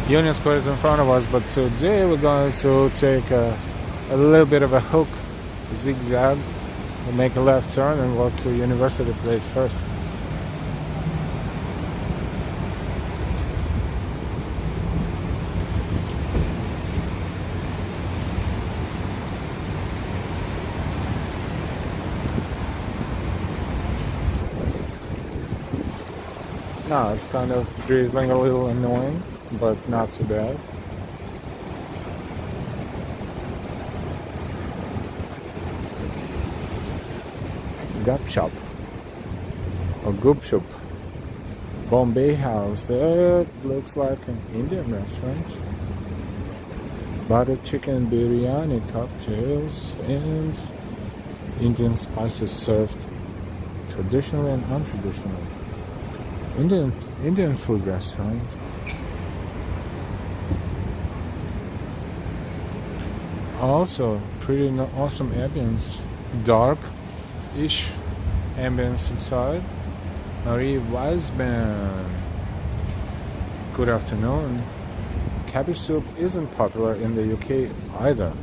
Union Square is in front of us, but today we're going to take a little bit of a hook, zigzag, and make a left turn and walk to University Place first. No, it's kind of drizzling, a little annoying, but not too bad. Gup Shop or Goop Shop, Bombay House. That looks like an Indian restaurant. Butter chicken biryani, cocktails, and Indian spices served traditionally and untraditionally. Indian food restaurant. Also, pretty awesome ambience. Dark-ish ambience inside. Marie Weisman. Good afternoon. Cabbage soup isn't popular in the UK either.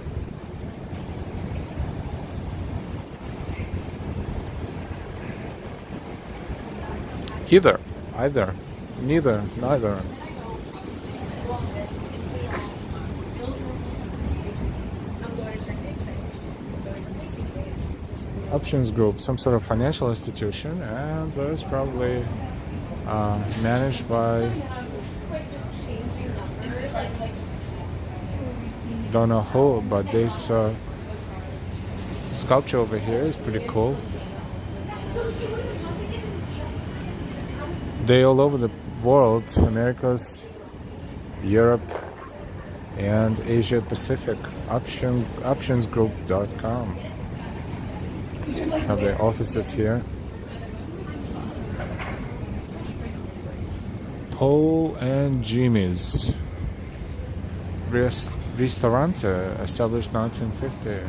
Either. Neither. Options Group, some sort of financial institution, and it's probably managed by, don't know who, but this sculpture over here is pretty cool. They all over the world, Americas, Europe, and Asia Pacific. Optionsgroup.com. Have their offices here. Paul and Jimmy's Ristorante, established 1950.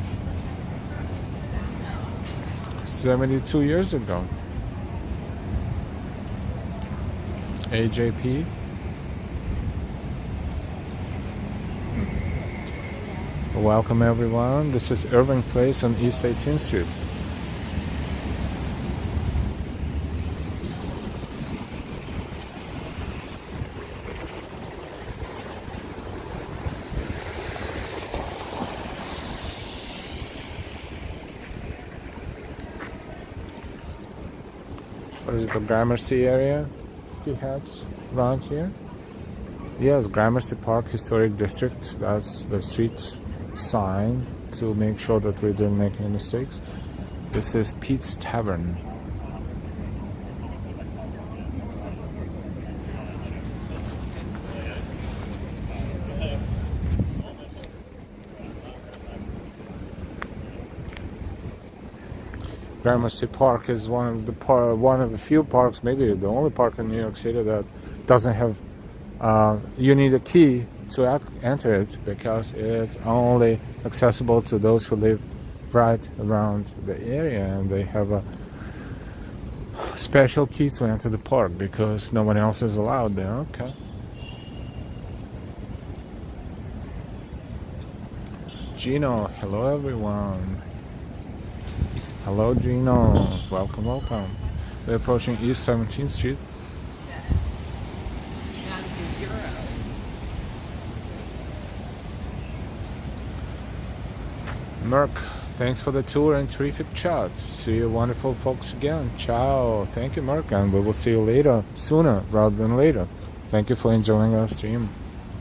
72 years ago. AJP. Welcome everyone. This is Irving Place on East 18th Street. What is the Gramercy area, perhaps, around here? Yes, Gramercy Park Historic District. That's the street sign to make sure that we didn't make any mistakes. This is Pete's Tavern. Gramercy Park is one of the few parks, maybe the only park in New York City that doesn't have. You need a key to enter it because it's only accessible to those who live right around the area, and they have a special key to enter the park because no one else is allowed there. Okay. Gino, hello everyone. Hello Gino, welcome, welcome. We're approaching East 17th Street. Merck, thanks for the tour and terrific chat. See you wonderful folks again. Ciao. Thank you, Merck, and we will see you later, sooner rather than later. Thank you for enjoying our stream.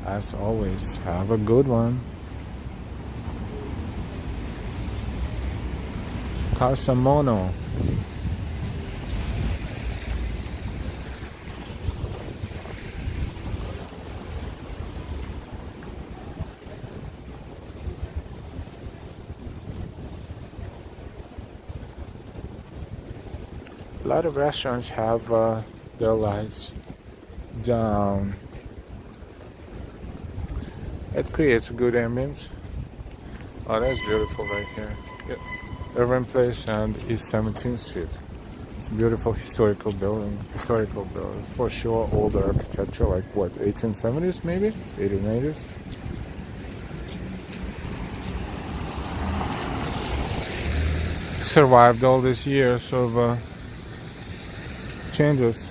As always, have a good one. Casamono. A lot of restaurants have their lights down. It creates a good ambience. Oh, that's beautiful right here. Yep. Irving Place and East 17th Street. It's a beautiful historical building. For sure, older architecture, like what, 1870s maybe? 1880s? Survived all these years of changes.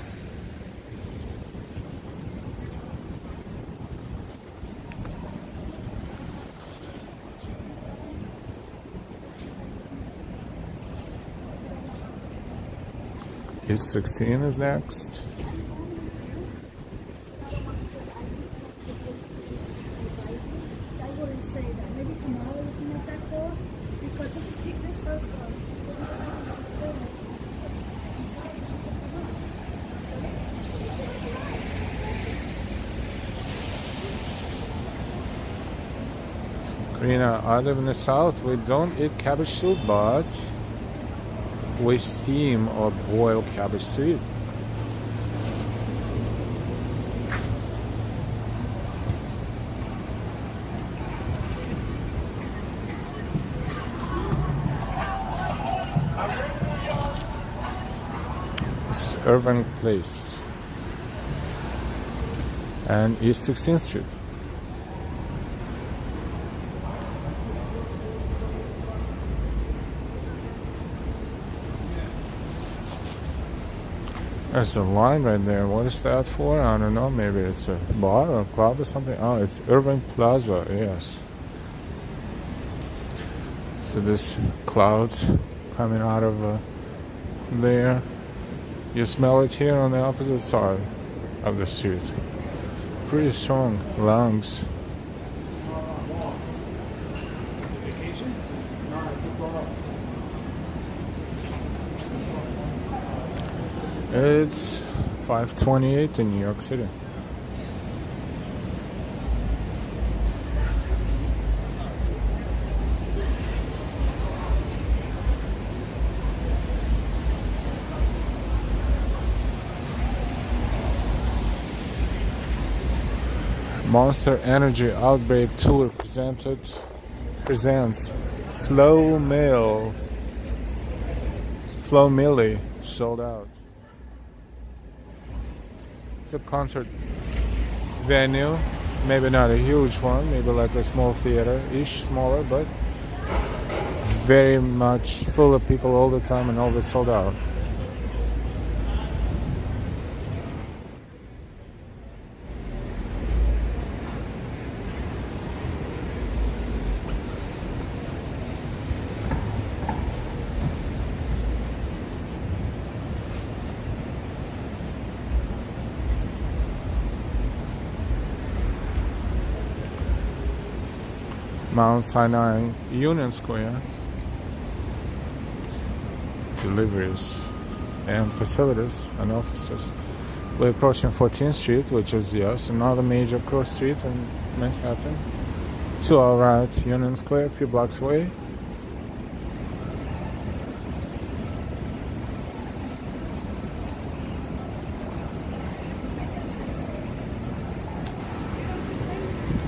East 16 is next. I wouldn't say that. Maybe tomorrow we can make that call because this first one. Karina, I live in the south. We don't eat cabbage soup, but we steam or boil cabbage soup. This is Irving Place and East 16th Street. There's a line right there. What is that for? I don't know. Maybe it's a bar or a club or something. Oh, it's Irving Plaza. Yes. So this clouds coming out of there. You smell it here on the opposite side of the street. Pretty strong lungs. It's 5:28 in New York City. Monster Energy Outbreak Tour presents Flow Millie sold out. It's a concert venue Maybe not a huge one, maybe like a small theater-ish, smaller, but very much full of people all the time and always sold out. Mount Sinai Union Square. Deliveries and facilities and offices. We're approaching 14th Street, which is, yes, another major cross street in Manhattan. To our right, Union Square, a few blocks away.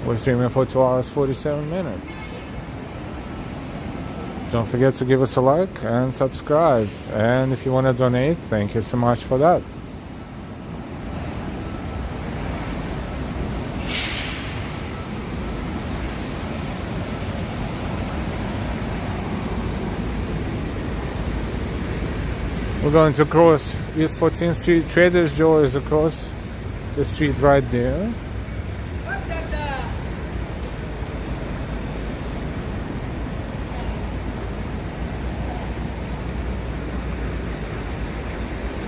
We're streaming for 2 hours 47 minutes. Don't forget to give us a like and subscribe. And if you want to donate, thank you so much for that. We're going to cross East 14th Street. Trader's Joe is across the street right there.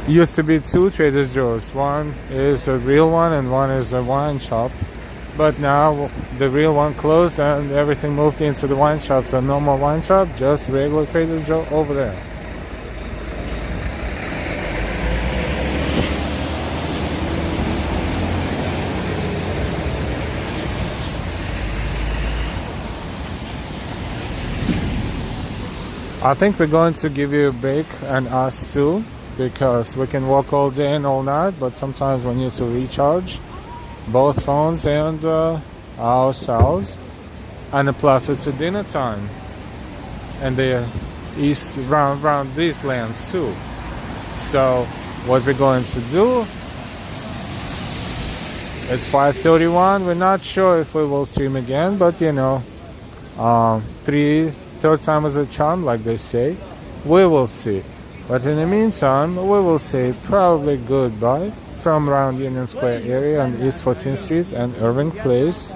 Used to be 2 Trader Joe's. One is a real one and one is a wine shop. But now the real one closed and everything moved into the wine shop. So no more wine shop, just regular Trader Joe over there. I think we're going to give you a break, and us too, because we can walk all day and all night, but sometimes we need to recharge both phones and ourselves. And plus it's a dinner time, and they're east around these lands too. So what we're going to do, it's 5:31. We're not sure if we will stream again, but you know, third time is a charm, like they say. We will see. But in the meantime, we will say probably goodbye from around Union Square area and East 14th Street and Irving Place.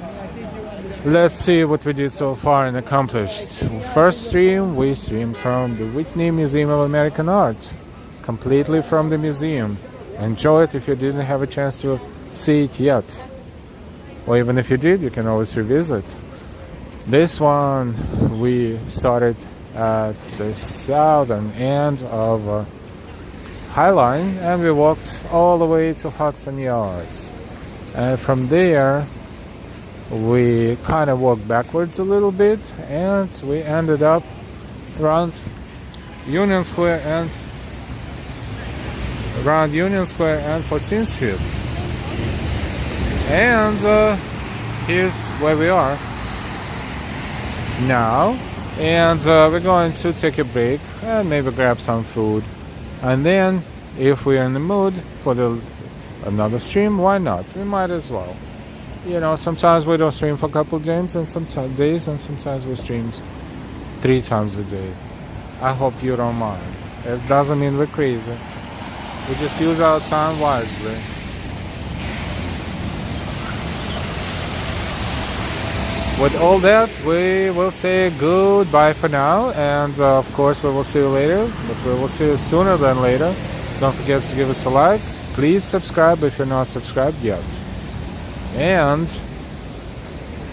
Let's see what we did so far and accomplished. First stream, we streamed from the Whitney Museum of American Art. Completely from the museum. Enjoy it if you didn't have a chance to see it yet. Or even if you did, you can always revisit. This one, we started at the southern end of High Line and we walked all the way to Hudson Yards. And from there, we kind of walked backwards a little bit and we ended up around Union Square and 14th Street. And here's where we are now, and we're going to take a break and maybe grab some food, and then if we're in the mood for another stream, why not? We might as well. You know, sometimes we don't stream for a couple of days and sometimes we stream 3 times a day. I hope you don't mind. It doesn't mean we're crazy. We just use our time wisely. With all that, we will say goodbye for now, and of course we will see you later, but we will see you sooner than later. Don't forget to give us a like. Please subscribe if you're not subscribed yet. And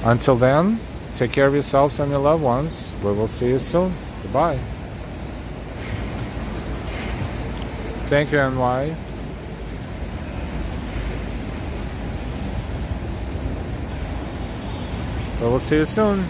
until then, take care of yourselves and your loved ones. We will see you soon. Goodbye. Thank you, NY. We will see you soon.